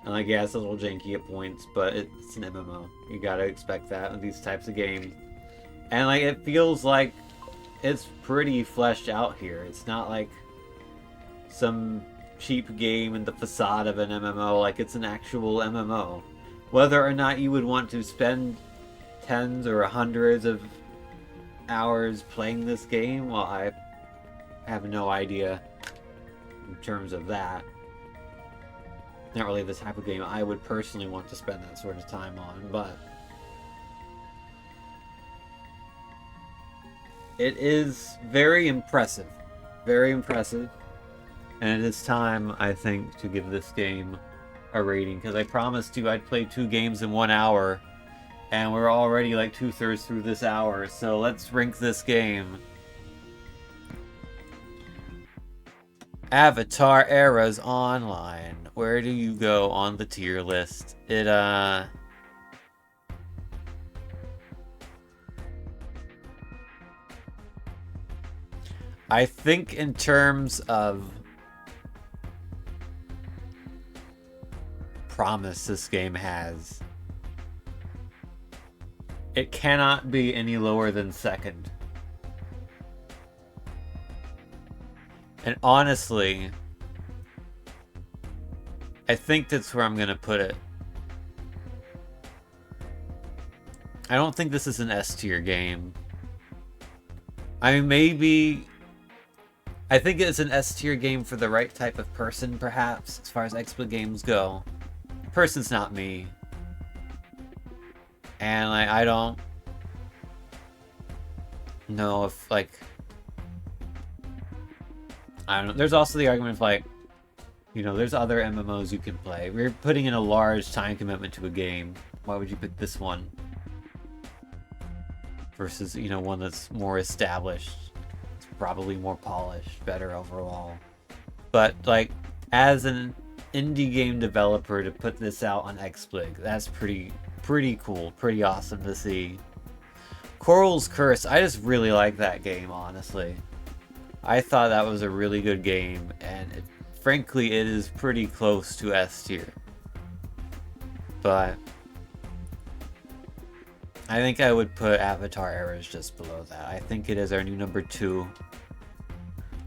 And like, yeah, it's a little janky at points, but it's an MMO. You gotta expect that with these types of games. And like, it feels like it's pretty fleshed out here. It's not like some cheap game in the facade of an MMO. Like, it's an actual MMO. Whether or not you would want to spend tens or hundreds of hours playing this game, well, I have no idea in terms of that. Not really the type of game I would personally want to spend that sort of time on, but it is very impressive. Very impressive. And it is time, I think, to give this game a rating, because I promised you I'd play 2 games in 1 hour, and we're already like 2/3 through this hour, so let's rank this game. Avatar Eras Online. Where do you go on the tier list? I think in terms of promise this game has, it cannot be any lower than second. And honestly, I think that's where I'm gonna put it. I don't think this is an S tier game. I mean, I think it's an S tier game for the right type of person, perhaps, as far as XBLIG games go. The person's not me. And I don't know if, like, I don't know. There's also the argument of, like, you know, there's other MMOs you can play. We're putting in a large time commitment to a game. Why would you pick this one? Versus, you know, one that's more established. It's probably more polished, better overall. But, like, as an indie game developer to put this out on XBLIG, that's pretty cool. Pretty awesome to see. Coral's Curse, I just really like that game, honestly. I thought that was a really good game, and frankly, it is pretty close to S tier. But I think I would put Avatar Eras just below that. I think it is our new number 2,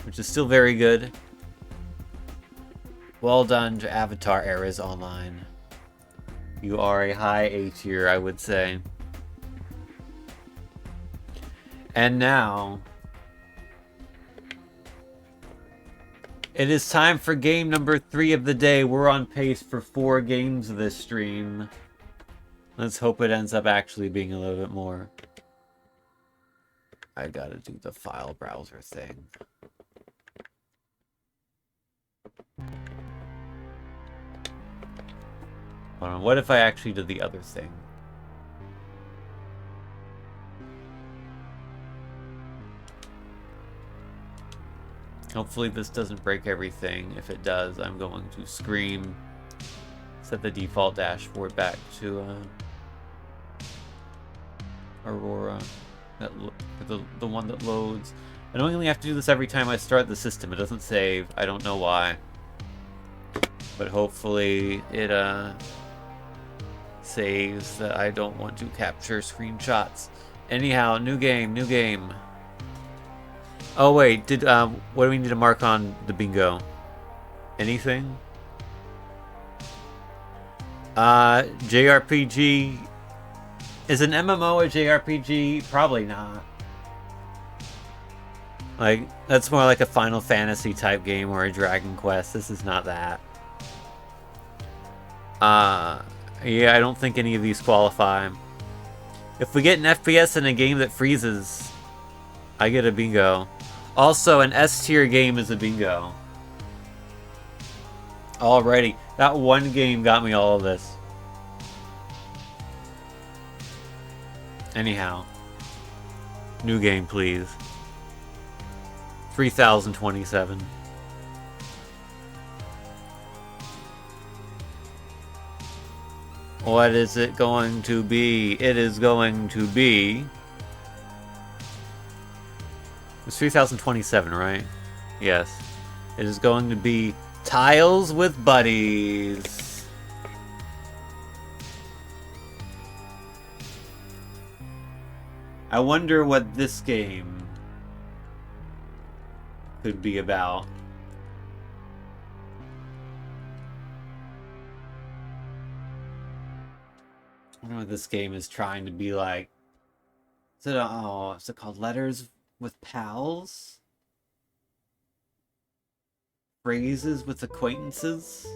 which is still very good. Well done to Avatar Eras Online. You are a high A tier, I would say. And now it is time for game number 3 of the day. We're on pace for 4 games this stream. Let's hope it ends up actually being a little bit more. I gotta do the file browser thing. Hold on, what if I actually did the other thing? Hopefully this doesn't break everything. If it does, I'm going to scream. Set the default dashboard back to Aurora, the one that loads. I don't really have to do this every time I start the system. It doesn't save. I don't know why. But hopefully it saves that I don't want to capture screenshots. Anyhow, new game. Oh wait, what do we need to mark on the bingo? Anything? JRPG. Is an MMO a JRPG? Probably not. Like, that's more like a Final Fantasy type game or a Dragon Quest. This is not that. Yeah, I don't think any of these qualify. If we get an FPS in a game that freezes, I get a bingo. Also, an S tier game is a bingo. Alrighty, that one game got me all of this. Anyhow, new game, please. 3027. What is it going to be? It is going to be... It's 3027, right? Yes. It is going to be Tiles with Buddies. I wonder what this game could be about. I wonder what this game is trying to be like. Is it called Letters with Pals? Phrases with Acquaintances?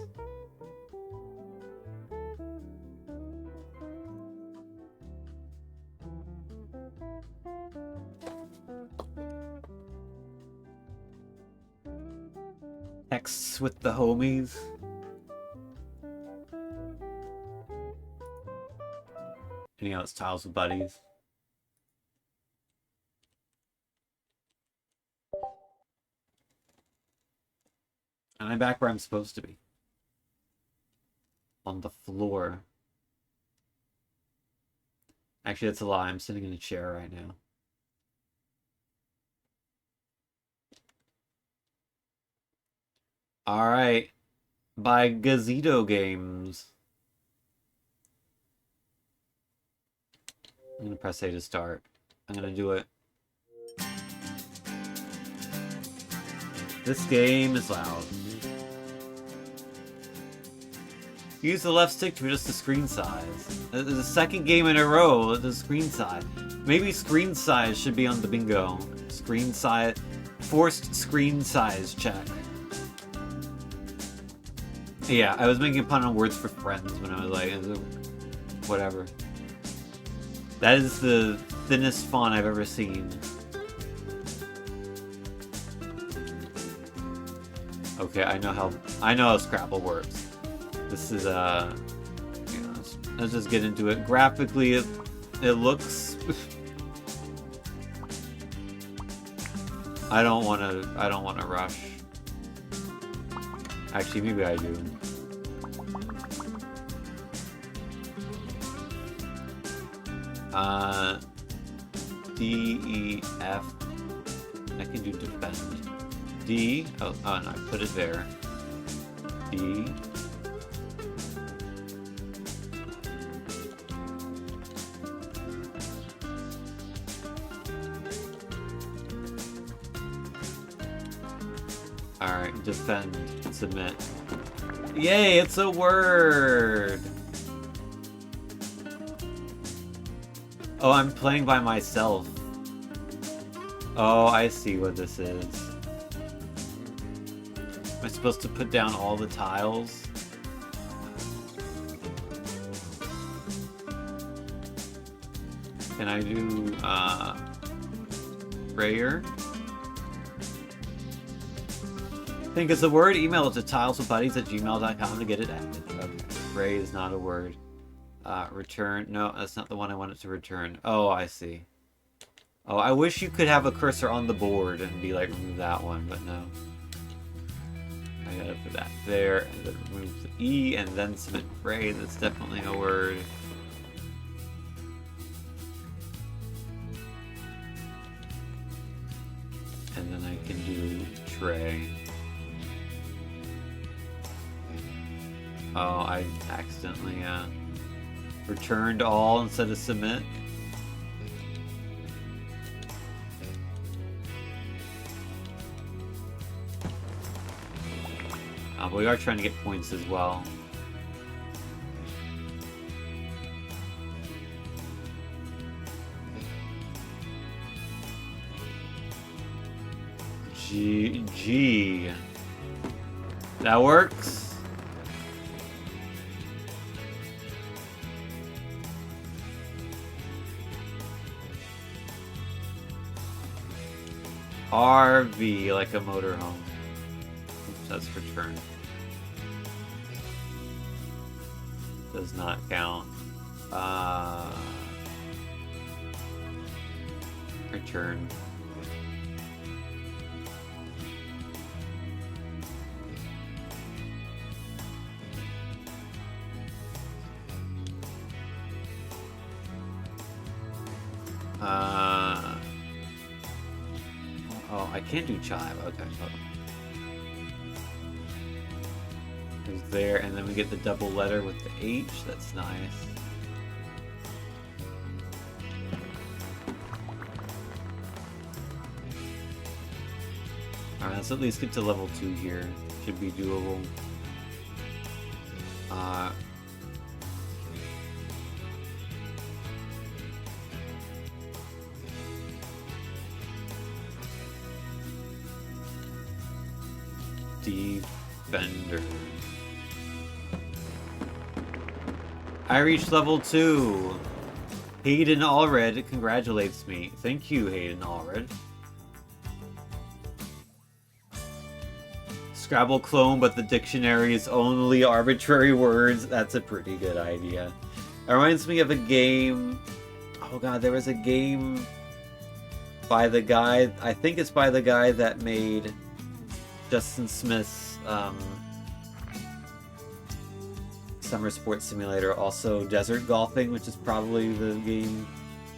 Texts with the homies? Anyhow, it's Tiles with Buddies. And I'm back where I'm supposed to be. On the floor. Actually, that's a lie. I'm sitting in a chair right now. Alright. By Gazito Games. I'm gonna press A to start. I'm gonna do it. This game is loud. Use the left stick to adjust the screen size. The second game in a row, the screen size. Maybe screen size should be on the bingo. Screen size. Forced screen size check. Yeah, I was making a pun on words for friends when I was like, whatever. That is the thinnest font I've ever seen. Okay, I know how Scrabble works. This is let's just get into it. Graphically, it looks. I don't want to rush. Actually, maybe I do. D, E, F. I can do defend. D. Oh, no, I put it there. D. Alright, defend, submit. Yay, it's a word! Oh, I'm playing by myself. Oh, I see what this is. Am I supposed to put down all the tiles? Can I do, Rayer? Think it's a word? Email it to tileswithbuddies@gmail.com to get it added. Okay. Ray is not a word. Return. No, that's not the one I wanted to return. Oh, I see. Oh, I wish you could have a cursor on the board and be like, remove that one, but no. I gotta put that there, and then remove the E, and then submit Ray. That's definitely a word. And then I can do tray. Oh, I accidentally, returned all instead of submit. But we are trying to get points as well. G. That works. RV, like a motorhome. Oops, that's return. Does not count. Return. Oh, I can't do chive. Okay. Is there, and then we get the double letter with the H. That's nice. Alright, let's at least get to level 2 here. Should be doable. Defender. I reached level 2. Hayden Allred congratulates me. Thank you, Hayden Allred. Scrabble clone, but the dictionary is only arbitrary words. That's a pretty good idea. It reminds me of a game. Oh god, there was a game by the guy. I think it's by the guy that made Justin Smith's Summer Sports Simulator, also Desert Golfing, which is probably the game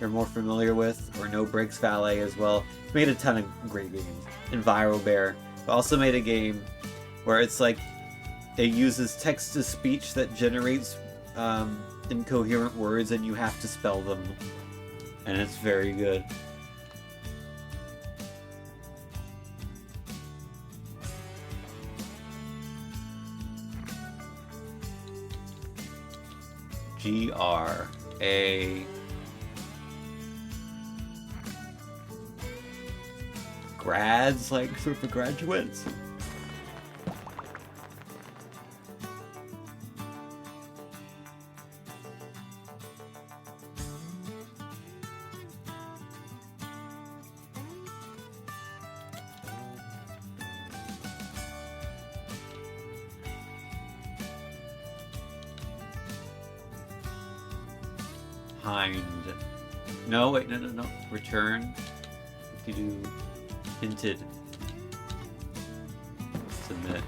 you're more familiar with, or No Brakes Valet as well. It's made a ton of great games. EnviroBear also made a game where it's like it uses text-to-speech that generates incoherent words, and you have to spell them, and it's very good. G-R-A... Grads, like group of graduates? Hind. No, wait, no. Return. If you do hinted. Submit.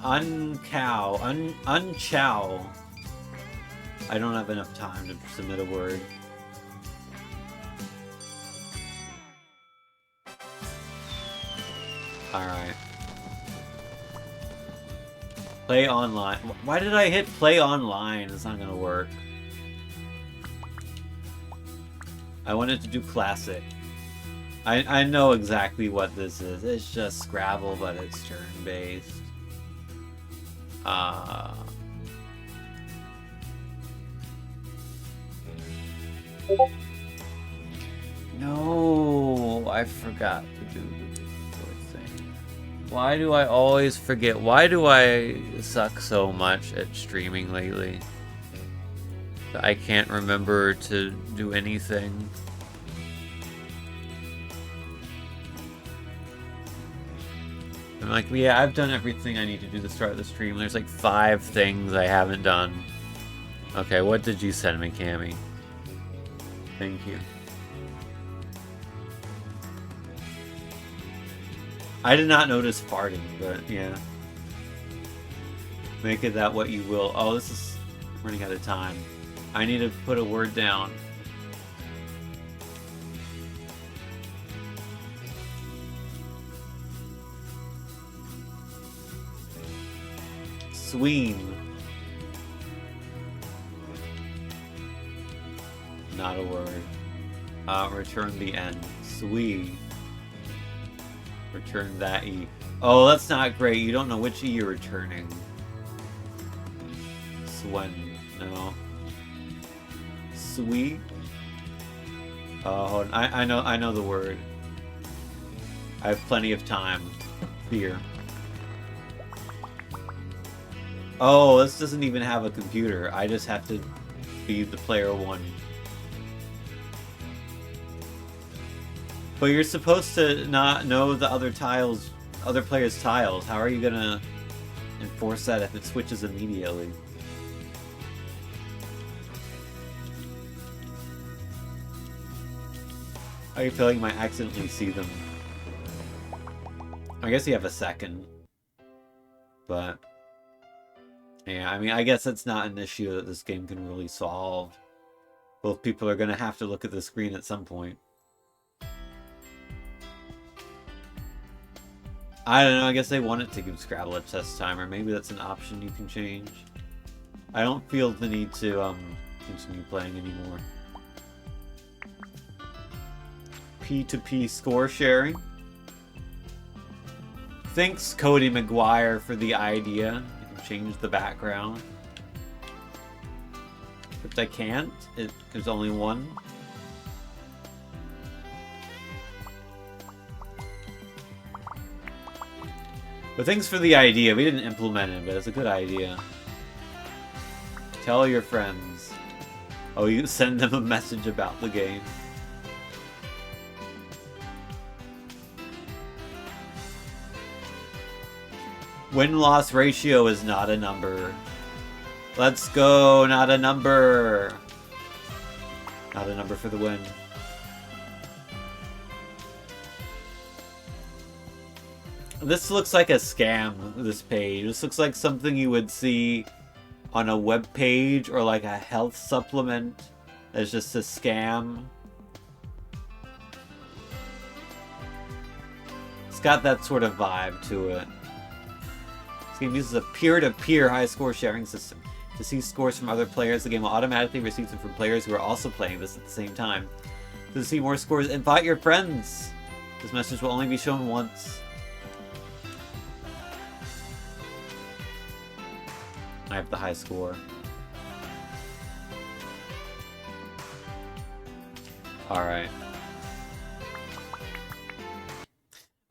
Unchow. I don't have enough time to submit a word. Alright. Play online. Why did I hit play online? It's not gonna work. I wanted to do classic. I know exactly what this is. It's just Scrabble, but it's turn-based. No, I forgot to do the thing. Why do I always forget? Why do I suck so much at streaming lately? I can't remember to do anything. I'm like, yeah, I've done everything I need to do to start the stream. There's like 5 things I haven't done. Okay, what did you send me, Cammy? Thank you. I did not notice farting, but yeah. Make it that what you will. Oh, this is running out of time. I need to put a word down. Sween. Not a word. Return the end. Swee. Return that E. Oh, that's not great. You don't know which E you're returning. Swen. No. Sweet. Oh, hold on. I know the word. I have plenty of time. Fear. Oh, this doesn't even have a computer. I just have to be the player 1. But you're supposed to not know the other player's tiles. How are you gonna enforce that if it switches immediately? Are you feeling I might accidentally see them? I guess you have a second. But yeah, I mean, I guess that's not an issue that this game can really solve. Both people are gonna have to look at the screen at some point. I don't know, I guess they wanted to give Scrabble a test time, or maybe that's an option you can change. I don't feel the need to continue playing anymore. P2P score sharing. Thanks, Cody McGuire, for the idea. You can change the background. But I can't. There's only one. But thanks for the idea. We didn't implement it, but it's a good idea. Tell your friends. Oh, you send them a message about the game. Win-loss ratio is not a number. Let's go. Not a number. Not a number for the win. This looks like a scam, this page. This looks like something you would see on a web page or like a health supplement. It's just a scam. It's got that sort of vibe to it. This game uses a peer-to-peer high score sharing system. To see scores from other players, the game will automatically receive them from players who are also playing this at the same time. To see more scores, invite your friends. This message will only be shown once. I have the high score. Alright.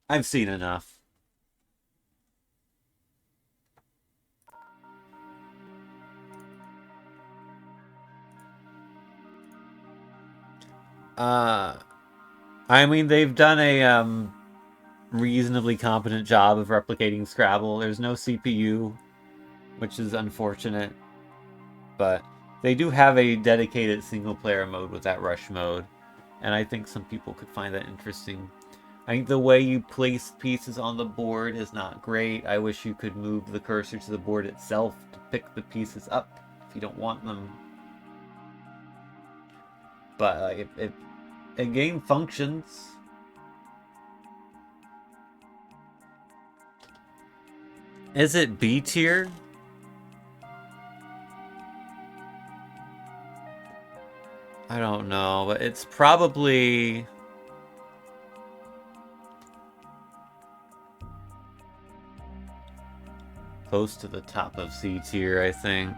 I've seen enough. I mean, they've done a reasonably competent job of replicating Scrabble. There's no CPU, which is unfortunate, but they do have a dedicated single-player mode with that rush mode, and I think some people could find that interesting. I think the way you place pieces on the board is not great. I wish you could move the cursor to the board itself to pick the pieces up if you don't want them. But if a game functions. Is it B tier? I don't know, but it's probably close to the top of C tier, I think.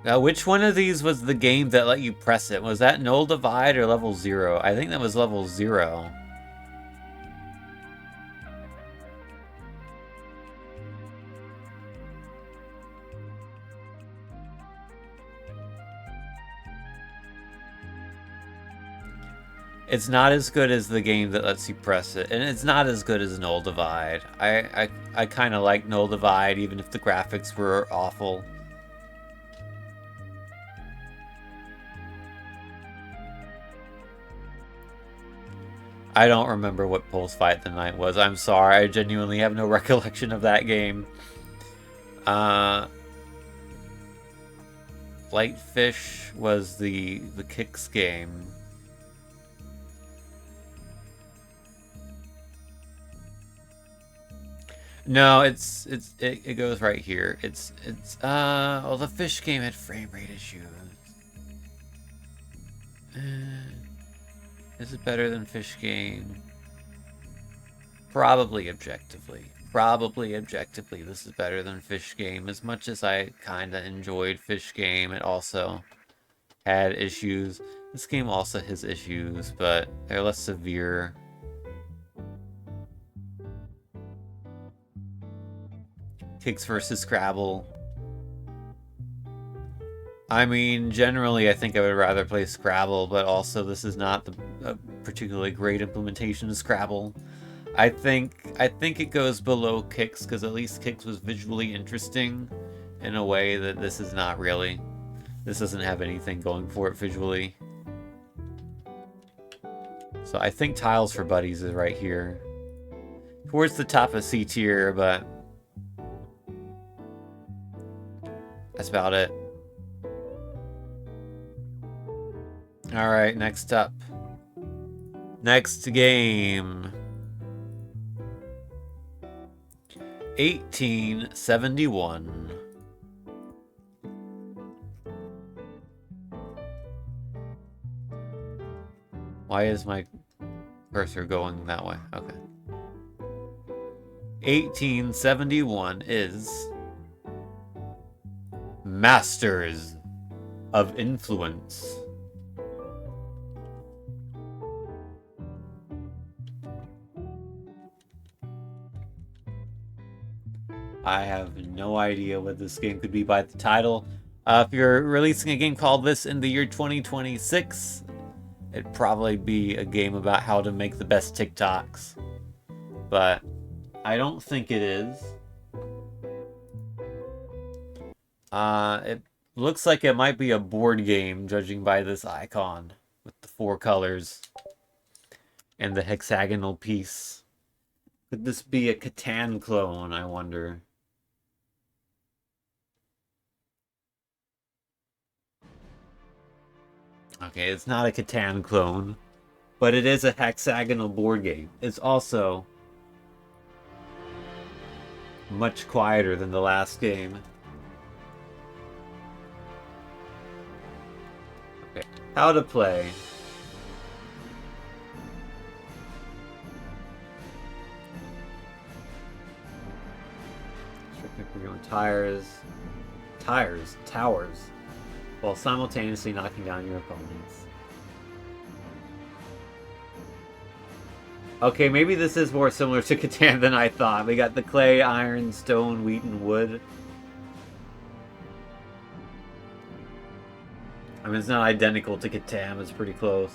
Which one of these was the game that let you press it? Was that Null Divide or Level 0? I think that was Level 0. It's not as good as the game that lets you press it, and it's not as good as Null Divide. I kind of like Null Divide, even if the graphics were awful. I don't remember what Pulse Fight the Night was. I'm sorry, I genuinely have no recollection of that game. Lightfish was the Kicks game. No, it goes right here. Well, the fish game had frame rate issues. Is it better than Fish Game? Probably objectively. Probably objectively, this is better than Fish Game. As much as I kinda enjoyed Fish Game, it also had issues. This game also has issues, but they're less severe. Kicks versus Scrabble. I mean, generally, I think I would rather play Scrabble, but also this is not a particularly great implementation of Scrabble. I think it goes below Kicks, because at least Kicks was visually interesting in a way that this is not really. This doesn't have anything going for it visually. So I think Tiles for Buddies is right here. Towards the top of C tier, but that's about it. Alright, next up. Next game. 1871. Why is my cursor going that way? Okay. 1871 is Masters of Influence. I have no idea what this game could be by the title. If you're releasing a game called this in the year 2026, it'd probably be a game about how to make the best TikToks. But I don't think it is. It looks like it might be a board game, judging by this icon with the 4 colors and the hexagonal piece. Could this be a Catan clone, I wonder? Okay, it's not a Catan clone, but it is a hexagonal board game. It's also much quieter than the last game. Okay, how to play. We're going towers, while simultaneously knocking down your opponents. Okay, maybe this is more similar to Catan than I thought. We got the clay, iron, stone, wheat, and wood. I mean, it's not identical to Catan, it's pretty close.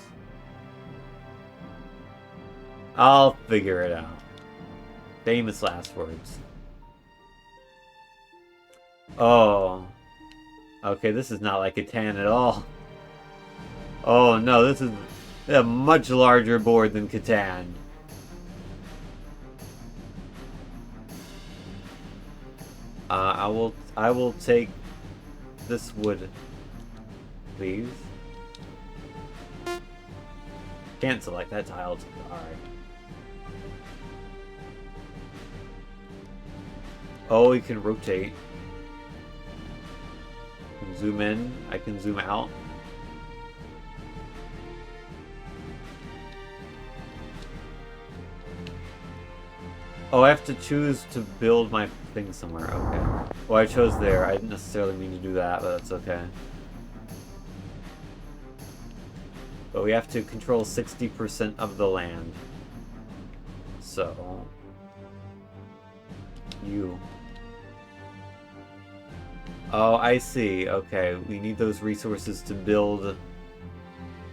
I'll figure it out. Famous last words. Oh. Okay, this is not like Catan at all. Oh no, this is a much larger board than Catan. I will take this wood, please. Can't select that tile. Alright. Oh, we can rotate. Zoom in. I can zoom out. Oh, I have to choose to build my thing somewhere. Okay. Well, I chose there. I didn't necessarily mean to do that, but that's okay. But we have to control 60% of the land. So... you... Oh, I see. Okay, we need those resources to build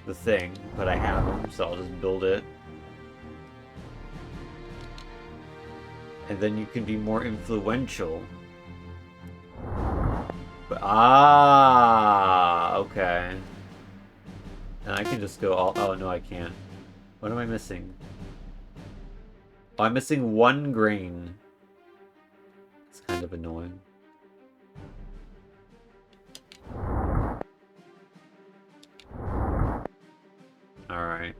the thing, but I have them, so I'll just build it. And then you can be more influential. But, okay. And I can just go all... Oh, no, I can't. What am I missing? Oh, I'm missing 1 grain. It's kind of annoying. Alright.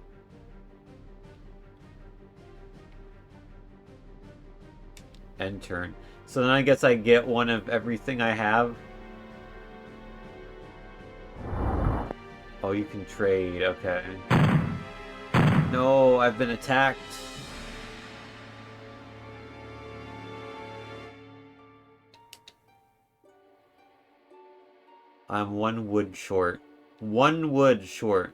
End turn. So then I guess I get one of everything I have. Oh, you can trade. Okay. No, I've been attacked. I'm 1 wood short. 1 wood short.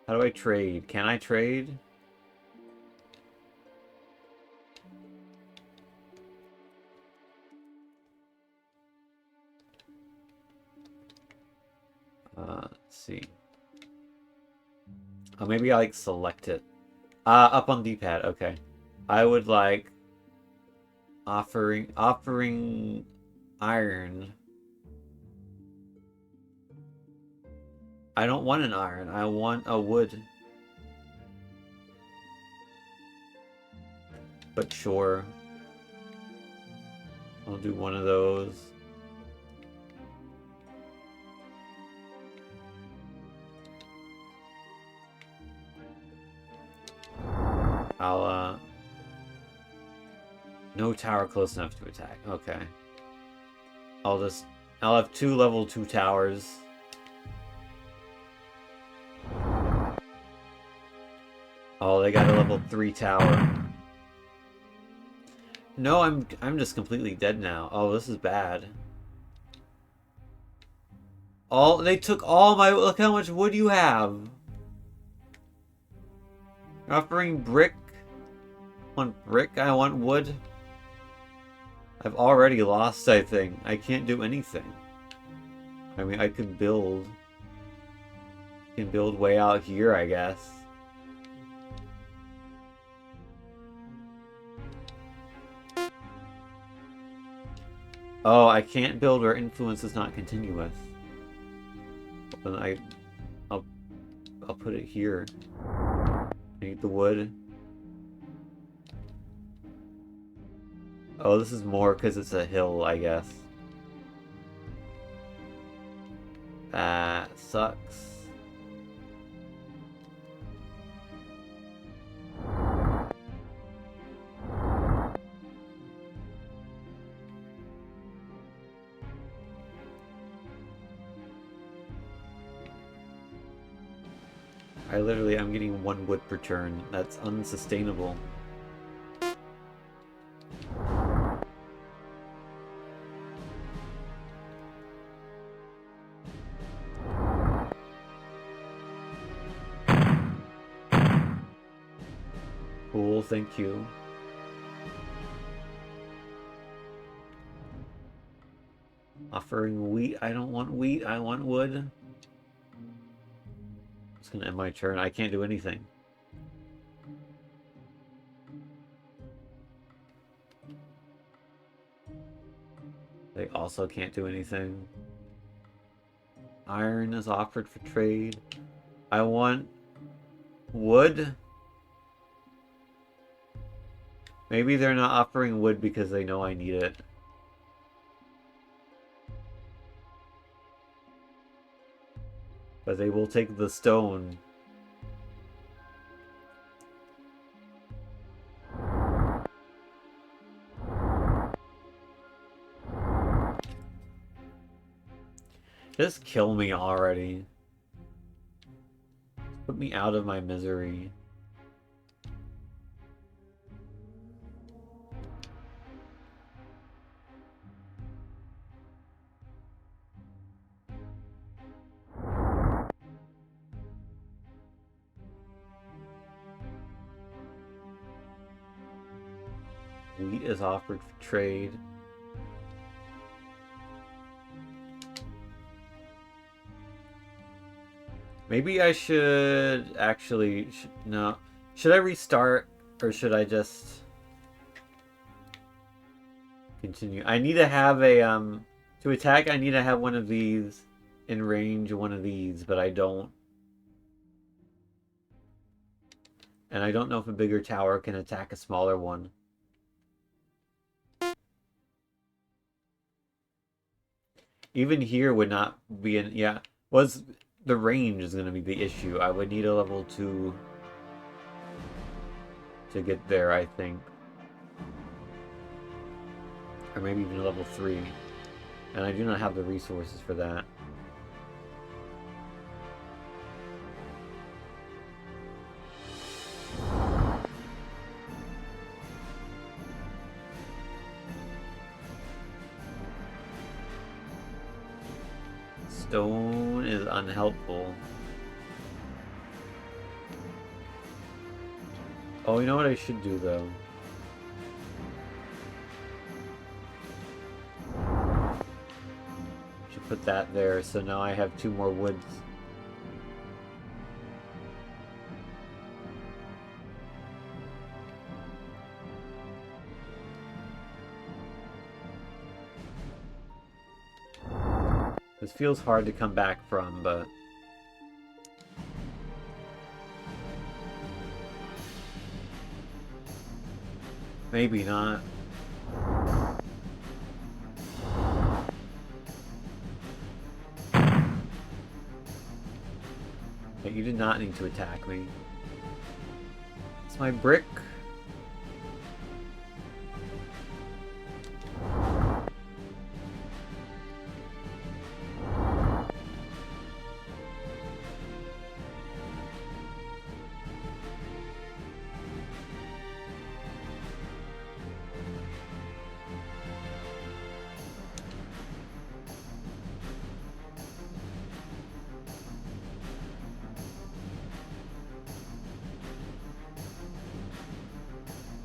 How do I trade? Can I trade? Let's see. Oh, maybe I like select it. Up on D-pad. Okay. I would like offering iron. I don't want an iron. I want a wood. But sure. I'll do one of those. I'll, no tower close enough to attack. Okay. I'll have 2 level 2 towers. Oh, they got a level 3 tower. No, I'm just completely dead now. Oh, this is bad. They took all my... Look how much wood you have. You're offering brick. I want brick. I want wood. I've already lost, I think. I can't do anything. I mean, I could build. I can build way out here, I guess. Oh, I can't build where influence is not continuous. Then I'll put it here. I need the wood. Oh, this is more because it's a hill, I guess. That sucks. I'm getting 1 wood per turn. That's unsustainable. Cool, thank you. Offering wheat. I don't want wheat, I want wood. It's gonna end my turn. I can't do anything. They also can't do anything. Iron is offered for trade. I want wood. Maybe they're not offering wood because they know I need it. But they will take the stone. Just kill me already. Put me out of my misery. Wheat is offered for trade. Maybe I should actually... no. Should I restart? Or should I just... continue? I need to have a... to attack, I need to have one of these in range of one of these, but I don't. And I don't know if a bigger tower can attack a smaller one. Even here would not be an... yeah. The range is going to be the issue. I would need a level 2 to get there, I think. Or maybe even a level 3. And I do not have the resources for that. Stone is unhelpful. Oh, you know what I should do, though? Should put that there, so now I have 2 more woods. This feels hard to come back from, but... maybe not. But you did not need to attack me. It's my brick.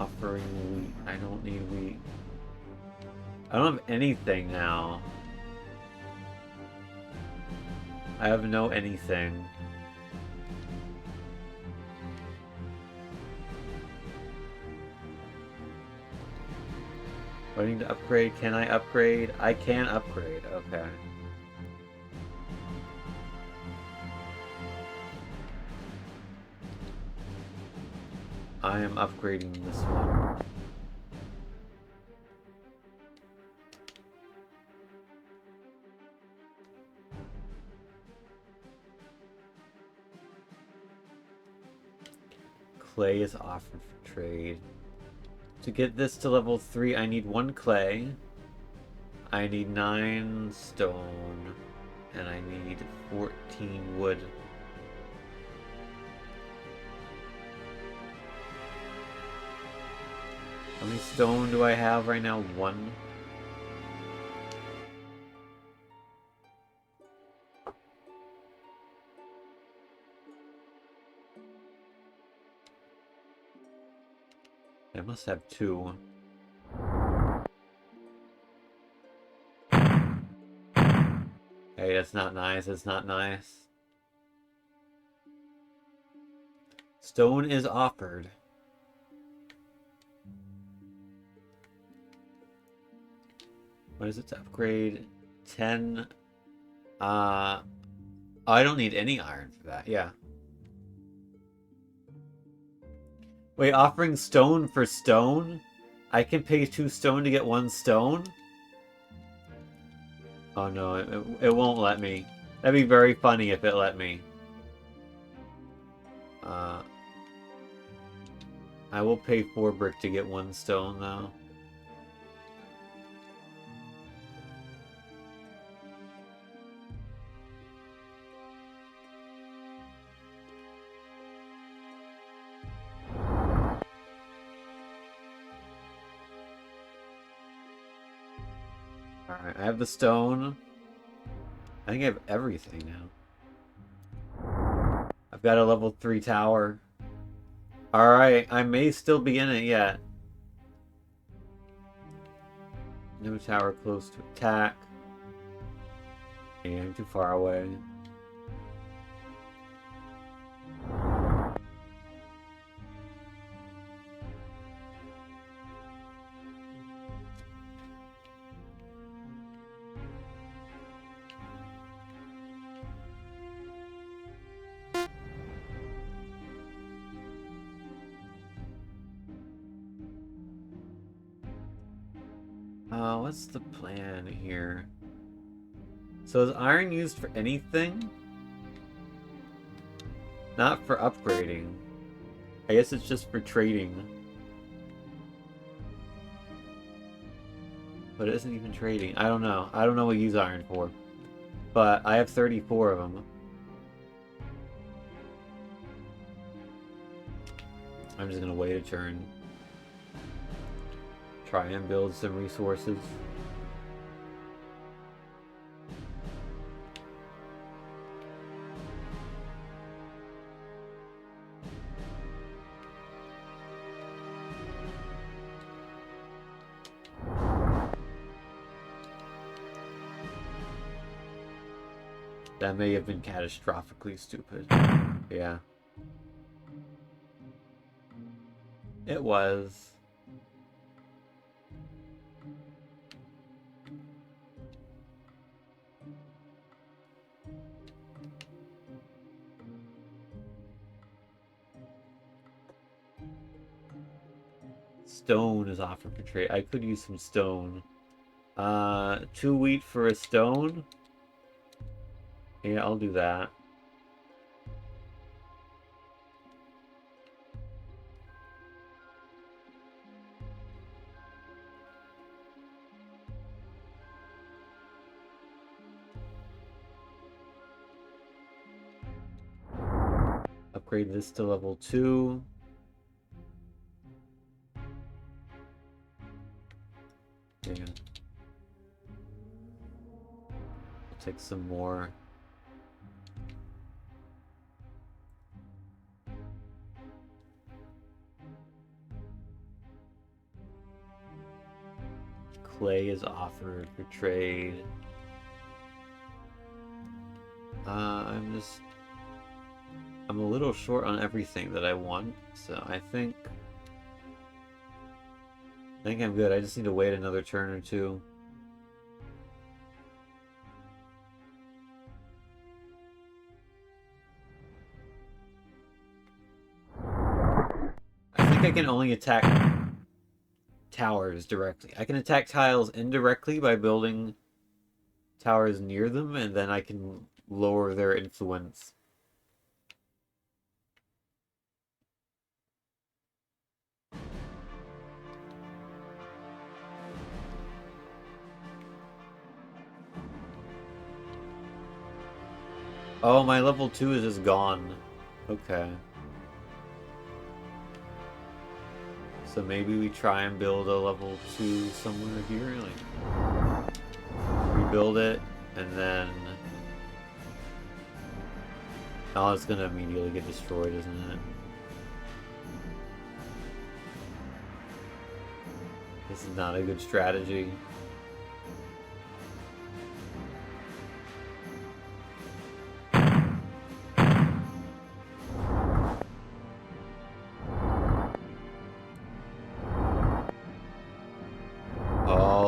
Offering wheat. I don't need wheat. I don't have anything now. I have no anything. Do I need to upgrade? Can I upgrade? I can upgrade. Okay. I am upgrading this one. Clay is offered for trade. To get this to level 3, I need 1 clay. I need 9 stone. And I need 14 wood. How many stone do I have right now? 1. I must have 2. Hey, that's not nice. That's not nice. Stone is offered. What is it to upgrade? 10. I don't need any iron for that. Yeah. Wait, offering stone for stone? I can pay 2 stone to get 1 stone? Oh no, it won't let me. That'd be very funny if it let me. I will pay 4 brick to get 1 stone though. Alright, I have the stone. I think I have everything now. I've got a level 3 tower. Alright, I may still be in it yet. No tower close to attack. Yeah, I'm too far away. What's the plan here? So is iron used for anything? Not for upgrading. I guess it's just for trading. But it isn't even trading. I don't know. I don't know what you use iron for. But I have 34 of them. I'm just gonna wait a turn. Try and build some resources. That may have been catastrophically stupid. Yeah. It was. Stone is offered for trade. I could use some stone. 2 wheat for a stone? Yeah, I'll do that. Upgrade this to level 2. Yeah. I'll take some more. Clay is offered for trade. I'm a little short on everything that I want, so I think think I'm good. I just need to wait another turn or two. I think I can only attack towers directly. I can attack tiles indirectly by building towers near them, and then I can lower their influence. Oh, my level 2 is just gone. Okay. So maybe we try and build a level 2 somewhere here, like rebuild it, and then oh, it's gonna immediately get destroyed, isn't it? This is not a good strategy.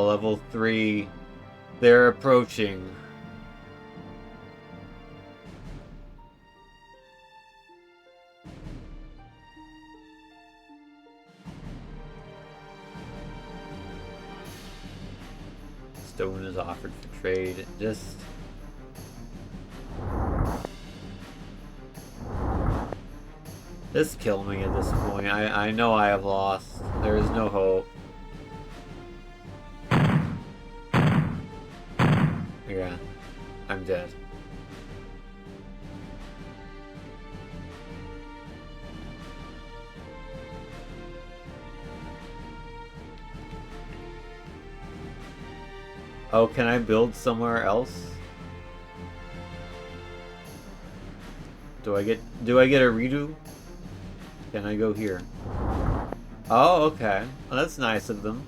Level 3. They're approaching. Stone is offered for trade. Just kill me at this point. I know I have lost. There is no hope. Yeah, I'm dead. Oh, can I build somewhere else? Do I get a redo? Can I go here? Oh, okay. Well, that's nice of them.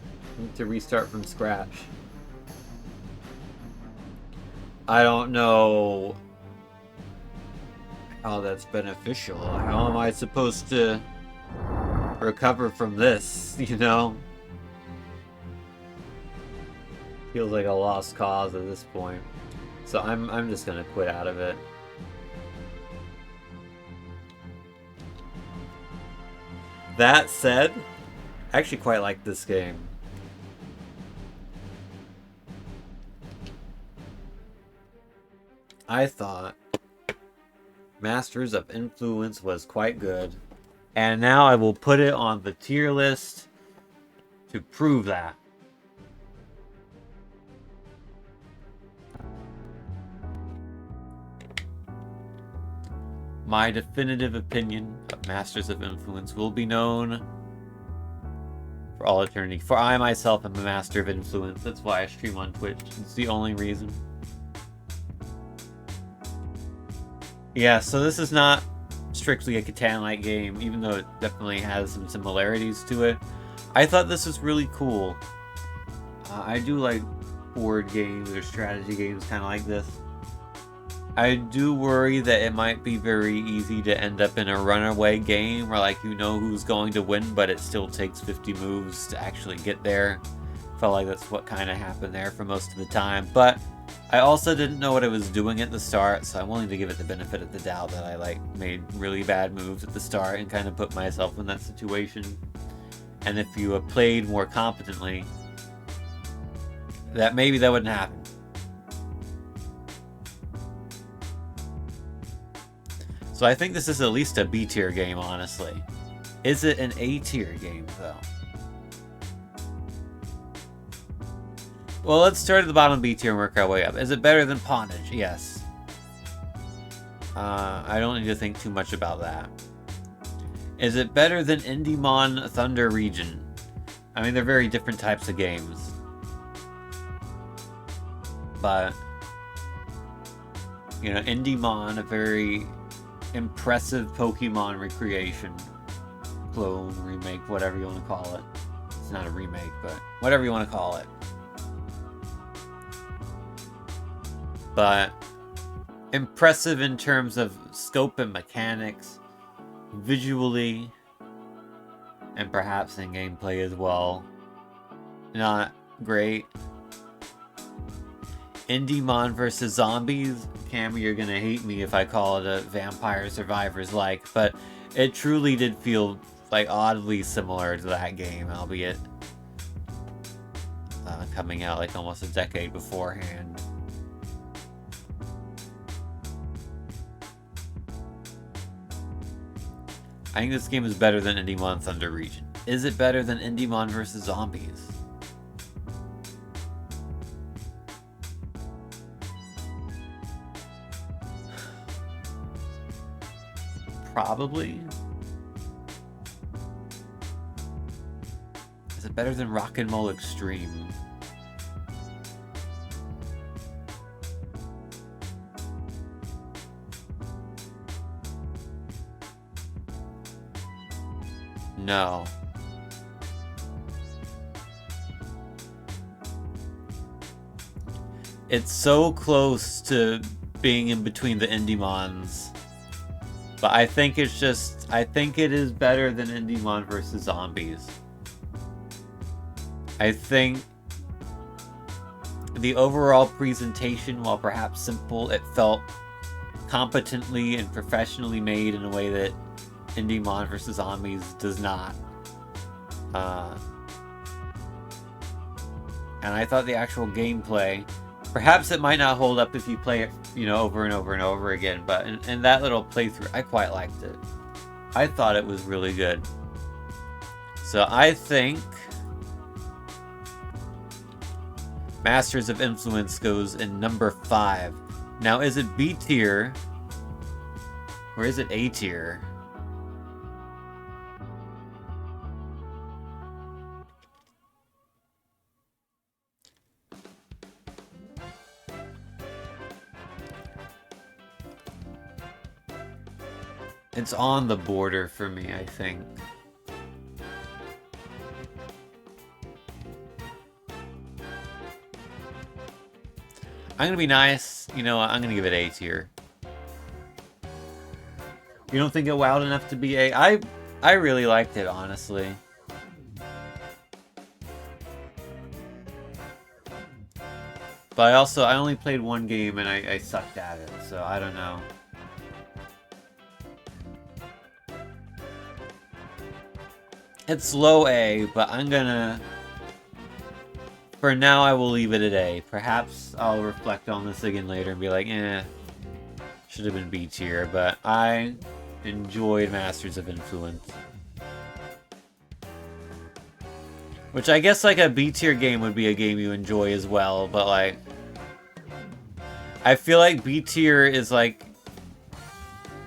To restart from scratch. I don't know how that's beneficial. How am I supposed to recover from this, you know? Feels like a lost cause at this point. So I'm just gonna quit out of it. That said, I actually quite like this game. I thought Masters of Influence was quite good, and now I will put it on the tier list to prove that. My definitive opinion of Masters of Influence will be known for all eternity. For I myself am a Master of Influence. That's why I stream on Twitch. It's the only reason. Yeah, so this is not strictly a Catan-like game, even though it definitely has some similarities to it. I thought this was really cool. I do like board games or strategy games kind of like this. I do worry that it might be very easy to end up in a runaway game where, like, you know who's going to win, but it still takes 50 moves to actually get there. Felt like that's what kind of happened there for most of the time. But I also didn't know what I was doing at the start, so I'm willing to give it the benefit of the doubt that I, like, made really bad moves at the start and kind of put myself in that situation. And if you have played more competently, that maybe that wouldn't happen. So I think this is at least a B tier game, honestly. Is it an A tier game, though? Well, let's start at the bottom of B tier and work our way up. Is it better than Pawnage? Yes. I don't need to think too much about that. Is it better than Indymon Thunder Region? I mean, they're very different types of games. But, you know, Indymon, a very impressive Pokemon recreation. Clone, remake, whatever you want to call it. It's not a remake, but whatever you want to call it. But impressive in terms of scope and mechanics, visually, and perhaps in gameplay as well. not great. Indymon versus Zombies. Cam, you're gonna hate me if I call it a Vampire Survivors-like, but it truly did feel like oddly similar to that game, albeit coming out like almost a decade beforehand. I think this game is better than Indymon Thunder Region. Is it better than Indymon versus Zombies? Probably. Is it better than Rock'n'Roll Extreme? No. It's so close to being in between the Indymons. But I think it's just... I think it is better than Indymon versus Zombies. I think the overall presentation, while perhaps simple, it felt competently and professionally made in a way that Indymon versus Zombies does not. And I thought the actual gameplay, perhaps it might not hold up if you play it, you know, over and over and over again, but in that little playthrough, I quite liked it. I thought it was really good. So I think Masters of Influence goes in number 5. Now, is it B tier or is it A tier? It's on the border for me, I think. I'm gonna be nice. You know what? I'm gonna give it A tier. You don't think it wowed enough to be A? I really liked it, honestly. But I only played one game and I sucked at it, so I don't know. It's low A, but I'm gonna... For now, I will leave it at A. Perhaps I'll reflect on this again later and be like, should have been B tier, but I enjoyed Masters of Influence. Which I guess like a B tier game would be a game you enjoy as well, but like... I feel like B tier is like...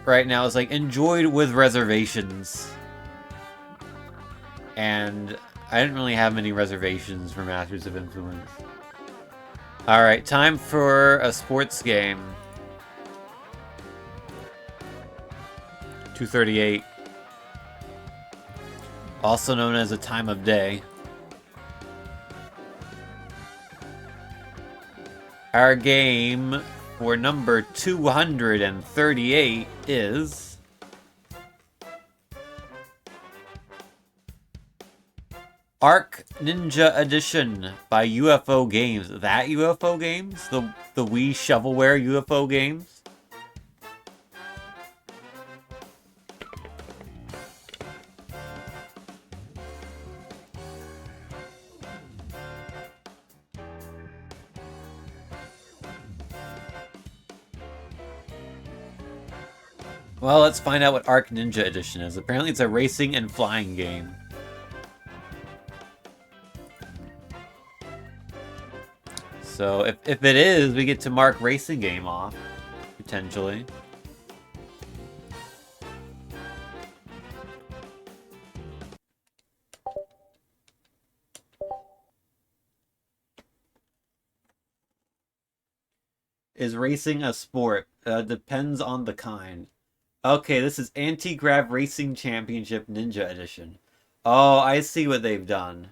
Right now is like enjoyed with reservations. And I didn't really have many reservations for Masters of Influence. Alright, time for a sports game. 2:38. Also known as a time of day. Our game for number 238 is... Arc Ninja Edition by UFO Games. That UFO Games? The Wii shovelware UFO Games? Well, let's find out what Arc Ninja Edition is. Apparently it's a racing and flying game. So, if it is, we get to mark racing game off, potentially. Is racing a sport? Depends on the kind. Okay, this is Anti-Grav Racing Championship Ninja Edition. Oh, I see what they've done.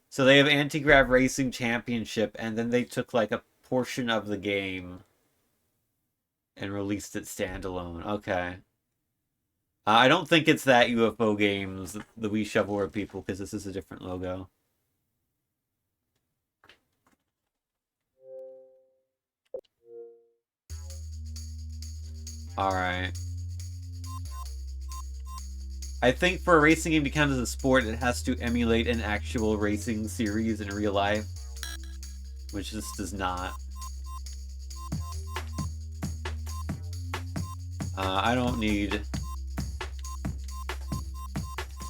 So they have Anti-Grav Racing Championship, and then they took like a portion of the game and released it standalone. Okay. I don't think it's that UFO Games, the Wii shovelware people, because this is a different logo. Alright. I think for a racing game to count as a sport, it has to emulate an actual racing series in real life. Which this does not. I don't need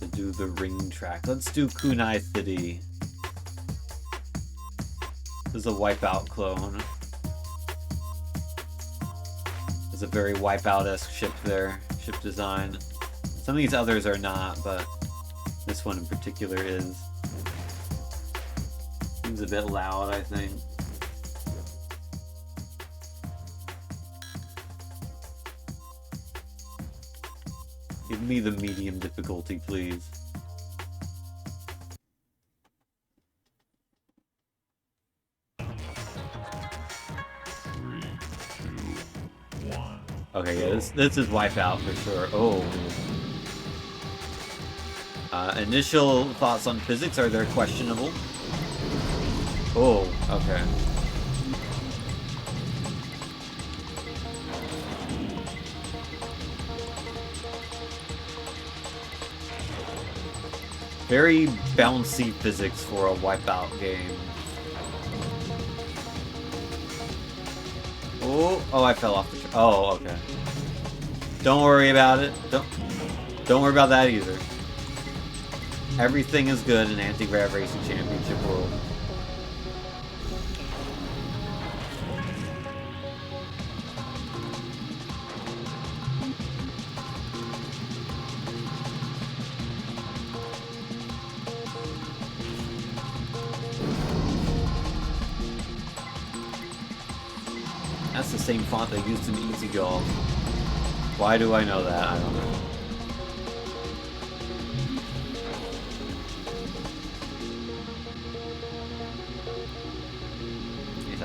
to do the ring track. Let's do Kunai City. This is a Wipeout clone. There's a very Wipeout-esque ship there. Ship design. Some of these others are not, but this one in particular is. Seems a bit loud, I think. Give me the medium difficulty, please. Okay, yeah, this is Wipeout for sure. Oh. Initial thoughts on physics, are they questionable? Oh, okay. Very bouncy physics for a Wipeout game. Oh, I fell off the track. Oh, okay. Don't worry about it. Don't worry about that either. Everything is good in Anti-Grav Racing Championship World. That's the same font they used in Easy Golf. Why do I know that? I don't know.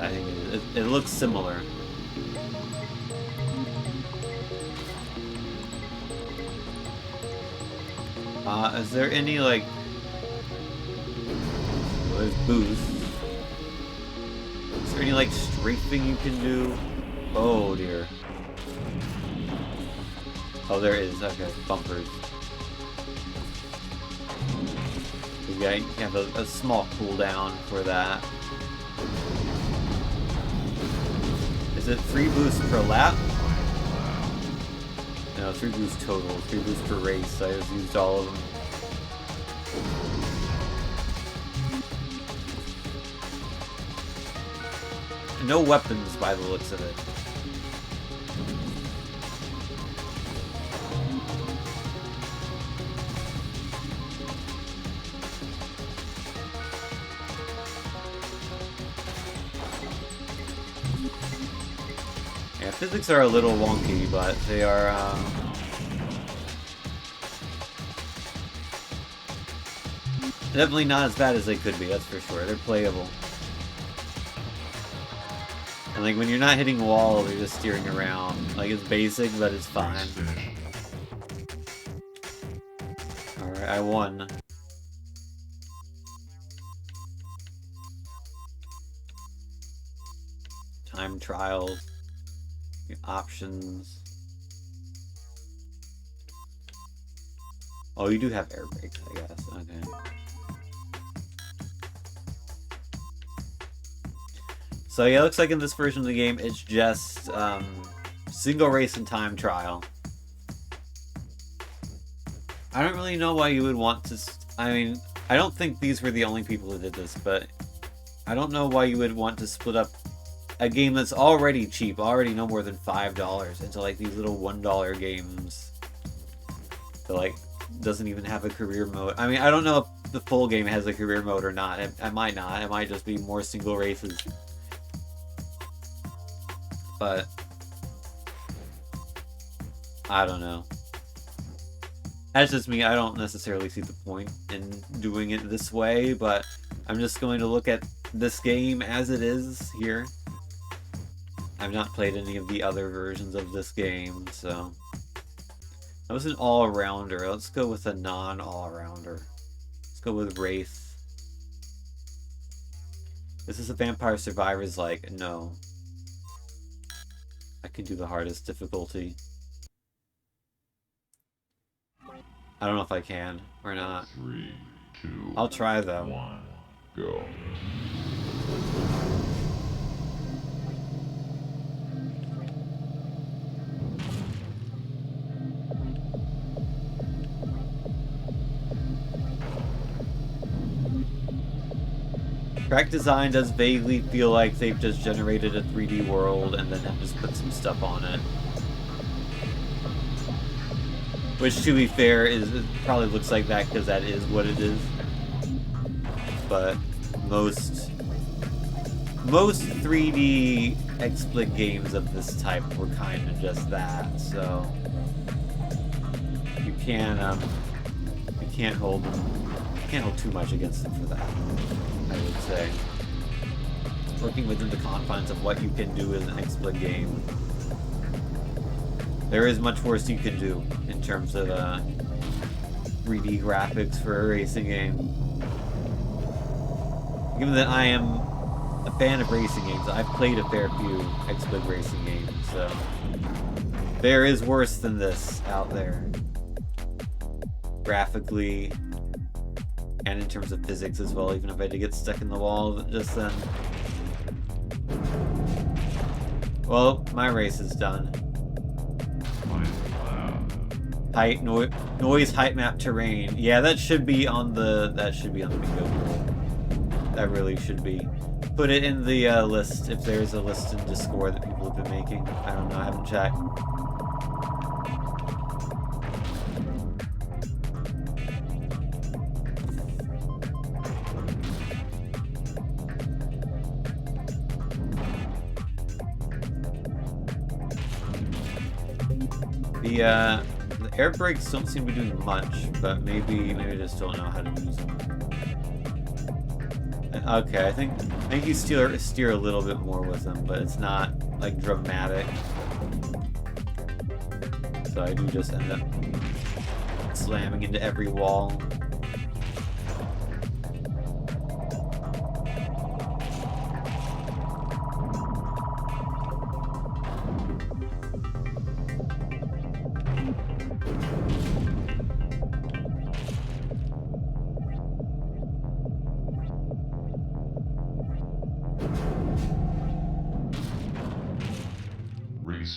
I think it looks similar. Is there any, like... Well, there's boost. Is there any, like, strafing you can do? Oh, dear. Oh, there is. Okay, bumpers. You have a small cooldown for that. Is it 3 boosts per lap? No, 3 boosts total. 3 boosts per race. I just used all of them. No weapons by the looks of it. Yeah, physics are a little wonky, but they are, definitely not as bad as they could be, that's for sure. They're playable. And like when you're not hitting walls, you're just steering around. Like it's basic, but it's fine. Alright, I won. Time trials. Options. Oh, you do have air brakes, I guess. Okay. So yeah, it looks like in this version of the game, it's just single race and time trial. I don't really know why you would want to... I mean, I don't think these were the only people who did this, but I don't know why you would want to split up a game that's already cheap, already no more than $5, into like these little $1 games that like doesn't even have a career mode. I mean, I don't know if the full game has a career mode or not. It might not. It might just be more single races. But I don't know. That's just me. I don't necessarily see the point in doing it this way, but I'm just going to look at this game as it is here. I've not played any of the other versions of this game, so... That was an all-rounder. Let's go with a non-all-rounder. Let's go with Wraith. This is a Vampire Survivors like, no. I can do the hardest difficulty. I don't know if I can or not. 3, 2, I'll try though. 1, go. Track design does vaguely feel like they've just generated a 3D world and then have just put some stuff on it. Which, to be fair, it probably looks like that because that is what it is. But most 3D XBLIG games of this type were kind of just that. So you can't hold too much against them for that. I would say. Working within the confines of what you can do as an XBLIG game. There is much worse you can do in terms of 3D graphics for a racing game. Given that I am a fan of racing games, I've played a fair few XBLIG racing games, so there is worse than this out there. Graphically, and in terms of physics as well, even if I did get stuck in the wall just then. Well, my race is done. Height, noise, height map, terrain. Yeah, that should be on the bingo board. That really should be. Put it in the list if there's a list in Discord that people have been making. I don't know, I haven't checked. The air brakes don't seem to be doing much, but maybe I just don't know how to use them. Okay, I think you steer a little bit more with them, but it's not like dramatic. So I do just end up slamming into every wall.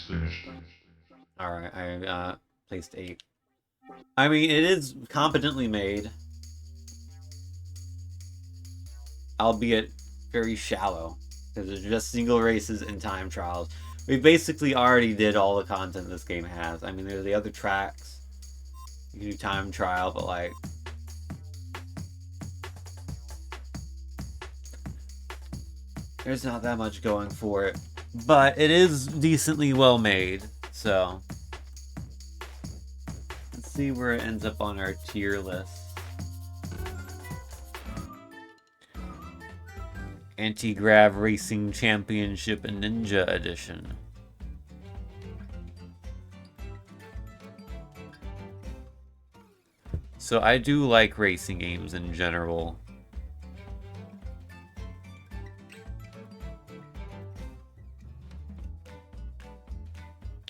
Finished. Alright, I placed 8. I mean, it is competently made. Albeit very shallow. Because it's just single races and time trials. We basically already did all the content this game has. I mean, there's the other tracks. You can do time trial, but like... there's not that much going for it. But it is decently well made, so let's see where it ends up on our tier list. Anti-Grav Racing Championship Ninja Edition. So I do like racing games in general.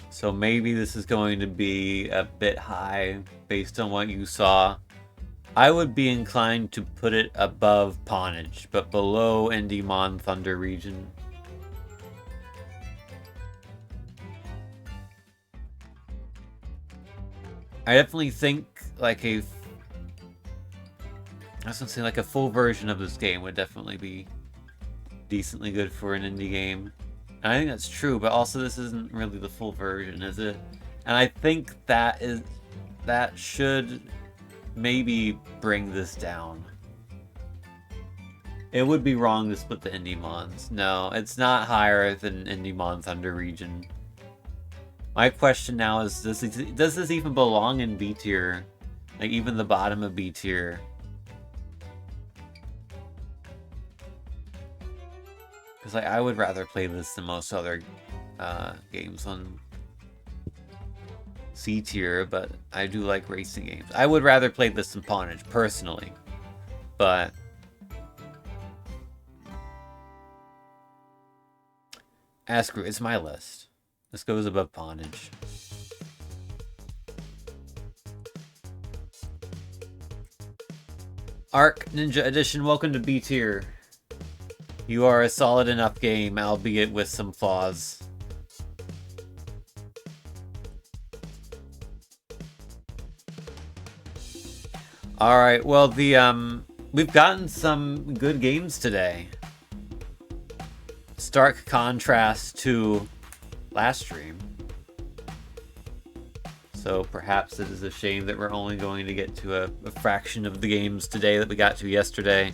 So maybe this is going to be a bit high based on what you saw. I would be inclined to put it above Ponage, but below Endymon Thunder Region. I definitely think like I was gonna say like a full version of this game would definitely be decently good for an indie game. And I think that's true, but also this isn't really the full version, is it? And I think that should maybe bring this down. It would be wrong to split the Endymons. No, it's not higher than Endymon Thunder Region. My question now is, does this even belong in B tier? Like even the bottom of B tier? Because like, I would rather play this than most other games on C tier, but I do like racing games. I would rather play this than Ponage, personally. But Ask it's my list. This goes above Ponage. Arc Ninja Edition, welcome to B tier. You are a solid enough game, albeit with some flaws. Alright, well we've gotten some good games today. Stark contrast to last stream. So perhaps it is a shame that we're only going to get to a fraction of the games today that we got to yesterday.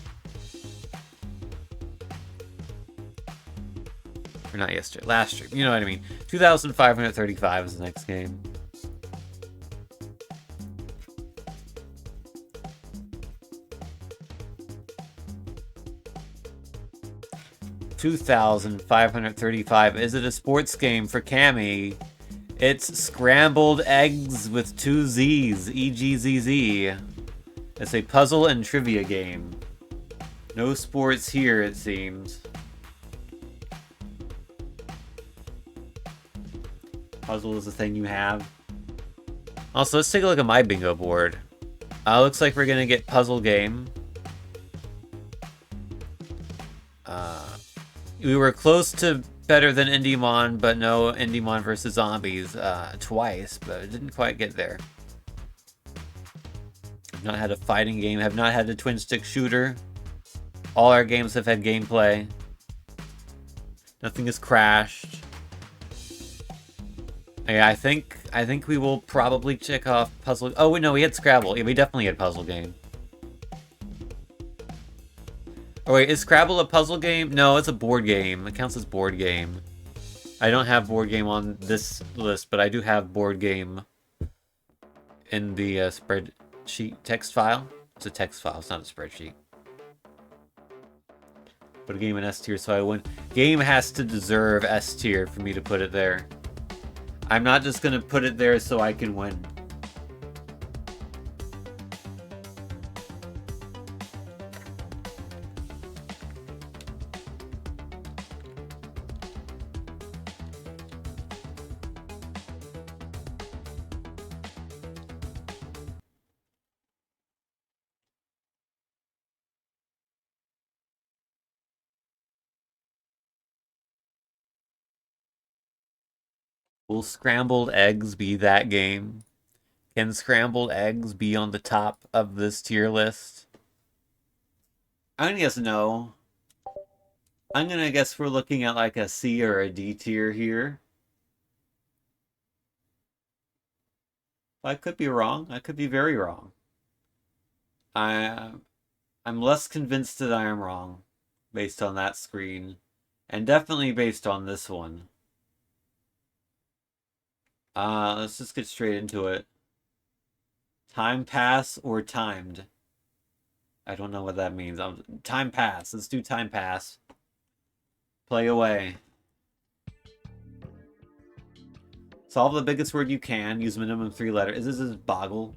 Or not yesterday, last stream, you know what I mean. 2,535 is the next game. $2,535. Is it a sports game for Cammy? It's Scrambled Eggs with 2 Z's. EGZZ. It's a puzzle and trivia game. No sports here, it seems. Puzzle is the thing you have. Also, let's take a look at my bingo board. Looks like we're gonna get puzzle game. We were close to better than Indymon, but no Indymon versus Zombies twice, but it didn't quite get there. I've not had a fighting game, have not had a twin stick shooter. All our games have had gameplay. Nothing has crashed. Yeah, I think we will probably check off puzzle. Oh wait, no, we had Scrabble. Yeah, we definitely had puzzle game. Oh wait, is Scrabble a puzzle game? No, it's a board game. It counts as board game. I don't have board game on this list, but I do have board game in the spreadsheet text file. It's a text file, it's not a spreadsheet. Put a game in S tier so I win. Game has to deserve S tier for me to put it there. I'm not just gonna put it there so I can win. Will scrambled eggs be that game? Can scrambled eggs be on the top of this tier list? I'm gonna guess no. I'm gonna guess we're looking at like a C or a D tier here. I could be wrong. I could be very wrong. I'm less convinced that I am wrong based on that screen. And definitely based on this one. Let's just get straight into it. Time pass or timed? I don't know what that means. Time pass. Let's do time pass. Play away. Solve the biggest word you can. Use minimum 3 letters. Is this boggle?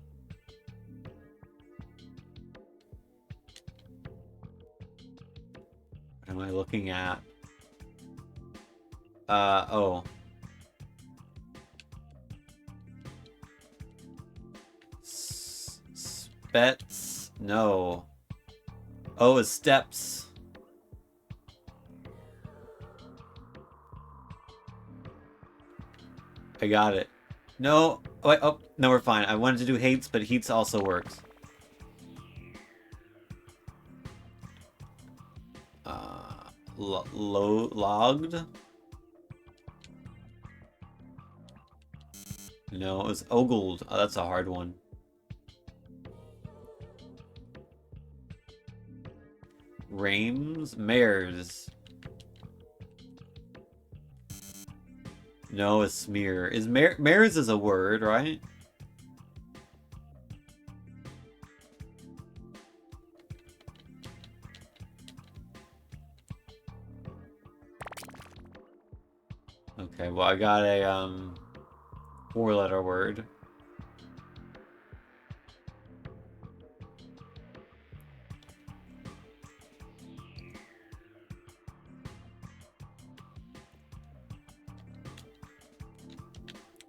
What am I looking at? Oh. Spets? No. Oh, it's steps. I got it. No. Oh, wait, oh, no, we're fine. I wanted to do hates, but heats also works. Logged? No, it was ogled. Oh, that's a hard one. Rames? Mares. No, it's smear. Is mares is a word, right? Okay, well I got a 4-letter word.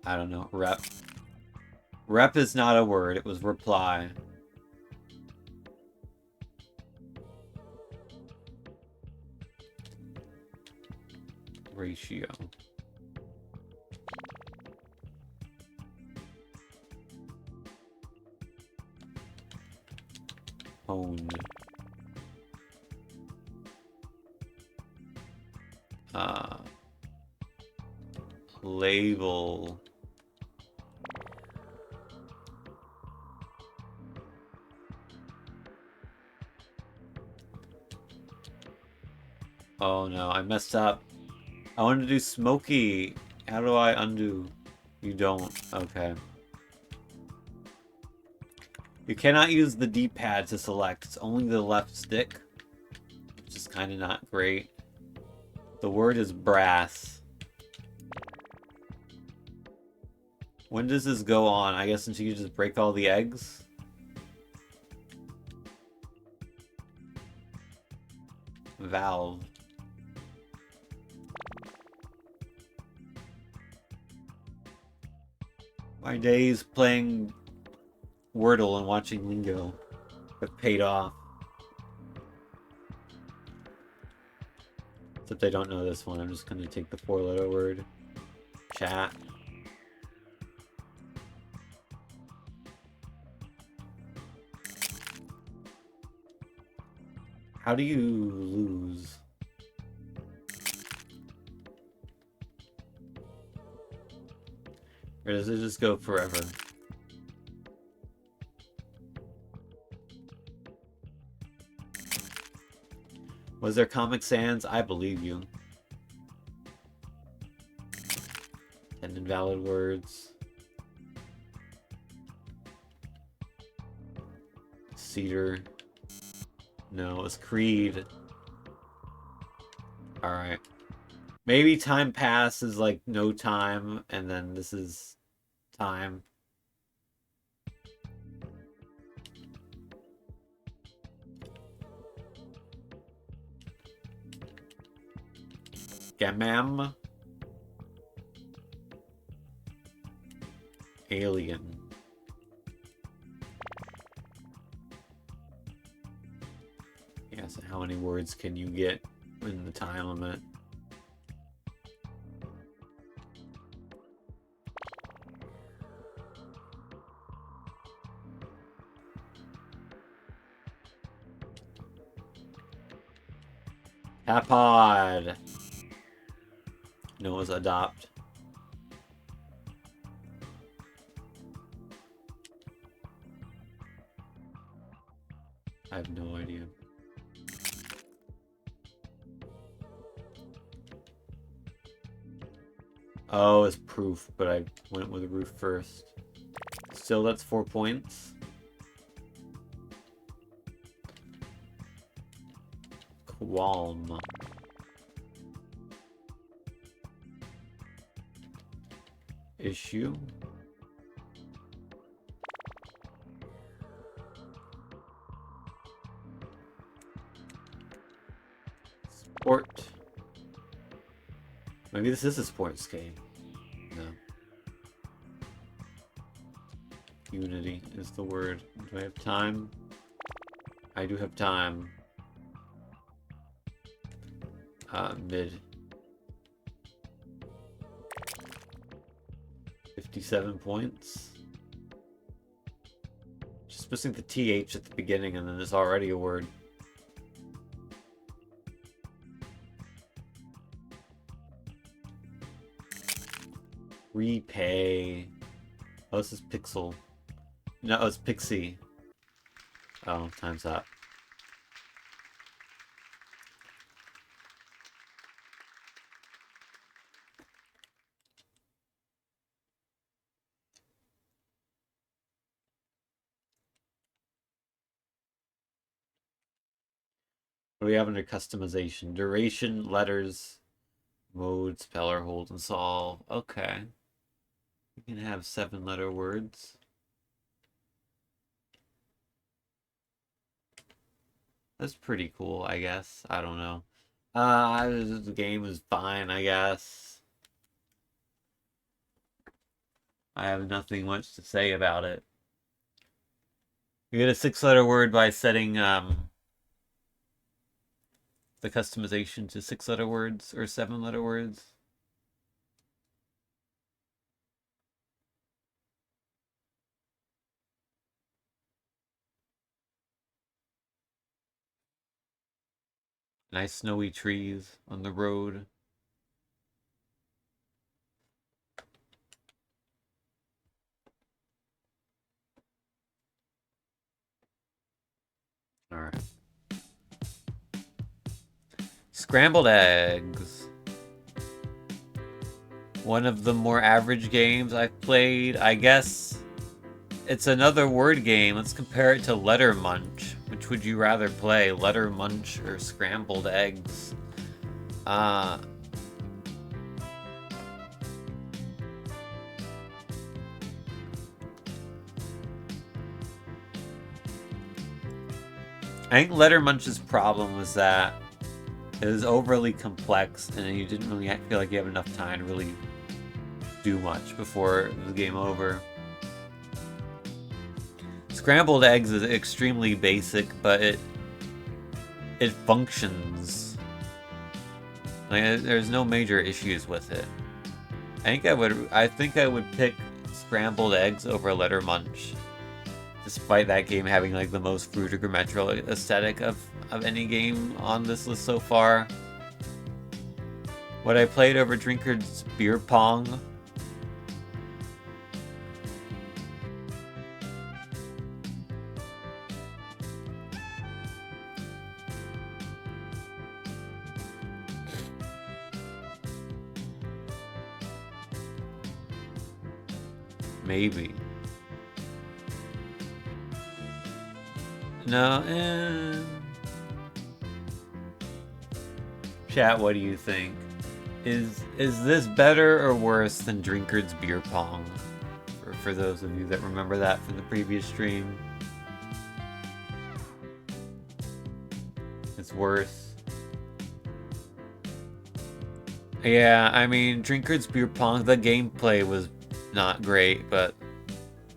I don't know. Rep. Rep is not a word. It was reply. Ratio. Own. Label. Oh no, I messed up. I wanted to do smoky. How do I undo? You don't. Okay. You cannot use the D-pad to select. It's only the left stick, which is kind of not great. The word is brass. When does this go on? I guess until you just break all the eggs? Valve. My days playing Wordle and watching Lingo have paid off. Except I don't know this one. I'm just going to take the 4-letter word. Chat. How do you lose? Or does it just go forever? Was there Comic Sans? I believe you. 10 invalid words. Cedar. No, it was Creed. Alright. Maybe time pass is like no time, and then this is time. Gamam. Alien. Yeah, so how many words can you get in the time limit? Tapod. No, it was adopt. I have no idea. Oh, it's proof, but I went with roof first. Still, that's 4 points. Qualm. Issue. Sport. Maybe this is a sports game. No. Unity is the word. Do I have time? I do have time. Mid. 57 points. Just missing the TH at the beginning and then there's already a word. Repay. Oh, this is Pixel. No, it's Pixie. Oh, time's up. What do we have under customization? Duration, letters, mode, speller, hold, and solve. Okay. We can have 7-letter words. That's pretty cool, I guess. I don't know. The game is fine, I guess. I have nothing much to say about it. You get a 6-letter word by setting 30 the customization to 6-letter words or 7-letter words. Nice snowy trees on the road. All right. Scrambled eggs. One of the more average games I've played. I guess it's another word game. Let's compare it to Letter Munch. Which would you rather play, Letter Munch or Scrambled Eggs? I think Letter Munch's problem was that it was overly complex and you didn't really feel like you have enough time to really do much before the game over. Scrambled Eggs is extremely basic, but it functions. Like, there's no major issues with it. I think I would pick Scrambled Eggs over Letter Munch, despite that game having like the most rudimental aesthetic of any game on this list so far. What I played over Drinker's Beer Pong. Maybe. No, Chat, what do you think? Is this better or worse than Drinker's Beer Pong? For those of you that remember that from the previous stream. It's worse. Yeah, I mean, Drinker's Beer Pong, the gameplay was not great, but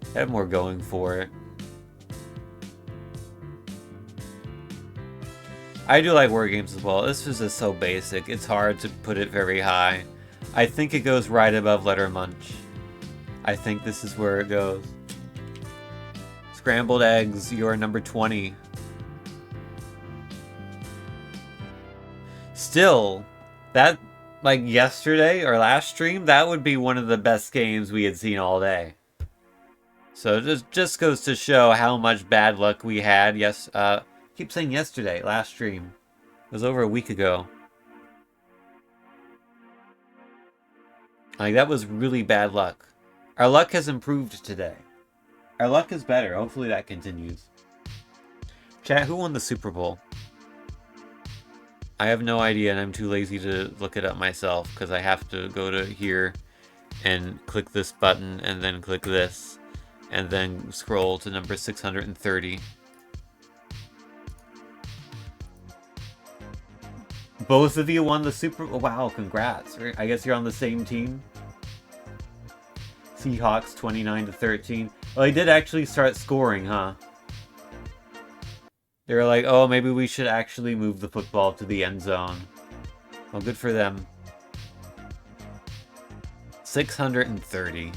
it had more going for it. I do like word games as well. This is just so basic. It's hard to put it very high. I think it goes right above Letter Munch. I think this is where it goes. Scrambled Eggs, you're number 20. Still, that, like yesterday or last stream, that would be one of the best games we had seen all day. So it just goes to show how much bad luck we had. Yes, keep saying yesterday, last stream. It was over a week ago. Like, that was really bad luck. Our luck has improved today. Our luck is better. Hopefully that continues. Chat, who won the Super Bowl? I have no idea, and I'm too lazy to look it up myself, because I have to go to here and click this button, and then click this, and then scroll to number 630. Both of you won the Super Bowl? Wow, congrats. I guess you're on the same team. Seahawks 29-13. Well, they did actually start scoring, huh? They were like, oh, maybe we should actually move the football to the end zone. Well, good for them. 630.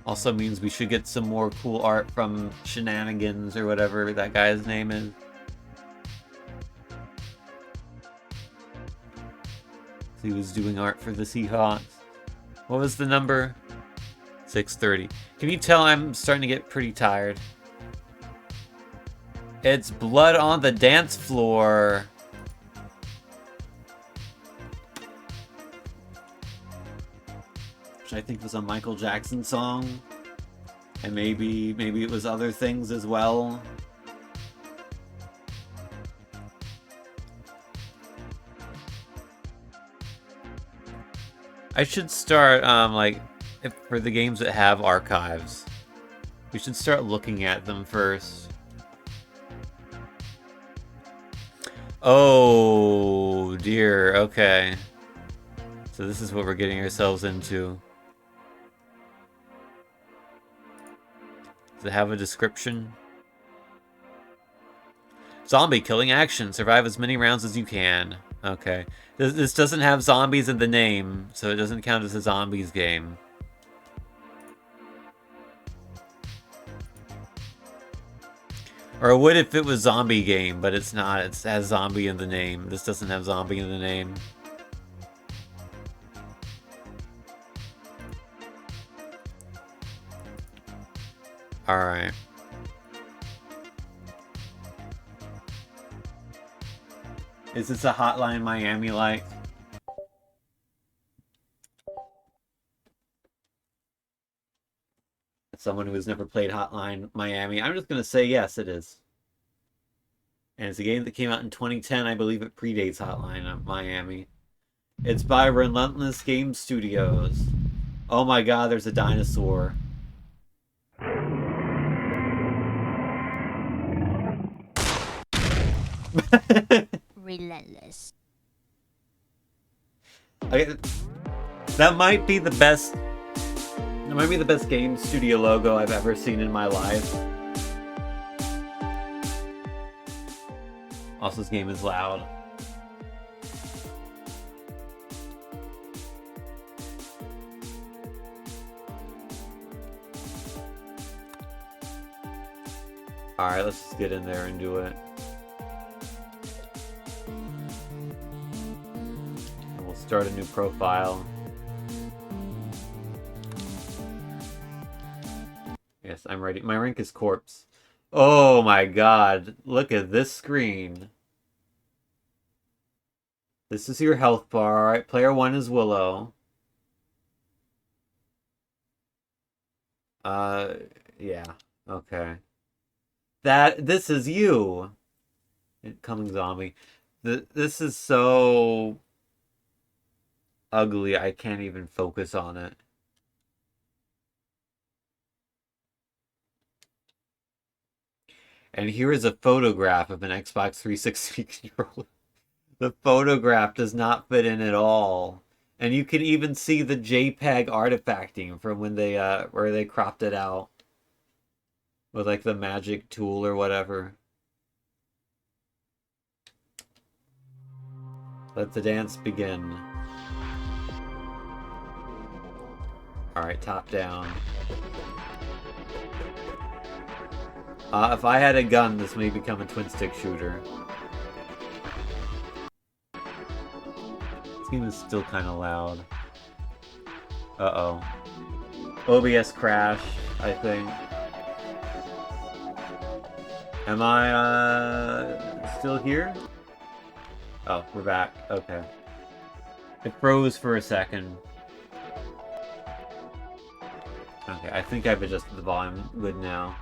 Also means we should get some more cool art from Shenanigans or whatever that guy's name is. He was doing art for the Seahawks. What was the number? 630. Can you tell I'm starting to get pretty tired? It's Blood on the Dance Floor. Which I think was a Michael Jackson song. And maybe it was other things as well. I should start, for the games that have archives, we should start looking at them first. Oh, dear, okay. So this is what we're getting ourselves into. Does it have a description? Zombie killing action. Survive as many rounds as you can. Okay. This doesn't have zombies in the name, so it doesn't count as a zombies game. Or it would if it was zombie game, but it's not. It has zombie in the name. This doesn't have zombie in the name. Alright. Is this a Hotline Miami like? As someone who has never played Hotline Miami, I'm just going to say yes, it is. And it's a game that came out in 2010. I believe it predates Hotline Miami. It's by Relentless Game Studios. Oh my god, there's a dinosaur. Relentless. Okay, that might be the best. That might be the best game studio logo I've ever seen in my life. Also, this game is loud. Alright, let's just get in there and do it. And we'll start a new profile. Yes, I'm ready. My rank is corpse. Oh my god, look at this screen. This is your health bar. Alright, player 1 is Willow. Yeah, okay. This is you. Incoming zombie. This is so ugly, I can't even focus on it. And here is a photograph of an Xbox 360 controller. The photograph does not fit in at all. And you can even see the JPEG artifacting from when they where they cropped it out. With like the magic tool or whatever. Let the dance begin. Alright, top down. If I had a gun, this may become a twin-stick shooter. This game is still kind of loud. Uh-oh. OBS crashed, I think. Am I, still here? Oh, we're back. Okay. It froze for a second. Okay, I think I've adjusted the volume good now.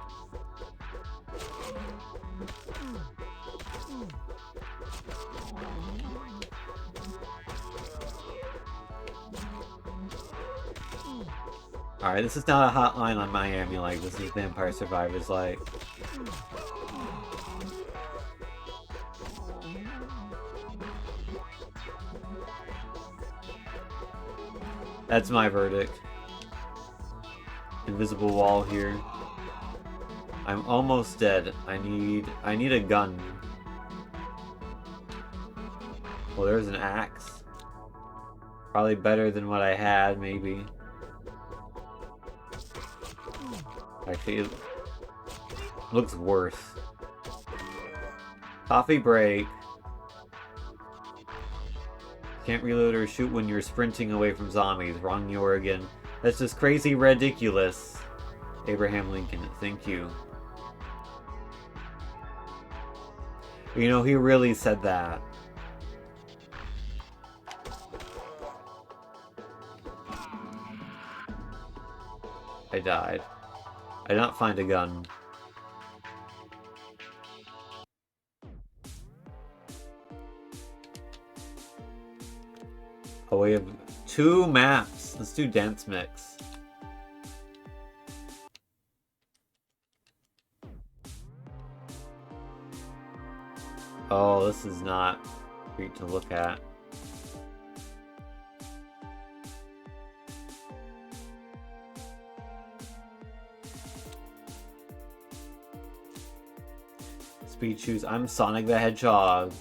Alright, this is not a Hotline on Miami like, this is Vampire Survivors like. That's my verdict. Invisible wall here. I'm almost dead. I need a gun. Well, there's an axe. Probably better than what I had, maybe. Actually, it looks worse. Coffee break. Can't reload or shoot when you're sprinting away from zombies. Wrong, New Oregon. That's just crazy ridiculous. Abraham Lincoln, thank you. You know, he really said that. I died. I did not find a gun. Oh, we have 2 maps. Let's do Dance Mix. Oh, this is not great to look at. Speed Shoes. I'm Sonic the Hedgehog.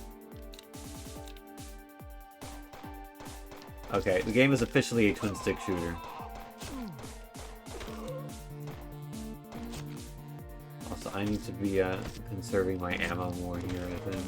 Okay, the game is officially a twin-stick shooter. Also, I need to be conserving my ammo more here, I think.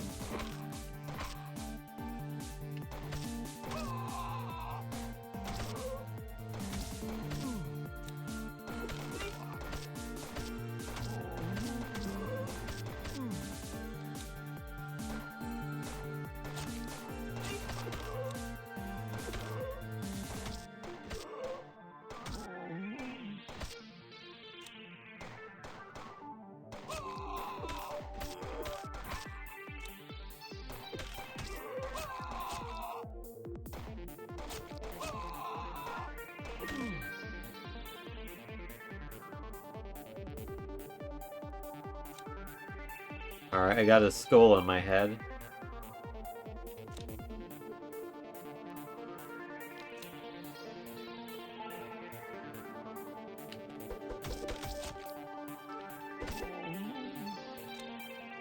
Alright, I got a skull on my head.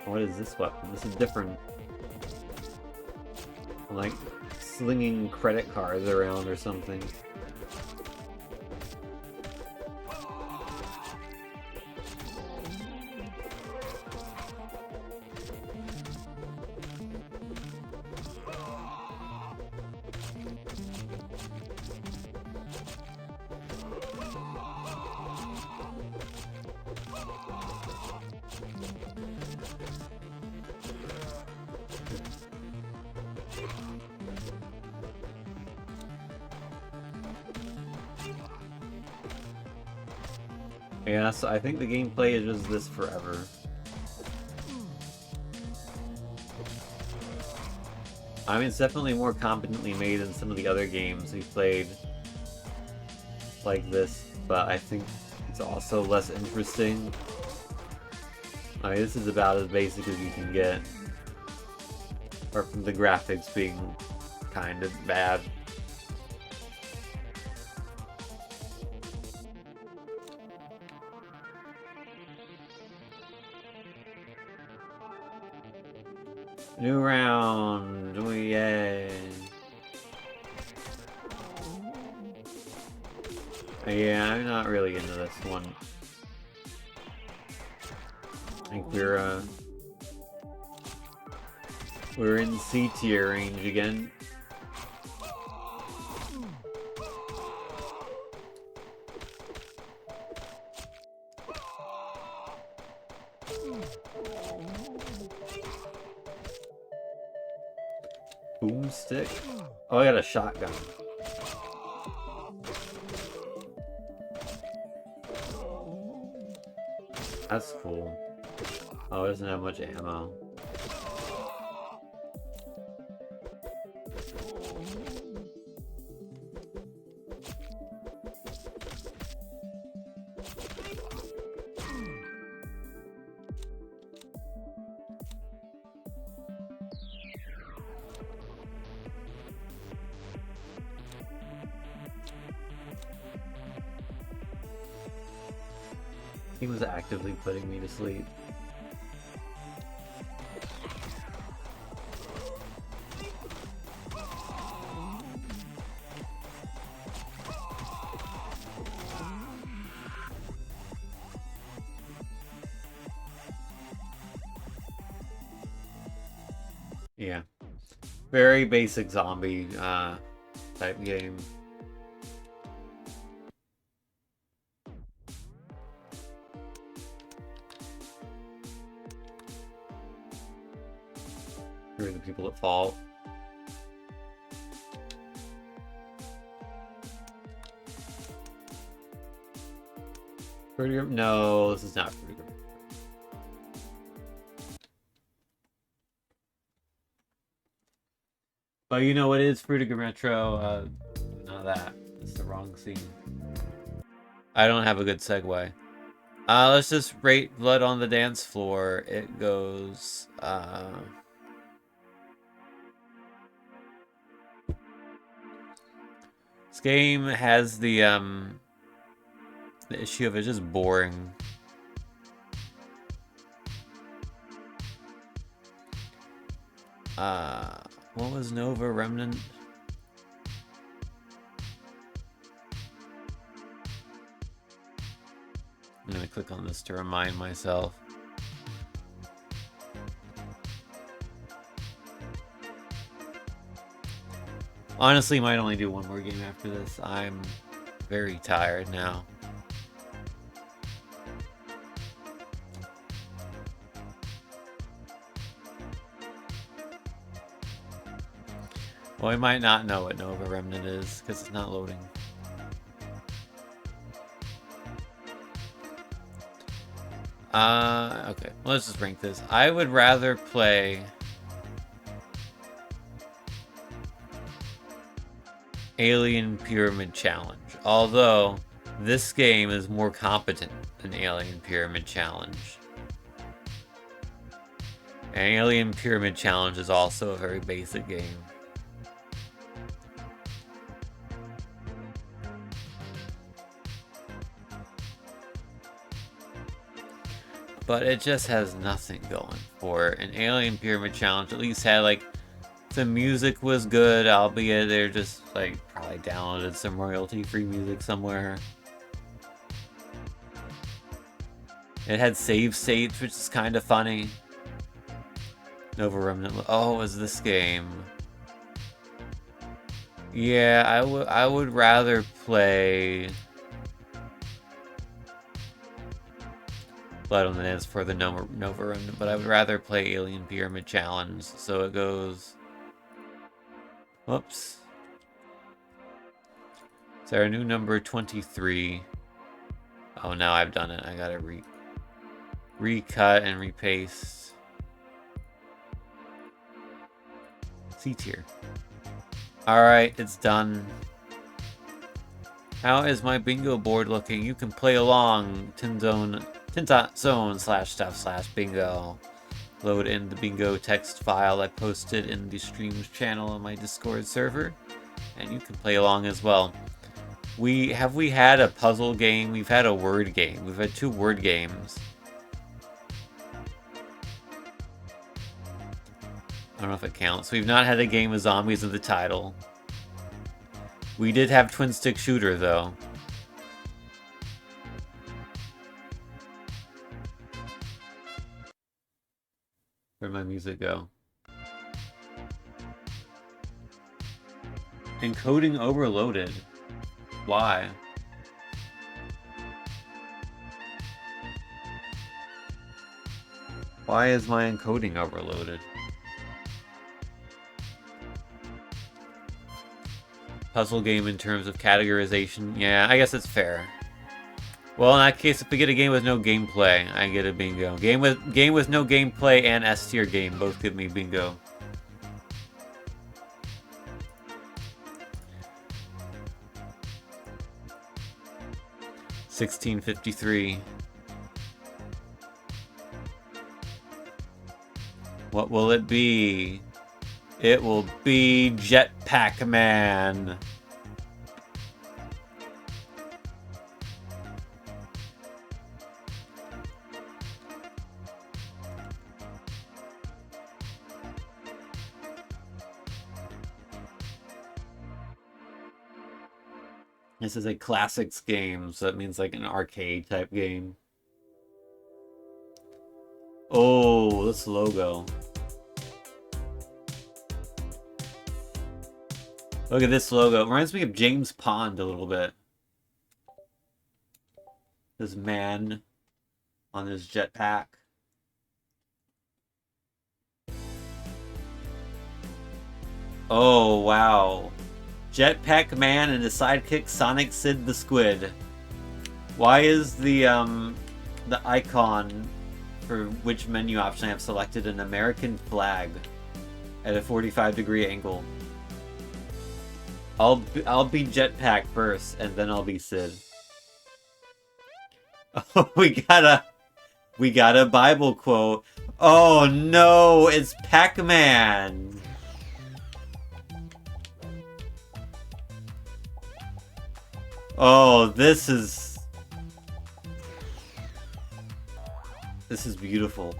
What is this weapon? This is different. I'm like slinging credit cards around or something. Yeah, so I think the gameplay is just this forever. I mean, it's definitely more competently made than some of the other games we played like this, but I think it's also less interesting. I mean, this is about as basic as you can get. Apart from the graphics being kind of bad. New round! Yay! Yeah, I'm not really into this one. I think we're in C tier range again. Boomstick? Oh, I got a shotgun. That's cool. Oh, it doesn't have much ammo. He was actively putting me to sleep. Yeah. Very basic zombie type game. Who are the people at fault? No, this is not Fruity. But you know what is Fruity Retro? Not that. It's the wrong scene. I don't have a good segue. Let's just rate Blood on the Dance Floor. It goes, this game has the issue of it's just boring. What was Nova Remnant? I'm gonna click on this to remind myself. Honestly, might only do one more game after this. I'm very tired now. Well, we might not know what Nova Remnant is because it's not loading. Okay. Well, let's just rank this. I would rather play Alien Pyramid Challenge. Although, this game is more competent than Alien Pyramid Challenge. And Alien Pyramid Challenge is also a very basic game. But it just has nothing going for it. An Alien Pyramid Challenge at least had, like, the music was good, albeit they're just, like, probably downloaded some royalty-free music somewhere. It had save states, which is kind of funny. Nova Remnant. Oh, it was this game. Yeah, I would rather play Blood on the Dance for the Nova Remnant, but I would rather play Alien Pyramid Challenge. So it goes. Whoops. Is there a new number 23? Oh, now I've done it. I gotta recut and repaste. C tier. Alright, it's done. How is my bingo board looking? You can play along. Tintzone/stuff/bingo. Load in the bingo text file I posted in the streams channel on my Discord server, and you can play along as well. We had a puzzle game. We've had a word game. We've had 2 word games. I don't know if it counts. We've not had a game with zombies in the title. We did have twin stick shooter though. Where'd my music go? Encoding overloaded. Why? Why is my encoding overloaded? Puzzle game in terms of categorization. Yeah, I guess it's fair. Well, in that case, if we get a game with no gameplay, I get a bingo. Game with no gameplay and S tier game both give me bingo. $16.53. What will it be? It will be Jetpack Man. This is a classics game, so that means like an arcade type game. Oh, this logo. Look at this logo. It reminds me of James Pond a little bit. This man on his jetpack. Oh, wow. Jetpack Man and his sidekick Sonic Sid the Squid. Why is the icon for which menu option I have selected an American flag at a 45-degree angle? I'll be Jetpack first, and then I'll be Sid. Oh, we got a Bible quote. Oh no, it's Pac-Man. Oh, this is beautiful.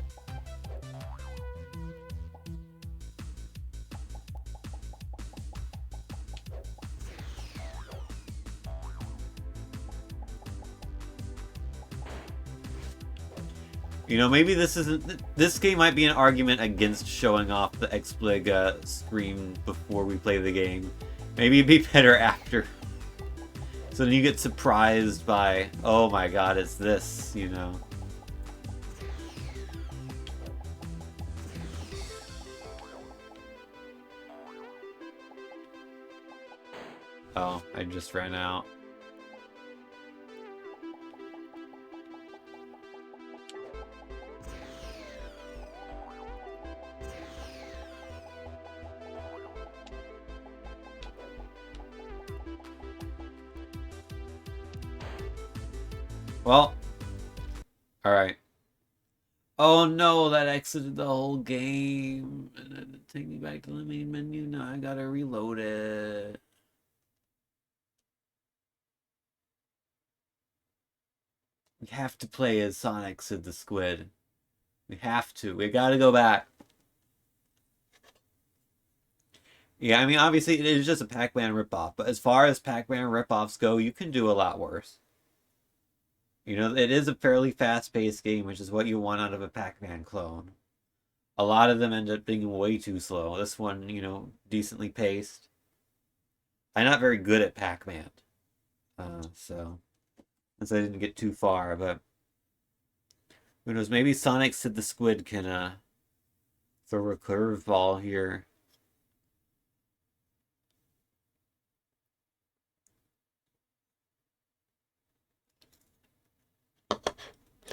You know, maybe this isn't... This game might be an argument against showing off the XBLIG screen before we play the game. Maybe it'd be better after. So then you get surprised by, oh my god, it's this, you know. Oh, I just ran out. Well, alright. Oh no, that exited the whole game. And then take me back to the main menu. Now I gotta reload it. We have to play as Sonic, said the Squid. We have to. We gotta go back. Yeah, I mean, obviously, it is just a Pac-Man ripoff. But as far as Pac-Man ripoffs go, you can do a lot worse. You know, it is a fairly fast-paced game, which is what you want out of a Pac-Man clone. A lot of them end up being way too slow. This one, you know, decently paced. I'm not very good at Pac-Man. So... Since I didn't get too far, but... Who knows, maybe Sonic said the Squid can, throw a curveball here.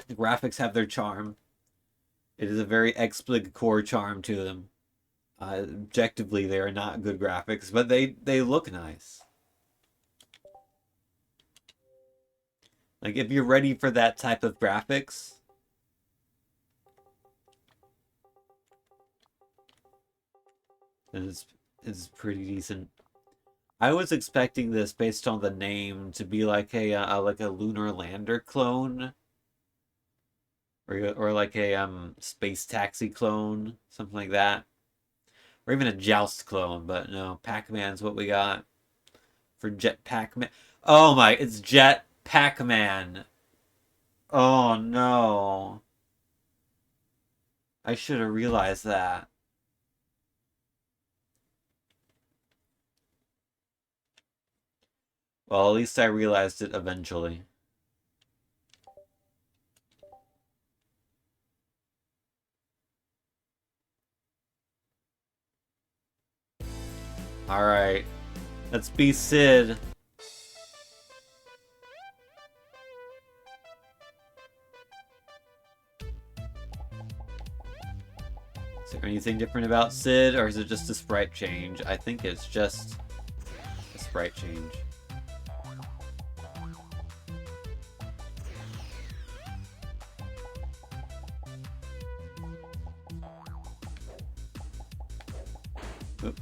The graphics have their charm. It is a very XBLIG core charm to them. Objectively, they are not good graphics, but they look nice. Like, if you're ready for that type of graphics, then it's pretty decent. I was expecting this, based on the name, to be like a lunar lander clone, or like a space taxi clone, something like that, or even a Joust clone. But no, Pac-Man's what we got for Jet Pac-Man. Oh my, it's Jet Pac-Man. Oh no. I should have realized that. Well, at least I realized it eventually. Alright. Let's be Sid. Is there anything different about Sid, or is it just a sprite change? I think it's just a sprite change. Oop.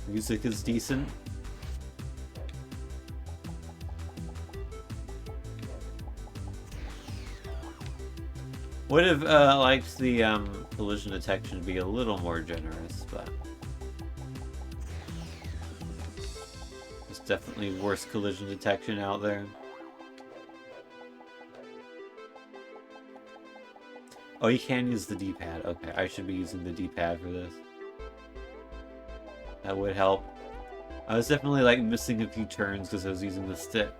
Music is decent. Would have liked the collision detection to be a little more generous, but there's definitely worse collision detection out there. Oh, you can use the D-pad. Okay, I should be using the D-pad for this. That would help. I was definitely like missing a few turns because I was using the stick.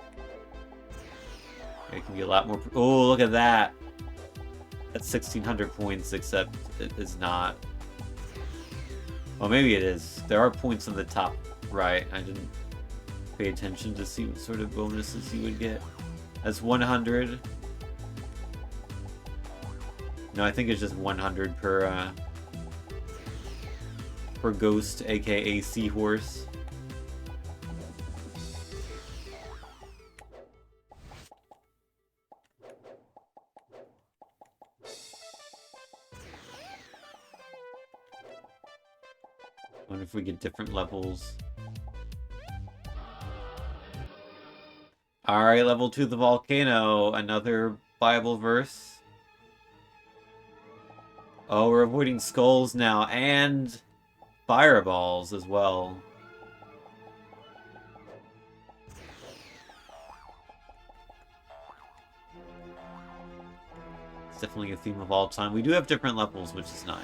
It can be a lot more. Oh, look at that! That's 1,600 points, except it is not. Well, maybe it is. There are points on the top right. I didn't pay attention to see what sort of bonuses you would get. That's 100. No, I think it's just 100 per ghost, aka seahorse. Wonder if we get different levels. Alright, level 2, the volcano. Another Bible verse. Oh, we're avoiding skulls now, and fireballs as well. It's definitely a theme of all time. We do have different levels, which is nice.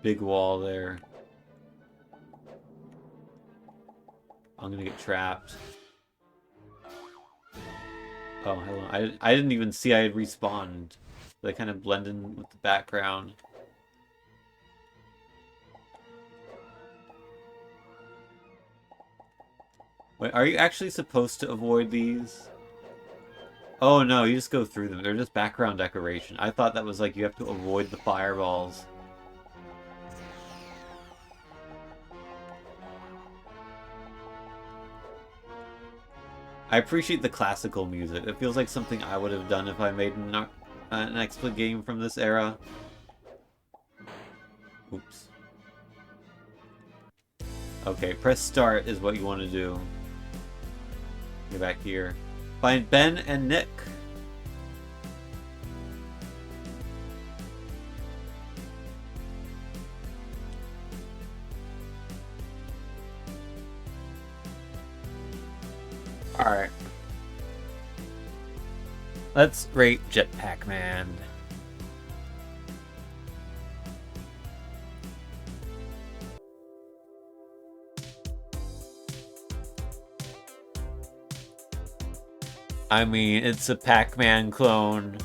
Big wall there. I'm gonna get trapped. Oh, hello. I didn't even see I had respawned. They kind of blend in with the background. Wait, are you actually supposed to avoid these? Oh no, you just go through them. They're just background decoration. I thought that was like you have to avoid the fireballs. I appreciate the classical music. It feels like something I would have done if I made an XBLIG game from this era. Oops. Okay, press start is what you want to do. Get back here. Find Ben and Nick. Alright. Let's rate Jetpack Man. I mean, it's a Pac-Man clone.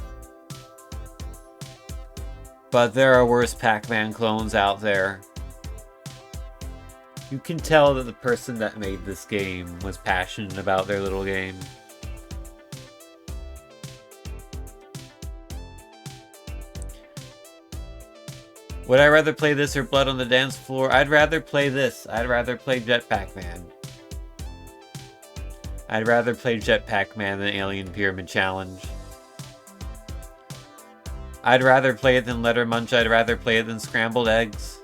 But there are worse Pac-Man clones out there. You can tell that the person that made this game was passionate about their little game. Would I rather play this or Blood on the Dance Floor? I'd rather play this. I'd rather play Jetpack Man. I'd rather play Jetpack Man than Alien Pyramid Challenge. I'd rather play it than Letter Munch. I'd rather play it than Scrambled Eggs.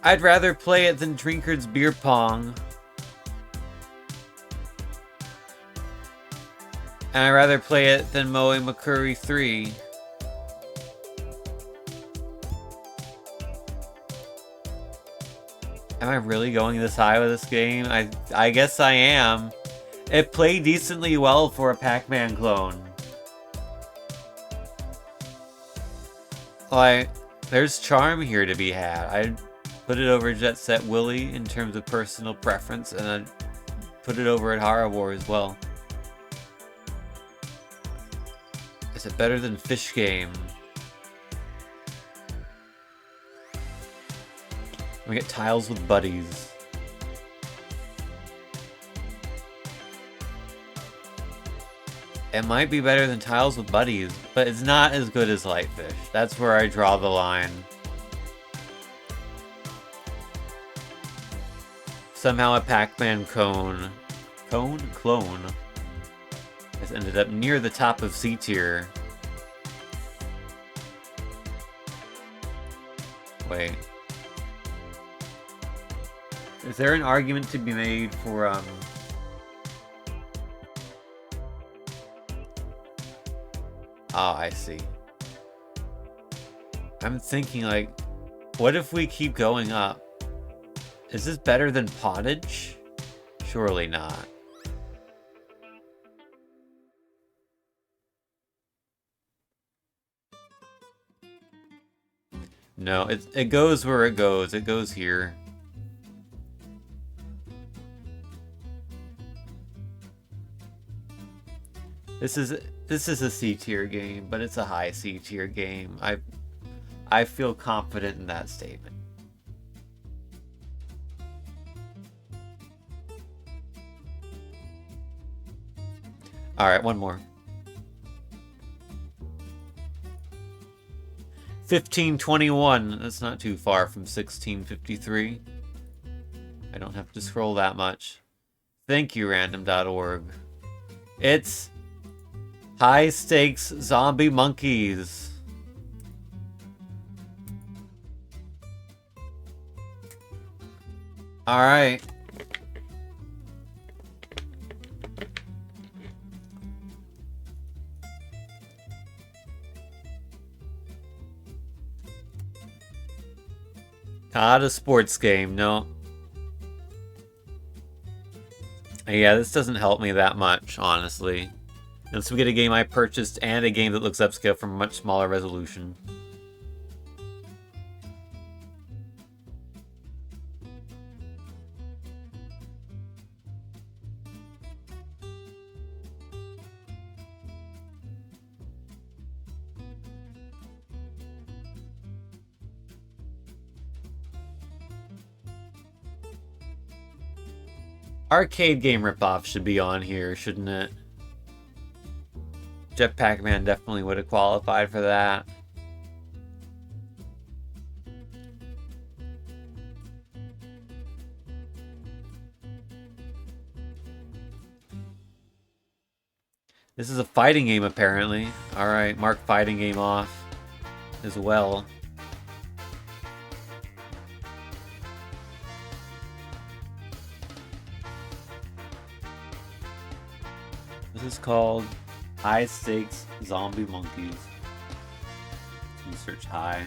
I'd rather play it than Drinkard's Beer Pong. And I'd rather play it than Moe McCurry 3. Am I really going this high with this game? I guess I am. It played decently well for a Pac-Man clone. Like, there's charm here to be had. I'd put it over Jet Set Willy in terms of personal preference, and I'd put it over at Horror War as well. Is it better than Fish Game? We get Tiles with Buddies. It might be better than Tiles with Buddies, but it's not as good as Lightfish. That's where I draw the line. Somehow a Pac-Man clone has ended up near the top of C tier. Wait. Is there an argument to be made for, Oh, I see. I'm thinking, like, what if we keep going up? Is this better than Pottage? Surely not. No, it goes where it goes. It goes here. This is a C tier game, but it's a high C tier game. I feel confident in that statement. Alright, one more. 1521. That's not too far from 1653. I don't have to scroll that much. Thank you, random.org. It's High Stakes Zombie Monkeys. Alright. Not a sports game, no. Yeah, this doesn't help me that much, honestly. Unless we get a game I purchased and a game that looks upscale from a much smaller resolution. Arcade game ripoff should be on here, shouldn't it? Jetpack Man definitely would have qualified for that. This is a fighting game, apparently. Alright, mark fighting game off as well. This is called High Stakes Zombie Monkeys. Let's search high.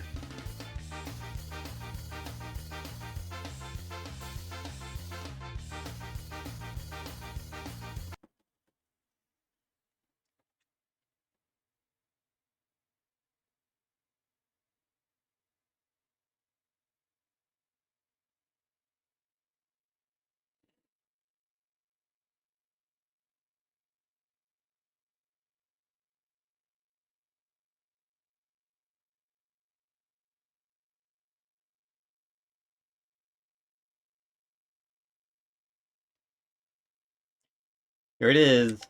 Here it is.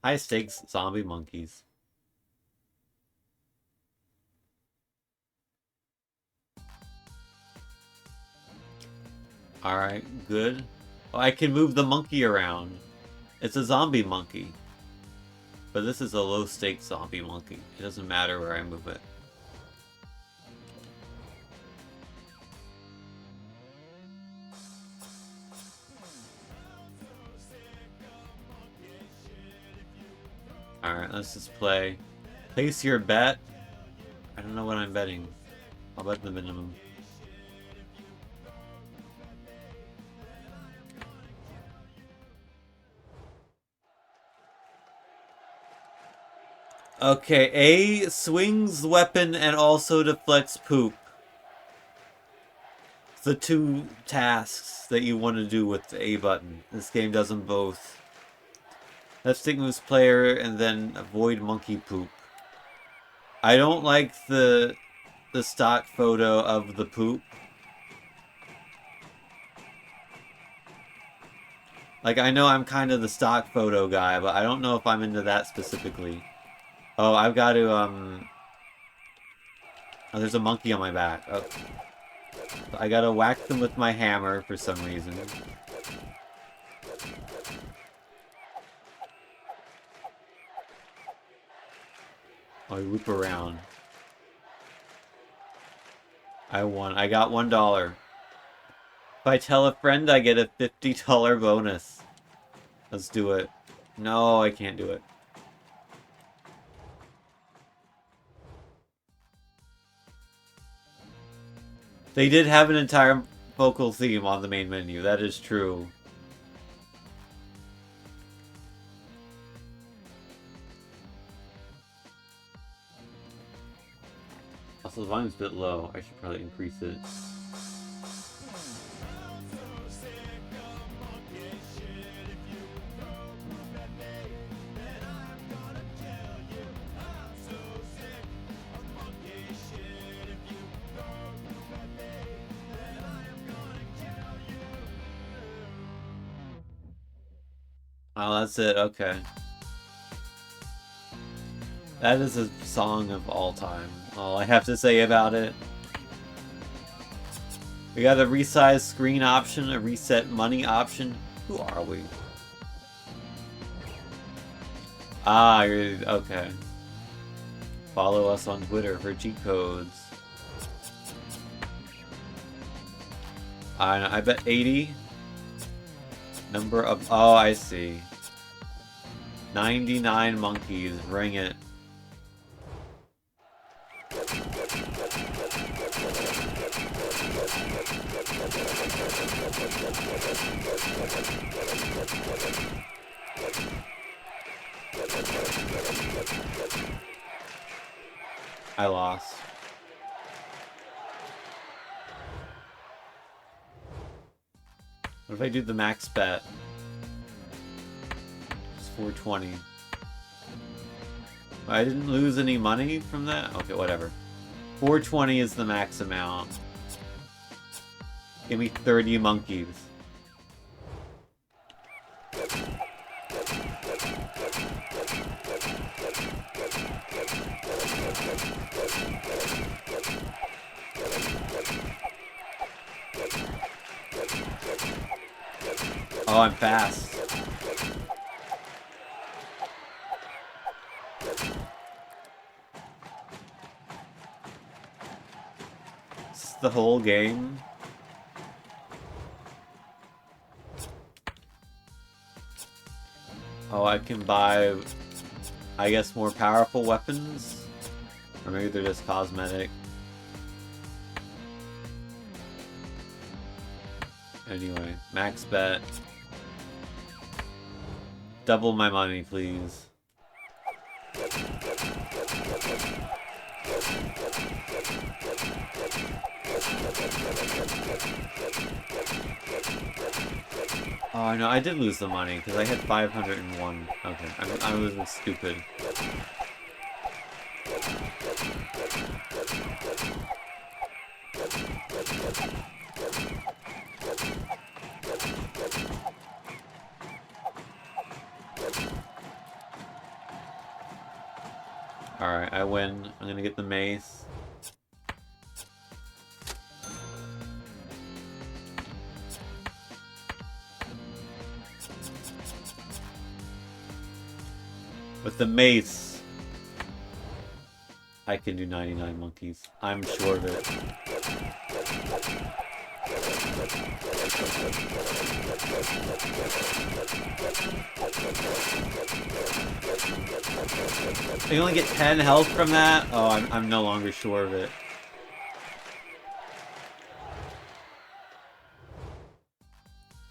High Stakes Zombie Monkeys. Alright, good. Oh, I can move the monkey around. It's a zombie monkey. But this is a low-stakes zombie monkey. It doesn't matter where I move it. Alright, let's just play. Place your bet. I don't know what I'm betting. I'll bet the minimum. Okay, A swings weapon and also deflects poop. The two tasks that you want to do with the A button. This game does them both. Left stick moves player and then avoid monkey poop. I don't like the stock photo of the poop. Like, I know I'm kind of the stock photo guy, but I don't know if I'm into that specifically. Oh, I've got to, Oh, there's a monkey on my back. Oh. I gotta whack them with my hammer for some reason. Oh, I loop around. I won. I got $1. If I tell a friend, I get a $50 bonus. Let's do it. No, I can't do it. They did have an entire vocal theme on the main menu. That is true. Also, the volume's a bit low. I should probably increase it. Oh, that's it. Okay. That is a song of all time. All I have to say about it. We got a resize screen option, a reset money option. Who are we? Ah, okay. Follow us on Twitter for cheat codes. I bet 80. Number of... Oh, I see. 99 monkeys. Bring it. I lost. What if I do the max bet? It's 420. I didn't lose any money from that? Okay, whatever. 420 is the max amount. Give me 30 monkeys. Oh, I'm fast. Is this the whole game? Oh, I can buy, I guess, more powerful weapons? Or maybe they're just cosmetic. Anyway, max bet. Double my money, please. Oh no, I did lose the money because I had 501. Okay, I was stupid. Alright, I win. I'm gonna get the mace. With the mace, I can do 99 monkeys. I'm sure of it. You only get 10 health from that? Oh, I'm no longer sure of it.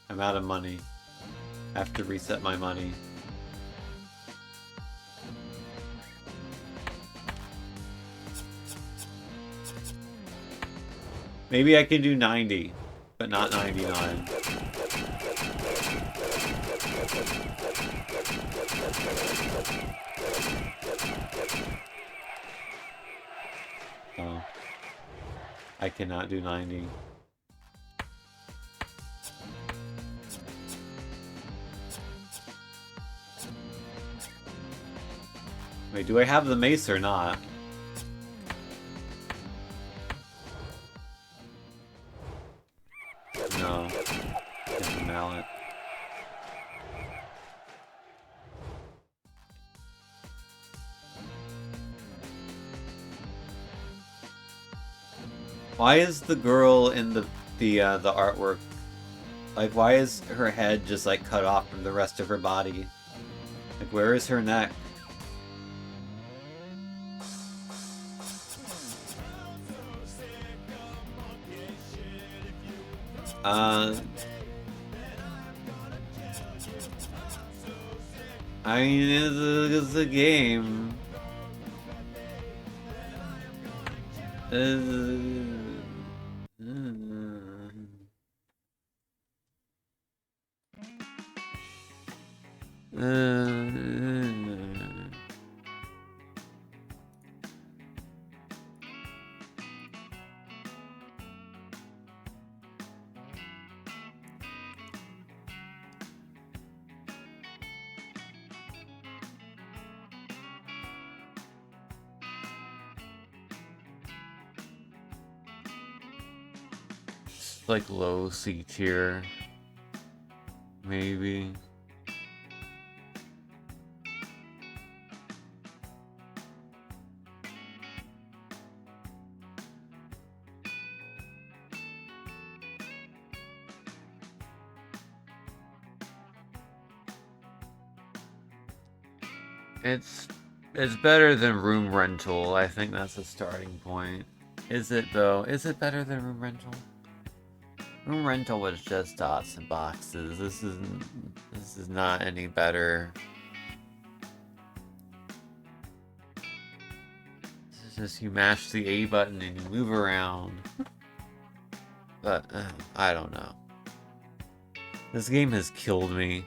I'm out of money. I have to reset my money. Maybe I can do 90, but not 99. Oh. I cannot do 90. Wait, do I have the mace or not? No. It's a mallet. Why is the girl in the artwork, like, why is her head just like cut off from the rest of her body? Like, where is her neck? I mean, it's a game. Like low C tier, maybe. It's better than room rental. I think that's a starting point. Is it though? Is it better than room rental? Room rental was just dots and boxes. This is not any better. This is just you mash the A button and you move around. But I don't know. This game has killed me.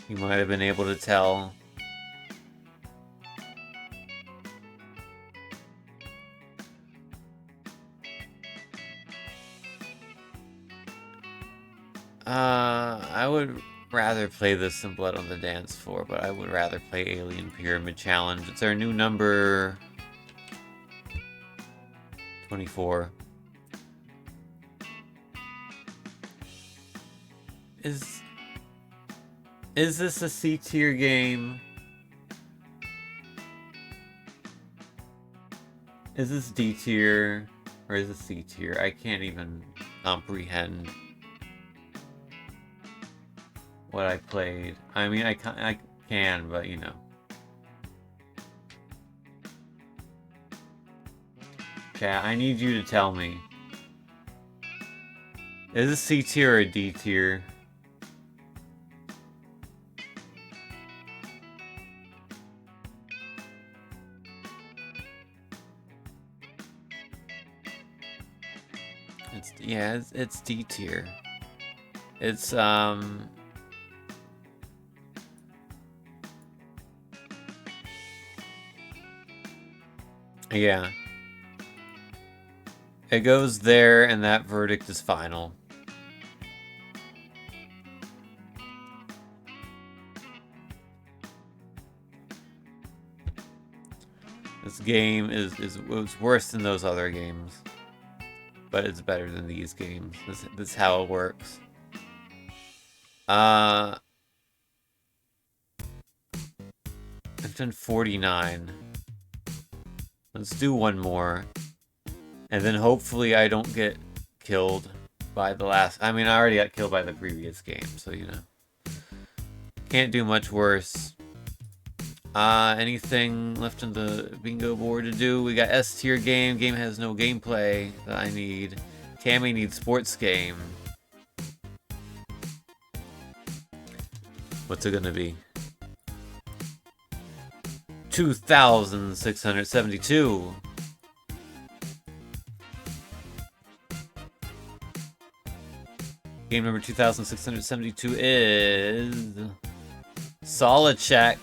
You might have been able to tell. I would rather play this than Blood on the Dance Floor, but I would rather play Alien Pyramid Challenge. It's our new number 24. Is this a C tier game? Is this D tier or is this C tier? I can't even comprehend what I played. I mean, I can, but you know. Chat, I need you to tell me. Is this C tier or D tier? It's D tier. It's yeah. It goes there and that verdict is final. This game is worse than those other games. But it's better than these games. This is how it works. I've done 49. Let's do one more. And then hopefully I don't get killed by the last... I mean, I already got killed by the previous game, so you know. Can't do much worse. Anything left on the bingo board to do? We got S tier game. Game has no gameplay that I need. Tammy needs sports game. What's it gonna be? 2,672. Game number 2,672 is Solitaire.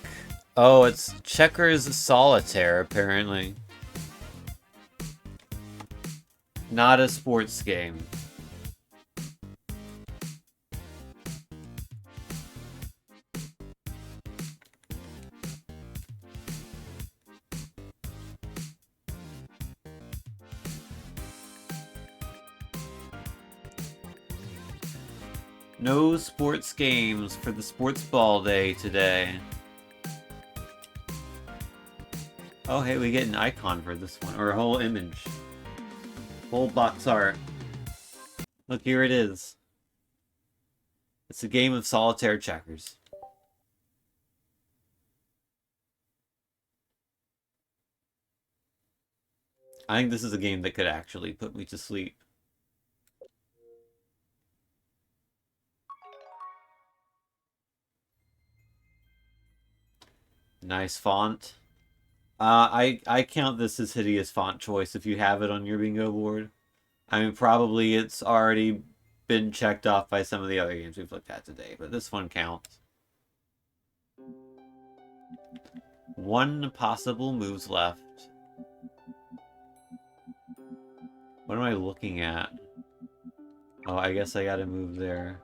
Oh, it's Checkers Solitaire, apparently. Not a sports game. No sports games for the sports ball day today. Oh, hey, we get an icon for this one, or a whole image. Whole box art. Look, here it is. It's a game of solitaire checkers. I think this is a game that could actually put me to sleep. Nice font. I count this as hideous font choice if you have it on your bingo board. I mean, probably it's already been checked off by some of the other games we've looked at today, but this one counts. One possible moves left. What am I looking at? Oh, I guess I gotta move there.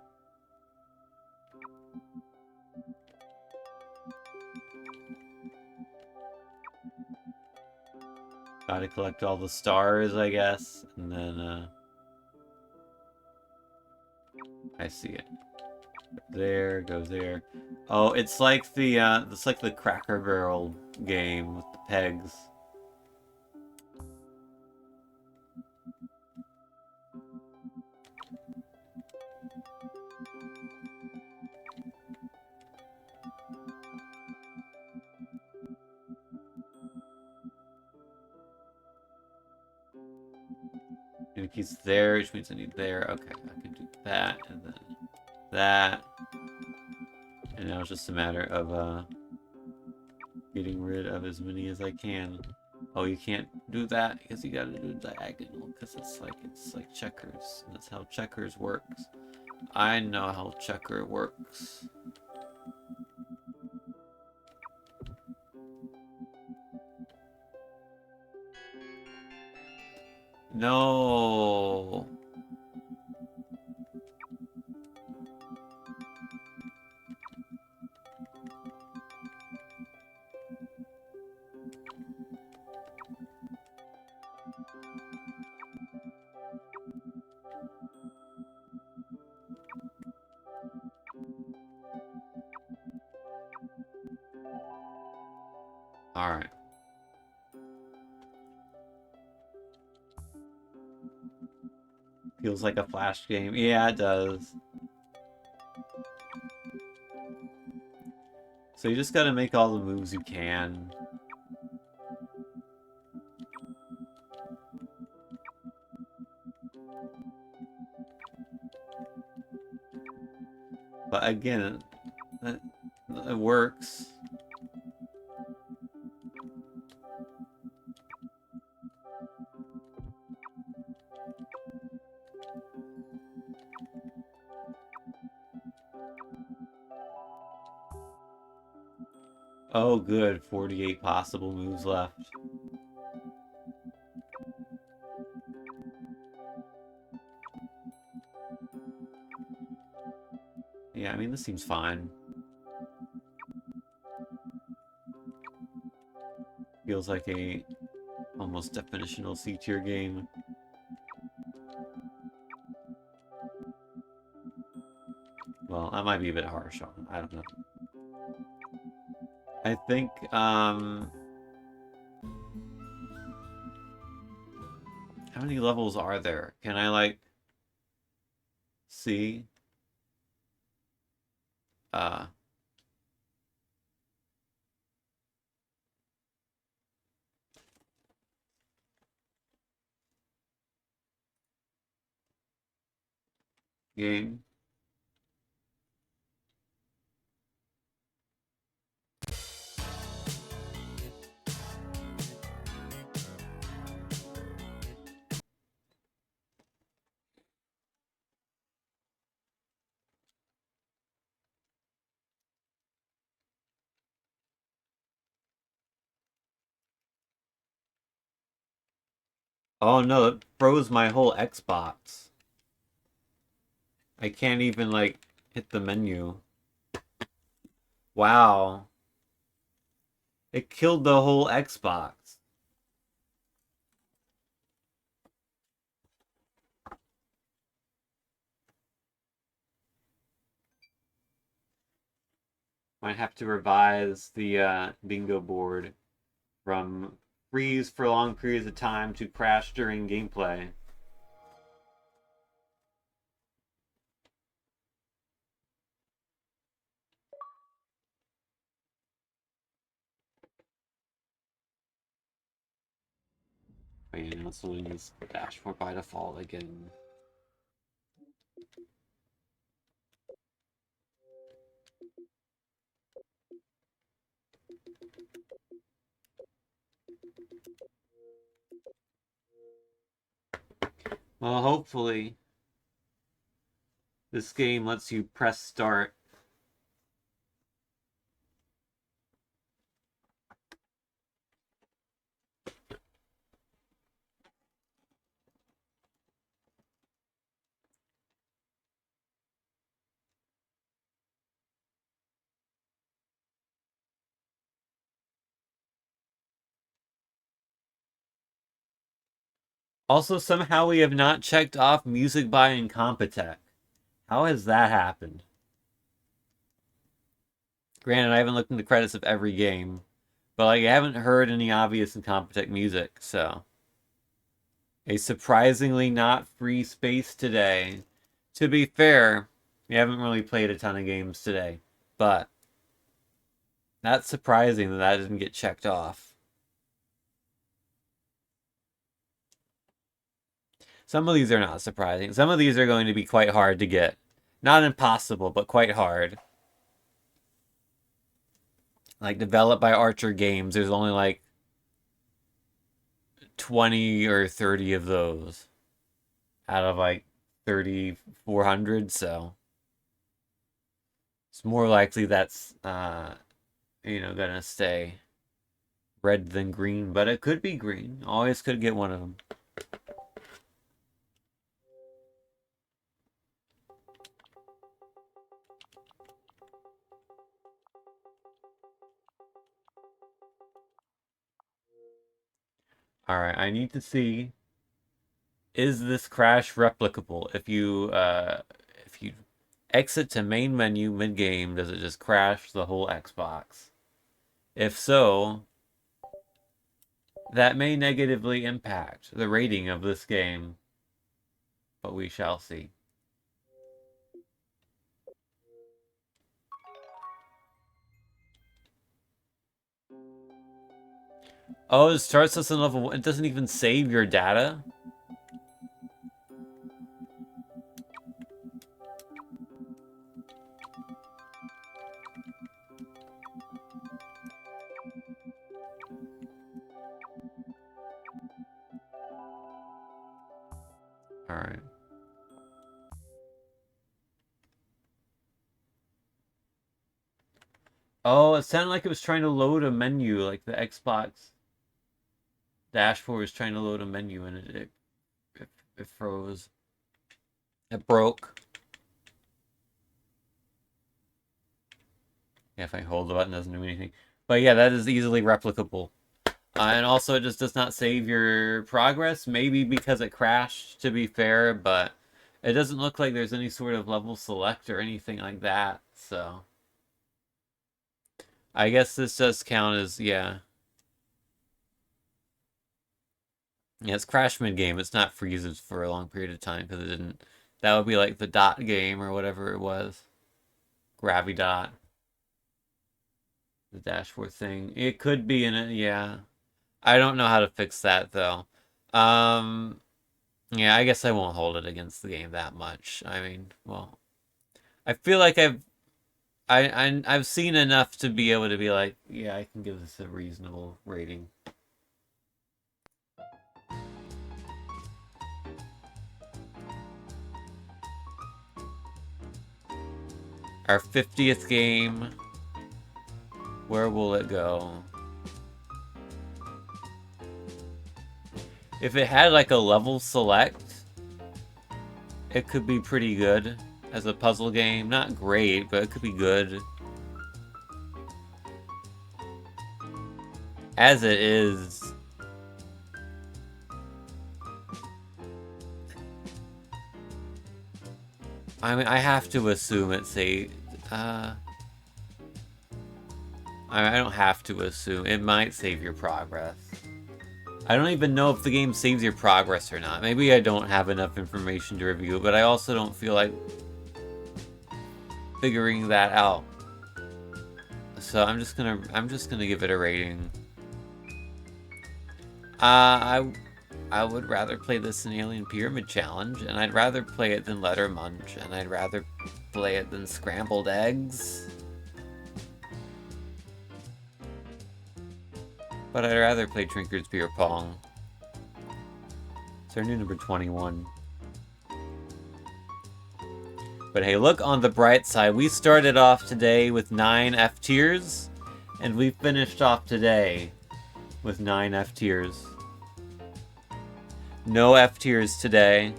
Gotta collect all the stars, I guess, and then, I see it. There, goes there. Oh, it's like the Cracker Barrel game with the pegs. Indicates there, which means I need there. Okay, I can do that, and then that. And now it's just a matter of getting rid of as many as I can. Oh, you can't do that because you gotta do diagonal because it's like checkers. That's how checkers works. I know how checker works. No. All right. Feels like a flash game. Yeah, it does. So you just gotta make all the moves you can. But again, it works. Oh, good. 48 possible moves left. Yeah, I mean, this seems fine. Feels like a almost definitional C-tier game. Well, that might be a bit harsh on. I don't know. I think, how many levels are there? Can I, like, see? Game. Oh no, it froze my whole Xbox. I can't even, like, hit the menu. Wow. It killed the whole Xbox. Might have to revise the bingo board from freeze for long periods of time to crash during gameplay. Oh yeah, now it's doing this dashboard by default again. Well, hopefully this game lets you press start. Also, somehow we have not checked off music by Incompetech. How has that happened? Granted, I haven't looked into credits of every game, but like I haven't heard any obvious Incompetech music, so. A surprisingly not free space today. To be fair, we haven't really played a ton of games today, but that's surprising that that didn't get checked off. Some of these are not surprising. Some of these are going to be quite hard to get. Not impossible, but quite hard. Like, developed by Archer Games, there's only like 20 or 30 of those out of like 3,400, so it's more likely that's gonna stay red than green, but it could be green. Always could get one of them. Alright, I need to see, is this crash replicable? If you exit to main menu mid-game, does it just crash the whole Xbox? If so, that may negatively impact the rating of this game, but we shall see. Oh, it starts us in level 1. It doesn't even save your data? Alright. Oh, it sounded like it was trying to load a menu, like the Xbox dashboard was trying to load a menu and it froze. It broke. Yeah, if I hold the button, it doesn't do anything. But yeah, that is easily replicable. And also, it just does not save your progress. Maybe because it crashed, to be fair, but it doesn't look like there's any sort of level select or anything like that, so I guess this does count as, yeah. Yeah, it's crash mid-game. It's not freezes for a long period of time because it didn't. That would be like the dot game or whatever it was. Gravity dot. The dashboard thing. It could be in it, yeah. I don't know how to fix that though. Yeah, I guess I won't hold it against the game that much. I mean, well, I feel like I've seen enough to be able to be like, yeah, I can give this a reasonable rating. Our 50th game. Where will it go? If it had like a level select, it could be pretty good as a puzzle game. Not great, but it could be good. As it is, I mean, I have to assume it's a, I don't have to assume. It might save your progress. I don't even know if the game saves your progress or not. Maybe I don't have enough information to review it, but I also don't feel like figuring that out. So I'm just gonna give it a rating. I would rather play this than Alien Pyramid Challenge, and I'd rather play it than Letter Munch, and I'd rather play it than Scrambled Eggs. But I'd rather play Trinker's Beer Pong. It's our new number 21. But hey, look on the bright side. We started off today with 9 F tiers, and we finished off today with 9 F tiers. No F tiers today.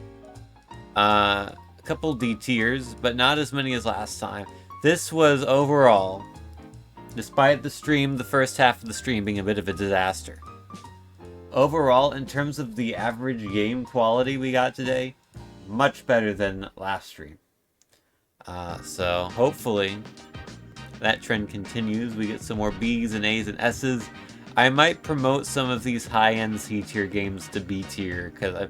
A couple D tiers, but not as many as last time. This was overall, despite the stream, the first half of the stream being a bit of a disaster. Overall, in terms of the average game quality we got today, much better than last stream. So hopefully that trend continues. We get some more B's and A's and S's. I might promote some of these high-end C tier games to B tier because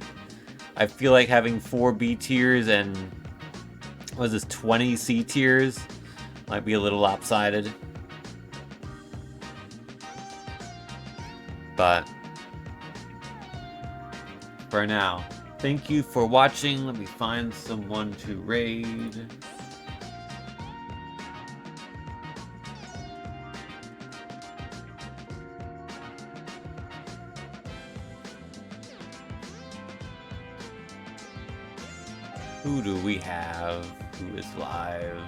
I feel like having 4 B tiers and what is this, 20 C tiers might be a little lopsided. But for now, Thank you for watching. Let me find someone to raid. Who do we have? Who is live?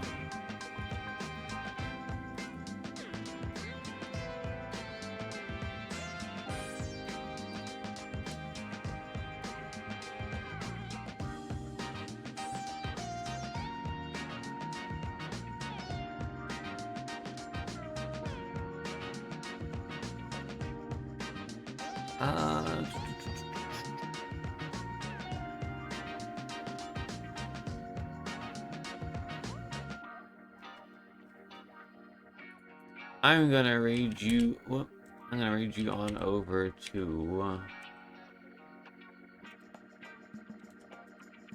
I'm gonna raid you. Whoop, I'm gonna raid you on over to.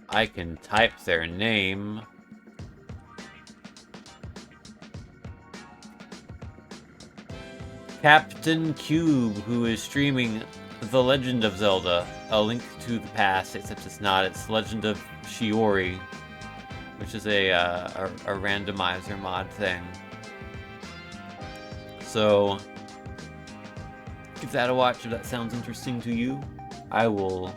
I can type their name. Captain Cube, who is streaming The Legend of Zelda: A Link to the Past, except it's not. It's Legend of Shiori, which is a randomizer mod thing. So, give that a watch if that sounds interesting to you. I will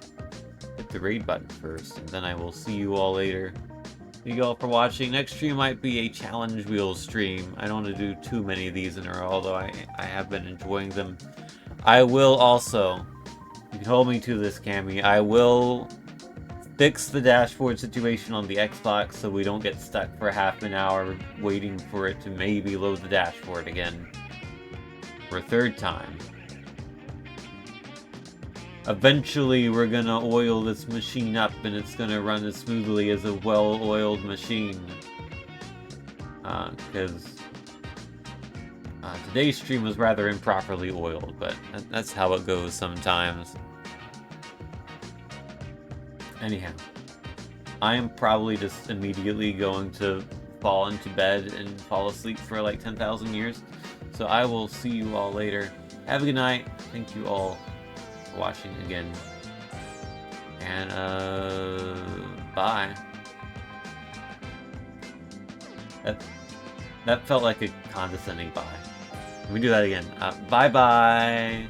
hit the raid button first, and then I will see you all later. Thank you all for watching. Next stream might be a challenge wheel stream. I don't want to do too many of these in a row, although I have been enjoying them. I will also, you can hold me to this, Cammy, I will fix the dashboard situation on the Xbox so we don't get stuck for half an hour waiting for it to maybe load the dashboard again. For a third time. Eventually we're gonna oil this machine up and it's gonna run as smoothly as a well-oiled machine. Because today's stream was rather improperly oiled, but that's how it goes sometimes. Anyhow, I am probably just immediately going to fall into bed and fall asleep for like 10,000 years. So I will see you all later. Have a good night. Thank you all for watching again. And, bye. That felt like a condescending bye. Let me do that again. Bye-bye.